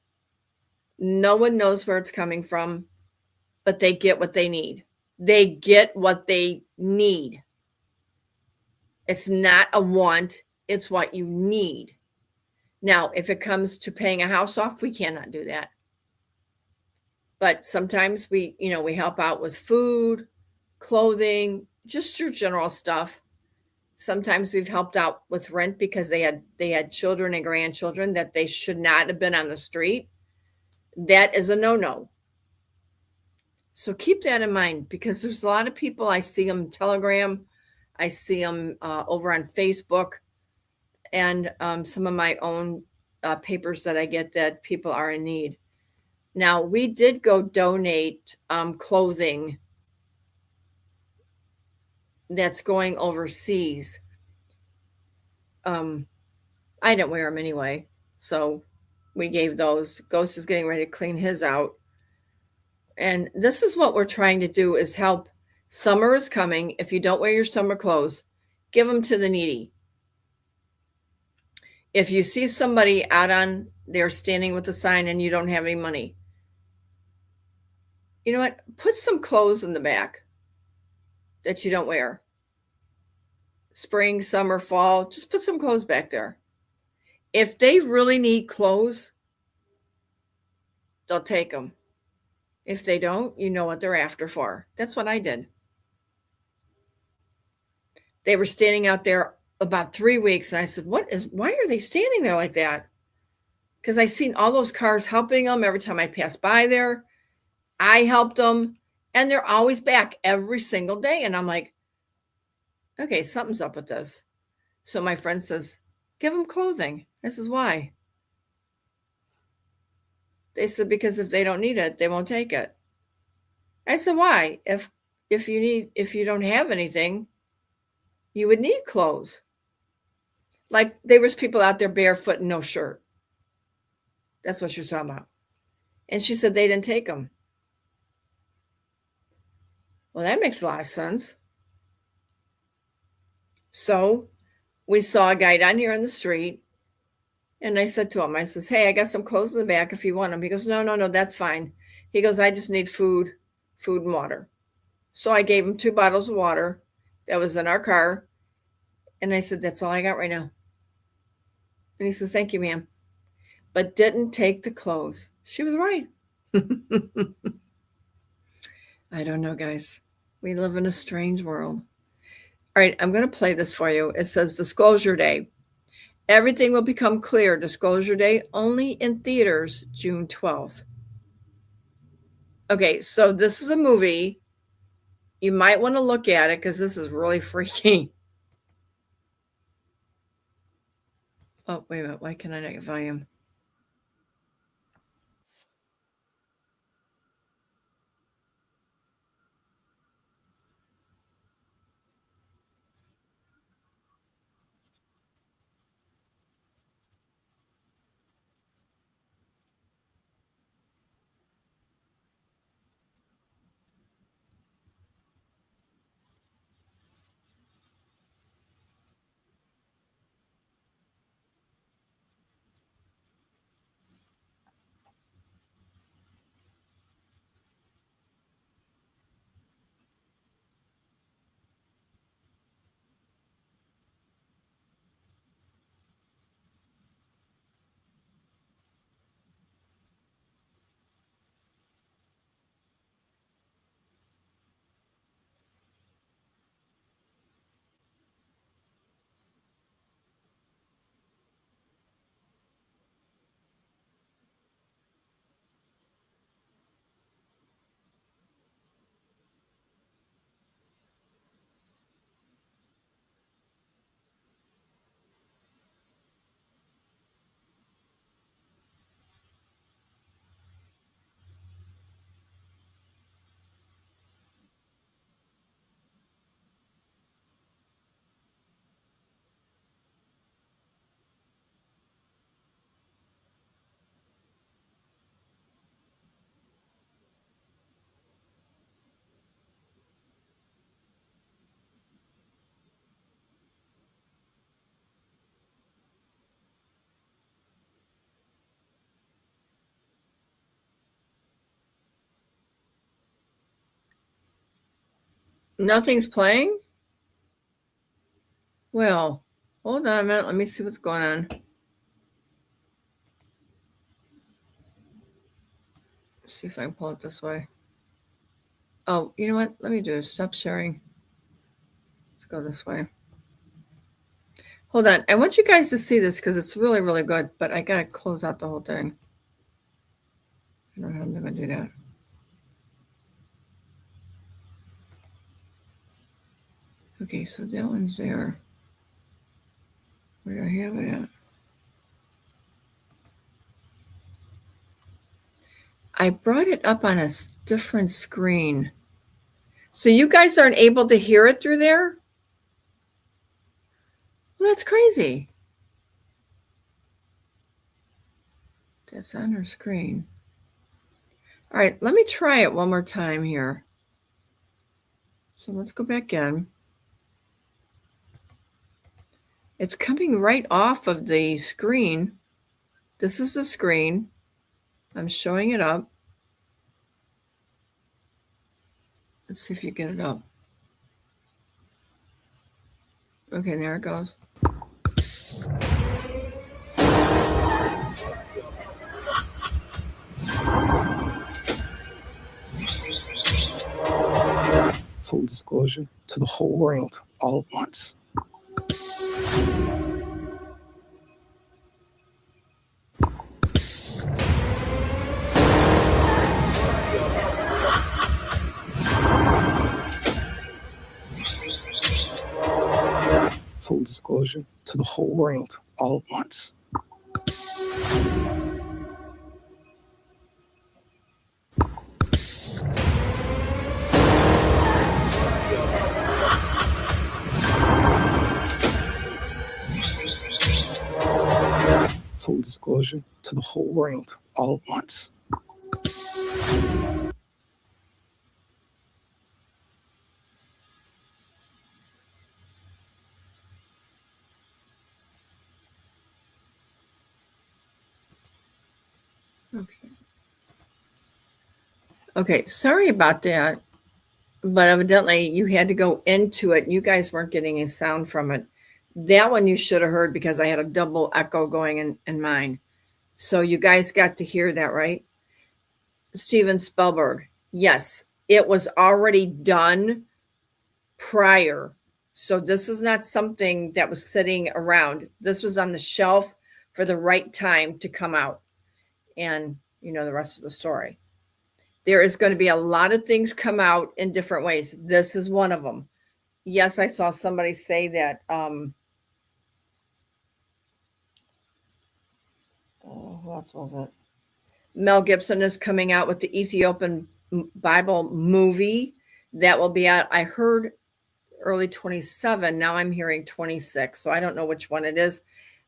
No one knows where it's coming from, but they get what they need. They get what they need. It's not a want, it's what you need. Now, if it comes to paying a house off, we cannot do that. But sometimes we help out with food, clothing, just your general stuff. Sometimes we've helped out with rent because they had children and grandchildren that they should not have been on the street. That is a no-no. So keep that in mind, because there's a lot of people, I see them Telegram, I see them over on Facebook, and some of my own papers that I get that people are in need. Now, we did go donate clothing that's going overseas. I didn't wear them anyway, so we gave those. Ghost is getting ready to clean his out. And this is what we're trying to do, is help. Summer is coming. If you don't wear your summer clothes, give them to the needy. If you see somebody out on there standing with a sign and you don't have any money, you know what? Put some clothes in the back that you don't wear. Spring, summer, fall, just put some clothes back there. If they really need clothes, they'll take them. If they don't, you know what they're after for. That's what I did. They were standing out there about 3 weeks, and I said, why are they standing there like that? Because I seen all those cars helping them every time I passed by there. I helped them, and they're always back every single day. And I'm like, okay, something's up with this. So my friend says, give them clothing. I says, why? They said, because if they don't need it, they won't take it. I said, why? If you don't have anything, you would need clothes. Like there was people out there barefoot and no shirt. That's what she was talking about. And she said they didn't take them. Well, that makes a lot of sense. So we saw a guy down here on the street, and I said to him, I says, hey, I got some clothes in the back if you want them. He goes, no, that's fine. He goes, I just need food and water. So I gave him 2 bottles of water that was in our car. And I said, that's all I got right now. And he says, thank you, ma'am. But didn't take the clothes. She was right. I don't know, guys. We live in a strange world. All right, I'm going to play this for you. It says Disclosure Day. Everything will become clear. Disclosure Day only in theaters June 12th. Okay, so this is a movie. You might want to look at it because this is really freaky. Oh, wait a minute. Why can I not get volume? Nothing's playing? Well, hold on a minute. Let me see what's going on. See if I can pull it this way. Oh, you know what? Let me do is stop sharing. Let's go this way. Hold on. I want you guys to see this because it's really, really good, but I got to close out the whole thing. I don't know how I'm going to do that. Okay, so that one's there. Where do I have it at? I brought it up on a different screen. So you guys aren't able to hear it through there? Well, that's crazy. That's on our screen. All right, let me try it one more time here. So let's go back in. It's coming right off of the screen. This is the screen. I'm showing it up. Let's see if you get it up. Okay, there it goes. Full disclosure to the whole world all at once. Full disclosure to the whole world all at once. Full disclosure to the whole world all at once. Okay, sorry about that. But evidently you had to go into it. You guys weren't getting a sound from it. That one you should have heard because I had a double echo going in mine. So you guys got to hear that, right? Steven Spielberg. Yes, it was already done prior. So this is not something that was sitting around. This was on the shelf for the right time to come out. And you know the rest of the story. There is going to be a lot of things come out in different ways. This is one of them. Yes, I saw somebody say that. Who else was it? Mel Gibson is coming out with the Ethiopian Bible movie that will be out. I heard early 27. Now I'm hearing 26. So I don't know which one it is,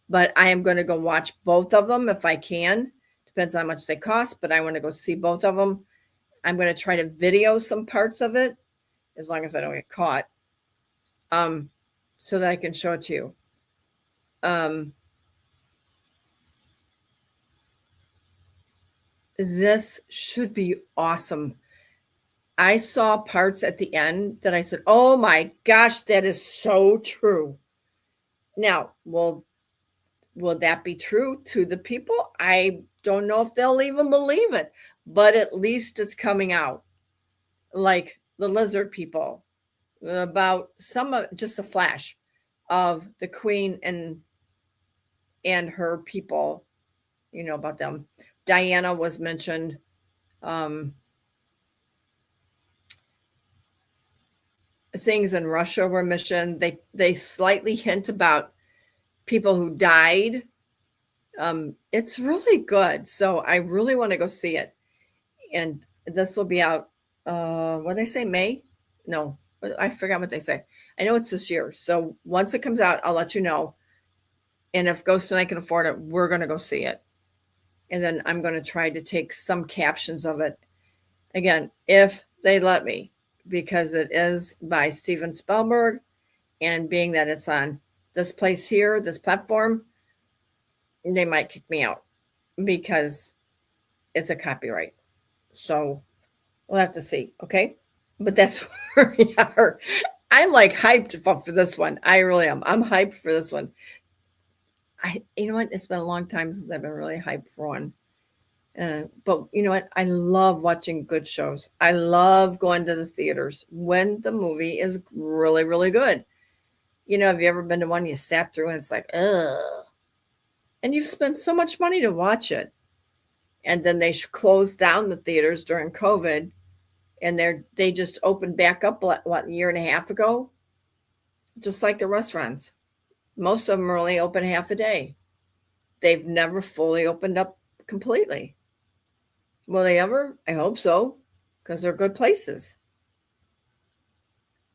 but I am going to go watch both of them if I can. Depends on how much they cost, but I want to go see both of them. I'm going to try to video some parts of it as long as I don't get caught, so that I can show it to you. This should be awesome. I saw parts at the end that I said, oh my gosh, that is so true. Now, will that be true to the people? I don't know if they'll even believe it, but at least it's coming out. Like the lizard people, about just a flash of the queen and her people, you know, about them. Diana was mentioned. Things in Russia were mentioned. They slightly hint about people who died. It's really good. So I really want to go see it. And this will be out, what did they say, May? No, I forgot what they say. I know it's this year. So once it comes out, I'll let you know. And if Ghost and I can afford it, we're going to go see it. And then I'm going to try to take some captions of it. Again, if they let me, because it is by Steven Spielberg. And being that it's on this place here, this platform, they might kick me out because it's a copyright. So we'll have to see. Okay. But that's where we are. I'm like hyped for this one. I really am. I'm hyped for this one. You know what? It's been a long time since I've been really hyped for one. But you know what? I love watching good shows. I love going to the theaters when the movie is really, really good. You know, have you ever been to one you sat through and it's like, ugh. And you've spent so much money to watch it. And then they closed down the theaters during COVID. And they just opened back up, what, a year and a half ago? Just like the restaurants. Most of them are only open half a day. They've never fully opened up completely. Will they ever? I hope so, because they're good places.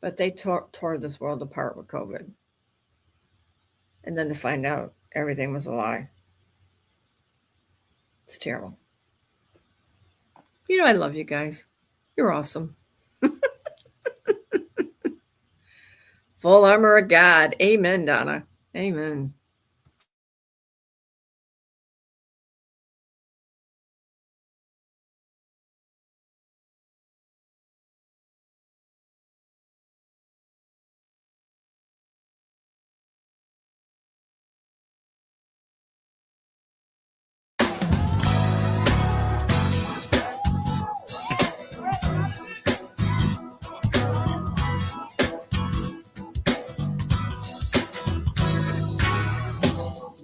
But they tore this world apart with COVID. And then to find out everything was a lie. It's terrible. You know, I love you guys. You're awesome. Full armor of God. Amen, Donna. Amen.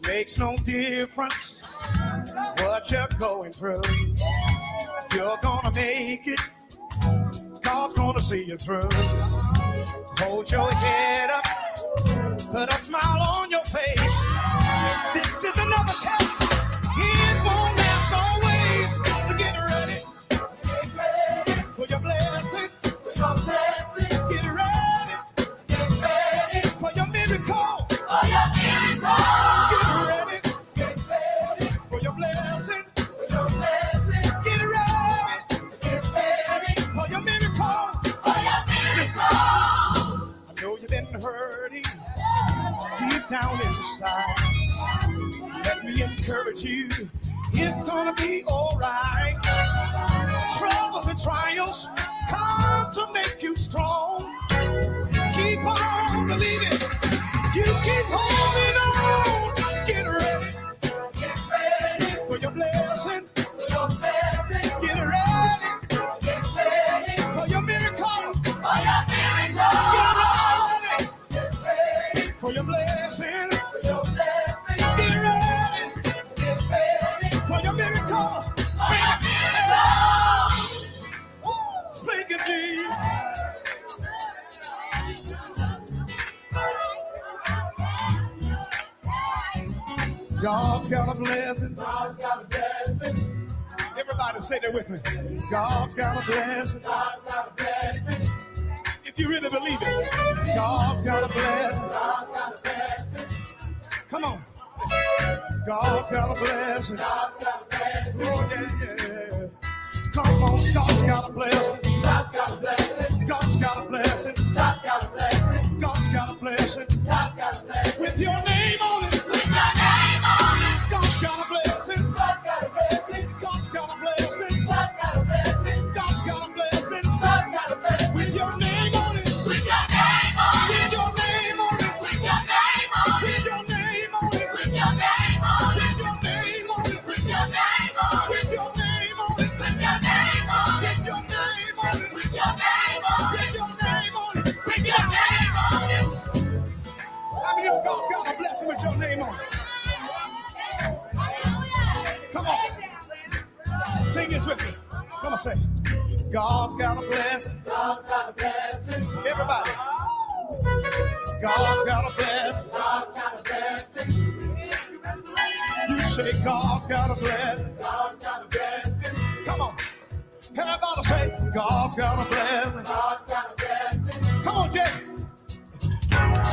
Makes no difference what you're going through. You're gonna make it. God's gonna see you through. Hold your head up. Put a smile on your face. This is another test. It won't last always. So get ready. For your blessing. Get ready. For your miracle. Get ready for your blessing. Get ready for your miracle. Listen, I know you've been hurting deep down inside. Let me encourage you. It's gonna be all right. Troubles and trials come to make you strong. Keep on believing. You keep holding on. Get ready for your blessing. Get ready for your miracle. Get ready for your blessing. Get ready for your miracle. Thank you, Jesus. God's got a blessing. God's got a blessing. Everybody say that with me. God's got a blessing. God's got a blessing. If you really believe it, God's got a blessing. God's got a blessing. Come on. God's got a blessing. God's got a blessing. Oh, yeah. Come on. God's got a blessing. God's got a blessing. God's got a blessing. God's got a blessing. God's got a blessing. God's got a blessing. With your name on it. With your name on it. God's got a blessing. God's got a blessing. God's got a blessing. God's got a blessing. God's got a blessing. God's got a blessing. With your name on it. With your name on it. With your name on it. With your name on it. With your name on it. With your name on it. With your name on it. With your name on it. With your name on it. With your name on it. With your name on it. With your name on it. With your name on it. With your name on it. How many of God's got a blessing with your name on it? Come on. Sing this with me. Come on, say. God's got a blessing. God's got a blessing. Everybody. God's got a blessing. God's got a blessing. You say God's got a blessing. God's got a blessing. Come on. Everybody say God's got a blessing. God's got a blessing. Come on, Jay.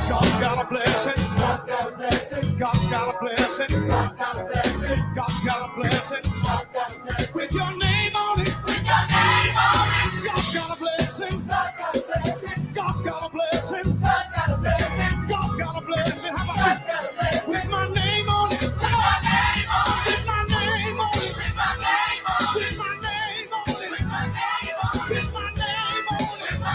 God's got a blessing. God's got a blessing. God's got a blessing. God's got a blessing. God's got a blessing. God's got a blessing. With your name on it. With your name on it. God's got a blessing. God's got a blessing. God's got a blessing. God's got a blessing. God's got a blessing. How about you? With my name on it. With my name on it. With my name on it. With my name on it. With my name on it. With my name on it. With my name on it.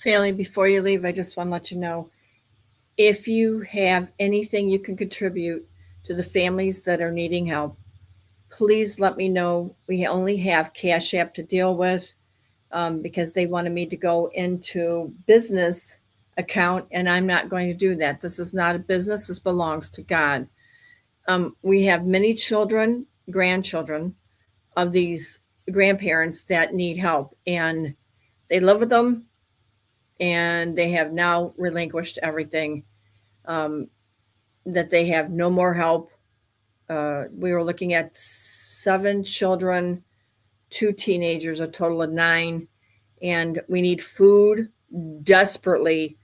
Family, before you leave, I just want to let you know, if you have anything you can contribute to the families that are needing help, please let me know. We only have Cash App to deal with because they wanted me to go into business account, and I'm not going to do that. This is not a business. This belongs to God. We have many children, grandchildren of these grandparents that need help, and they live with them, and they have now relinquished everything, that they have no more help. We were looking at 7 children, 2 teenagers, a total of 9, and we need food desperately.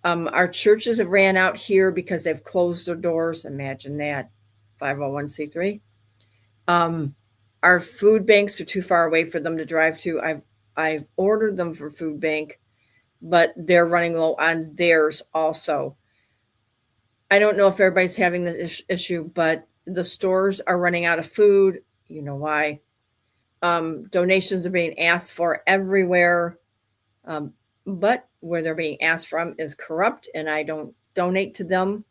Our churches have ran out here because they've closed their doors. Imagine that, 501c3. Our food banks are too far away for them to drive to. I've ordered them for food bank, but they're running low on theirs also. I don't know if everybody's having this issue, but the stores are running out of food. You know why? Donations are being asked for everywhere, but where they're being asked from is corrupt, and I don't donate to them.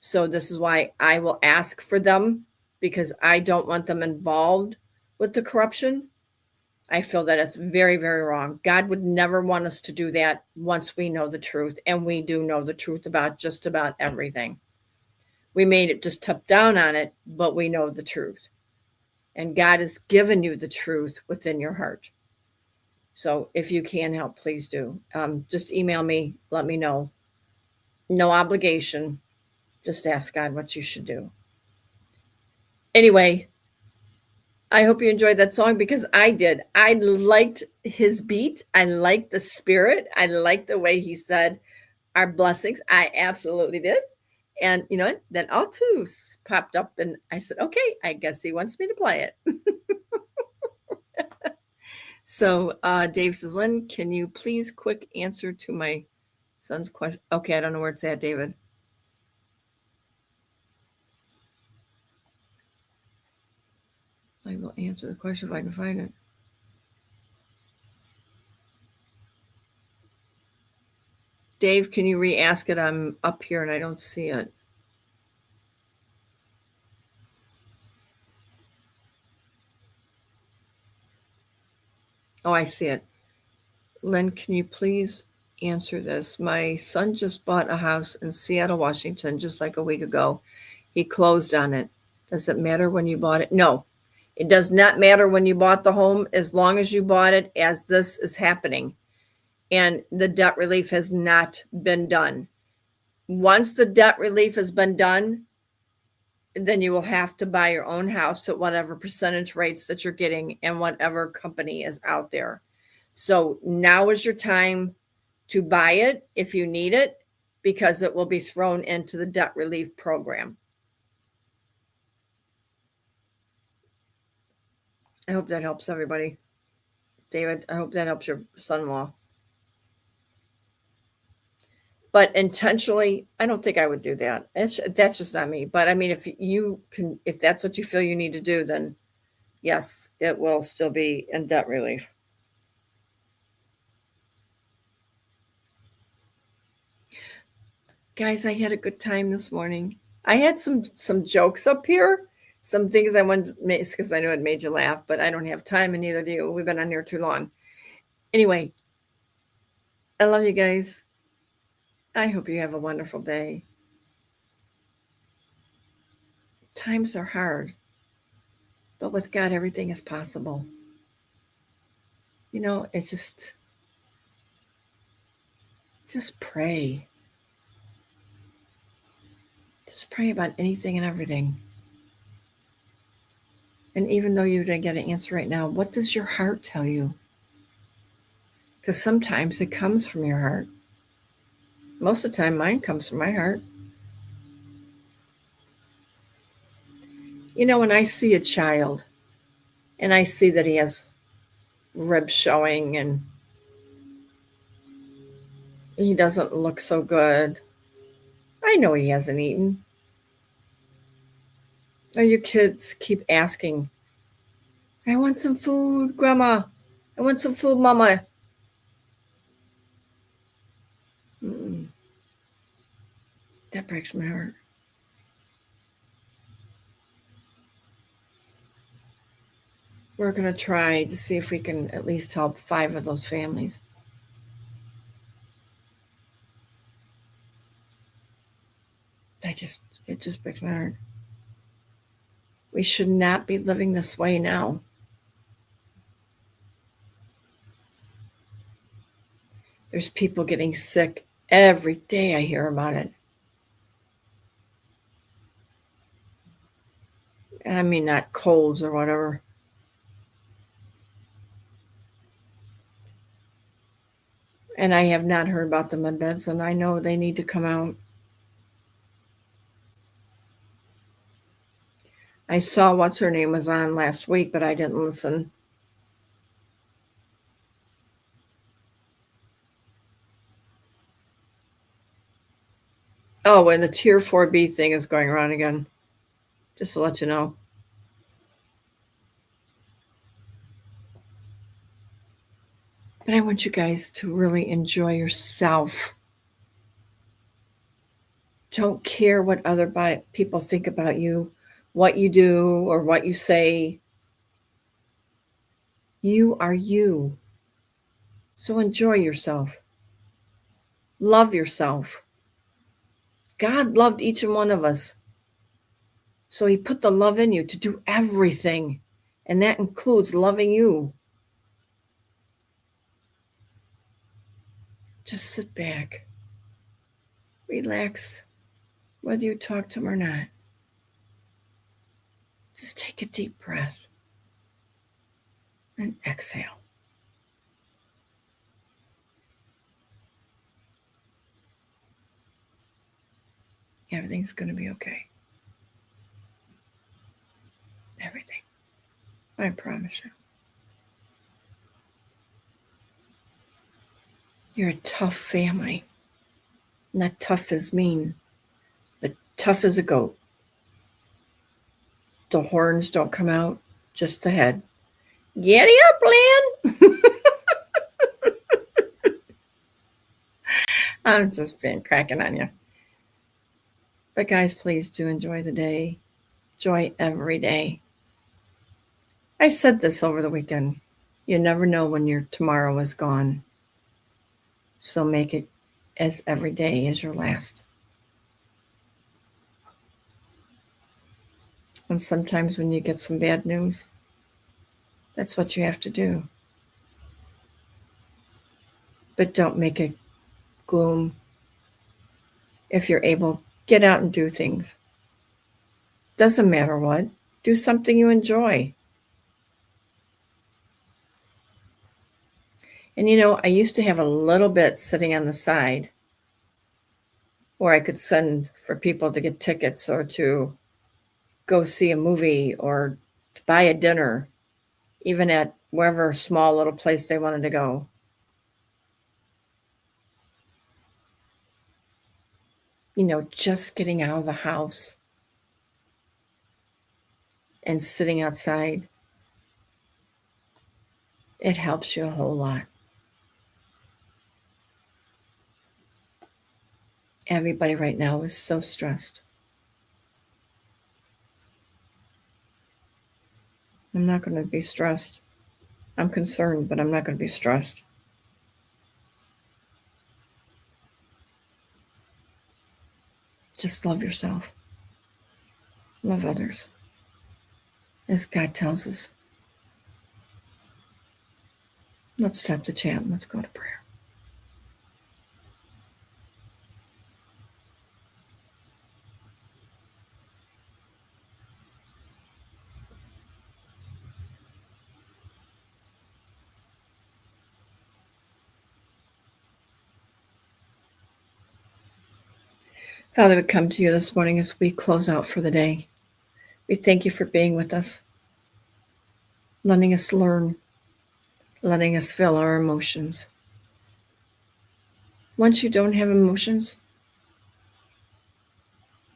So this is why I will ask for them, because I don't want them involved with the corruption. I feel that it's very, very wrong. God would never want us to do that once we know the truth, and we do know the truth about just about everything. We may just tap down on it, but we know the truth. And God has given you the truth within your heart. So if you can help, please do. Just email me, let me know. No obligation. Just ask God what you should do. Anyway, I hope you enjoyed that song, because I did. I liked his beat. I liked the spirit. I liked the way he said our blessings. I absolutely did. And you know what? Then Altus popped up, and I said, okay, I guess he wants me to play it. So Dave says, Lynn, can you please quick answer to my son's question? Okay, I don't know where it's at, David. I will answer the question if I can find it. Dave, can you re-ask it? I'm up here and I don't see it. Oh, I see it. Lynn, can you please answer this? My son just bought a house in Seattle, Washington, just like a week ago. He closed on it. Does it matter when you bought it? No, it does not matter when you bought the home, as long as you bought it as this is happening. And the debt relief has not been done. Once the debt relief has been done, then you will have to buy your own house at whatever percentage rates that you're getting and whatever company is out there. So now is your time to buy it if you need it, because it will be thrown into the debt relief program. I hope that helps everybody. David, I hope that helps your son-in-law. But intentionally, I don't think I would do that. That's just not me. But I mean, if that's what you feel you need to do, then yes, it will still be in debt relief. Guys, I had a good time this morning. I had some jokes up here, some things I wanted to make, because I know it made you laugh, but I don't have time, and neither do you. We've been on here too long. Anyway, I love you guys. I hope you have a wonderful day. Times are hard, but with God, everything is possible. You know, it's just pray. Just pray about anything and everything. And even though you didn't get an answer right now, what does your heart tell you? Because sometimes it comes from your heart. Most of the time, mine comes from my heart. You know, when I see a child and I see that he has ribs showing and he doesn't look so good, I know he hasn't eaten. Or your kids keep asking, I want some food, Grandma. I want some food, Mama. That breaks my heart. We're going to try to see if we can at least help 5 of those families. It just breaks my heart. We should not be living this way now. There's people getting sick every day. I hear about it. I mean, not colds or whatever. And I have not heard about them in beds, and I know they need to come out. I saw what's her name was on last week, but I didn't listen. Oh, and the Tier 4B thing is going around again. Just to let you know. But I want you guys to really enjoy yourself. Don't care what other people think about you, what you do, or what you say. You are you. So enjoy yourself. Love yourself. God loved each and one of us. So he put the love in you to do everything. And that includes loving you. Just sit back. Relax. Whether you talk to him or not. Just take a deep breath. And exhale. Everything's going to be okay. Everything. I promise you. You're a tough family. Not tough as mean, but tough as a goat. The horns don't come out, just the head. Giddy up, Lynn! I'm just been cracking on you. But guys, please do enjoy the day. Enjoy every day. I said this over the weekend. You never know when your tomorrow is gone. So make it as every day as your last. And sometimes when you get some bad news, that's what you have to do. But don't make it gloom. If you're able, get out and do things. Doesn't matter what. Do something you enjoy. And you know, I used to have a little bit sitting on the side where I could send for people to get tickets or to go see a movie or to buy a dinner, even at wherever small little place they wanted to go. You know, just getting out of the house and sitting outside, it helps you a whole lot. Everybody right now is so stressed. I'm not going to be stressed. I'm concerned, but I'm not going to be stressed. Just love yourself. Love others. As God tells us. Let's stop the chat and let's go to prayer. Father, we come to you this morning as we close out for the day. We thank you for being with us, letting us learn, letting us feel our emotions. Once you don't have emotions,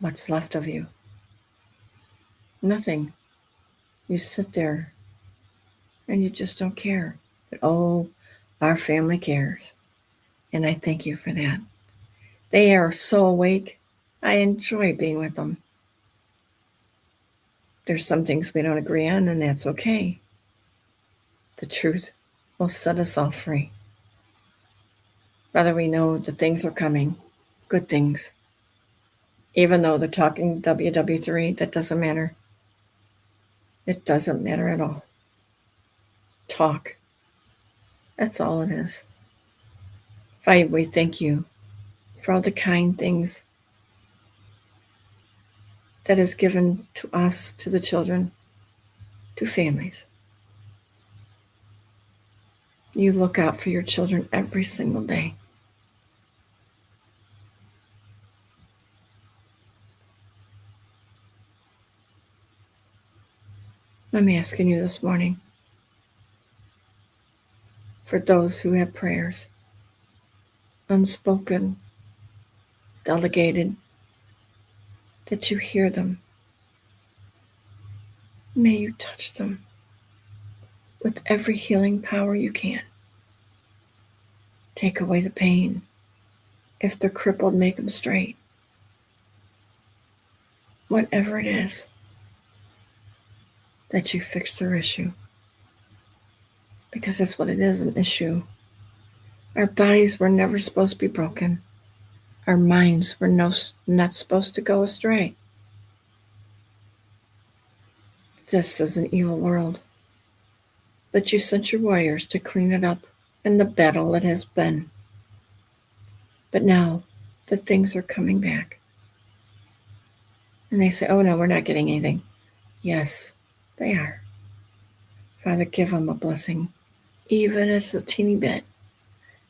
what's left of you? Nothing. You sit there and you just don't care. But oh, our family cares. And I thank you for that. They are so awake. I enjoy being with them. There's some things we don't agree on, and that's okay. The truth will set us all free. Whether we know the things are coming, good things. Even though they're talking WW3, that doesn't matter. It doesn't matter at all. Talk. That's all it is. Father, we thank you for all the kind things that is given to us, to the children, to families. You look out for your children every single day. I'm asking you this morning for those who have prayers, unspoken, delegated, that you hear them. May you touch them with every healing power you can. Take away the pain. If they're crippled, make them straight. Whatever it is, that you fix their issue. Because that's what it is, an issue. Our bodies were never supposed to be broken. Our minds were not supposed to go astray. This is an evil world. But you sent your warriors to clean it up in the battle it has been. But now the things are coming back. And they say, oh no, we're not getting anything. Yes, they are. Father, give them a blessing, even if it's a teeny bit,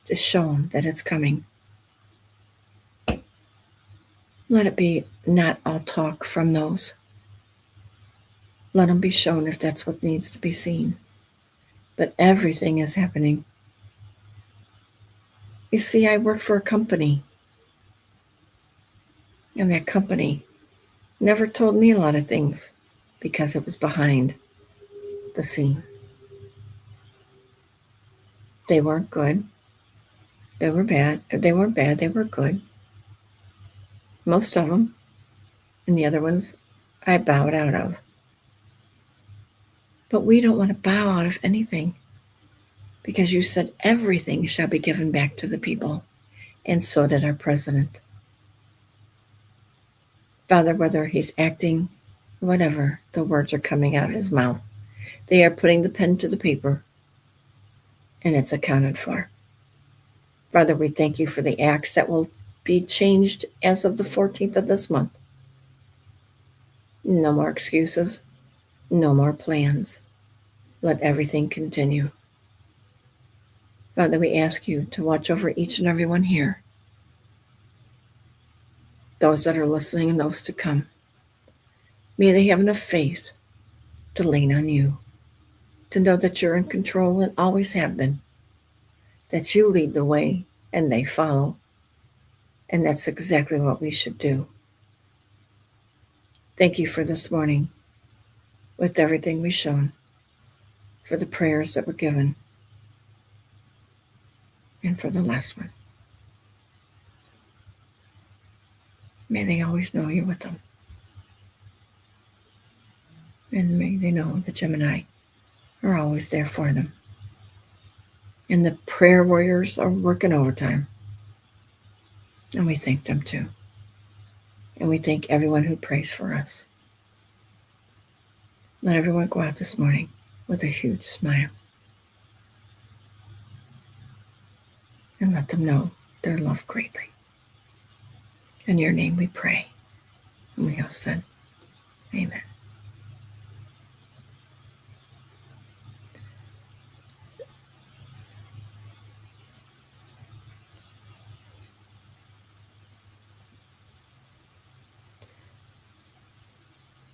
to show them that it's coming. Let it be not all talk from those. Let them be shown if that's what needs to be seen. But everything is happening. You see, I work for a company. And that company never told me a lot of things because it was behind the scene. They weren't good. They were bad. They weren't bad. They were good. Most of them. And the other ones I bowed out of. But we don't want to bow out of anything, because you said everything shall be given back to the people. And so did our president. Father, whether he's acting, whatever, the words are coming out of his mouth. They are putting the pen to the paper, and it's accounted for. Father, we thank you for the acts that will be changed as of the 14th of this month. No more excuses. No more plans. Let everything continue. Father, we ask you to watch over each and every one here. Those that are listening and those to come. May they have enough faith to lean on you, to know that you're in control and always have been, that you lead the way and they follow. And that's exactly what we should do. Thank you for this morning, with everything we've shown, for the prayers that were given, and for the last one. May they always know you're with them. And may they know that Gemini are always there for them. And the prayer warriors are working overtime. And we thank them too. And we thank everyone who prays for us. Let everyone go out this morning with a huge smile. And let them know they're loved greatly. In your name we pray. And we all said, amen.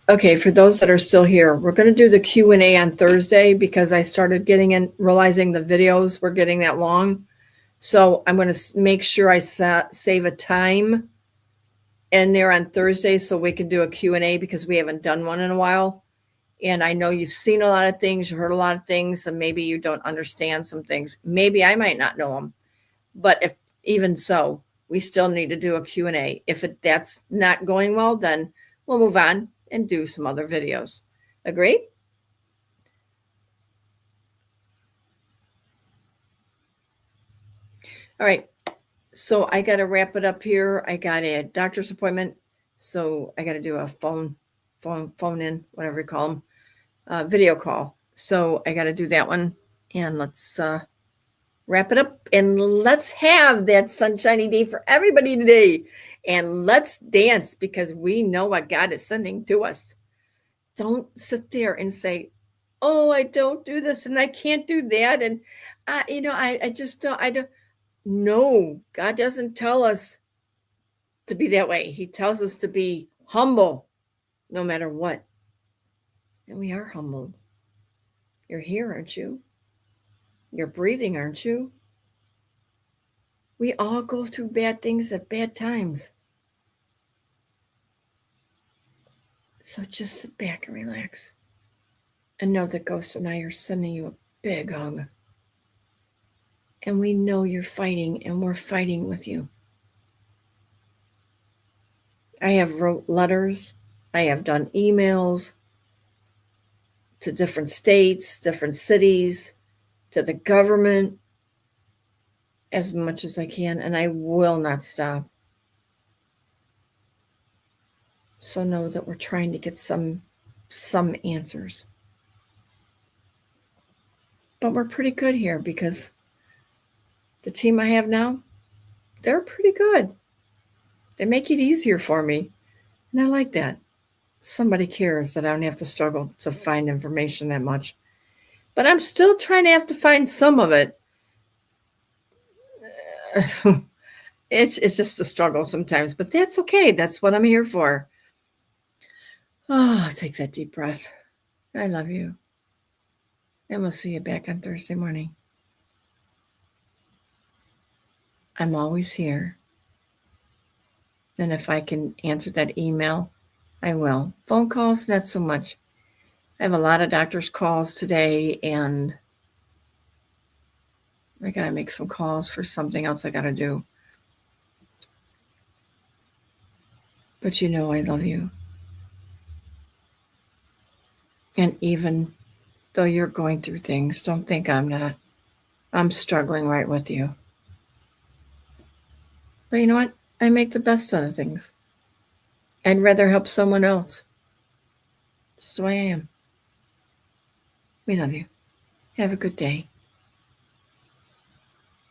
Okay, for those that are still here, we're going to do the Q&A on Thursday because I started realizing the videos were getting that long. So I'm going to make sure I save a time in there on Thursday so we can do a Q&A, because we haven't done one in a while. And I know you've seen a lot of things, you've heard a lot of things, and maybe you don't understand some things. Maybe I might not know them. But if even so, we still need to do a Q&A. If that's not going well, then we'll move on and do some other videos. Agree? All right. So I got to wrap it up here. I got a doctor's appointment. So I got to do a phone in, whatever you call them, video call. So I got to do that one. And let's wrap it up. And let's have that sunshiny day for everybody today. And let's dance because we know what God is sending to us. Don't sit there and say, oh, I don't do this and I can't do that. And, I just don't, I don't. No, God doesn't tell us to be that way. He tells us to be humble no matter what. And we are humbled. You're here, aren't you? You're breathing, aren't you? We all go through bad things at bad times. So just sit back and relax. And know that Ghost and I are sending you a big hug. And we know you're fighting, and we're fighting with you. I have wrote letters. I have done emails to different states, different cities, to the government, as much as I can, and I will not stop. So know that we're trying to get some answers. But we're pretty good here because the team I have now, they're pretty good. They make it easier for me. And I like that. Somebody cares that I don't have to struggle to find information that much. But I'm still trying to have to find some of it. It's just a struggle sometimes, but that's okay. That's what I'm here for. Oh, take that deep breath. I love you. And we'll see you back on Thursday morning. I'm always here. And if I can answer that email, I will. Phone calls, not so much. I have a lot of doctor's calls today, and I got to make some calls for something else I got to do. But you know I love you. And even though you're going through things, don't think I'm not. I'm struggling right with you. But you know what? I make the best out of things. I'd rather help someone else. Just the way I am. We love you. Have a good day.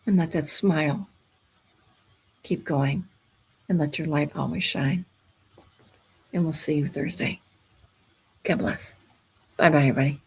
And let that smile keep going. And let your light always shine. And we'll see you Thursday. God bless. Bye-bye, everybody.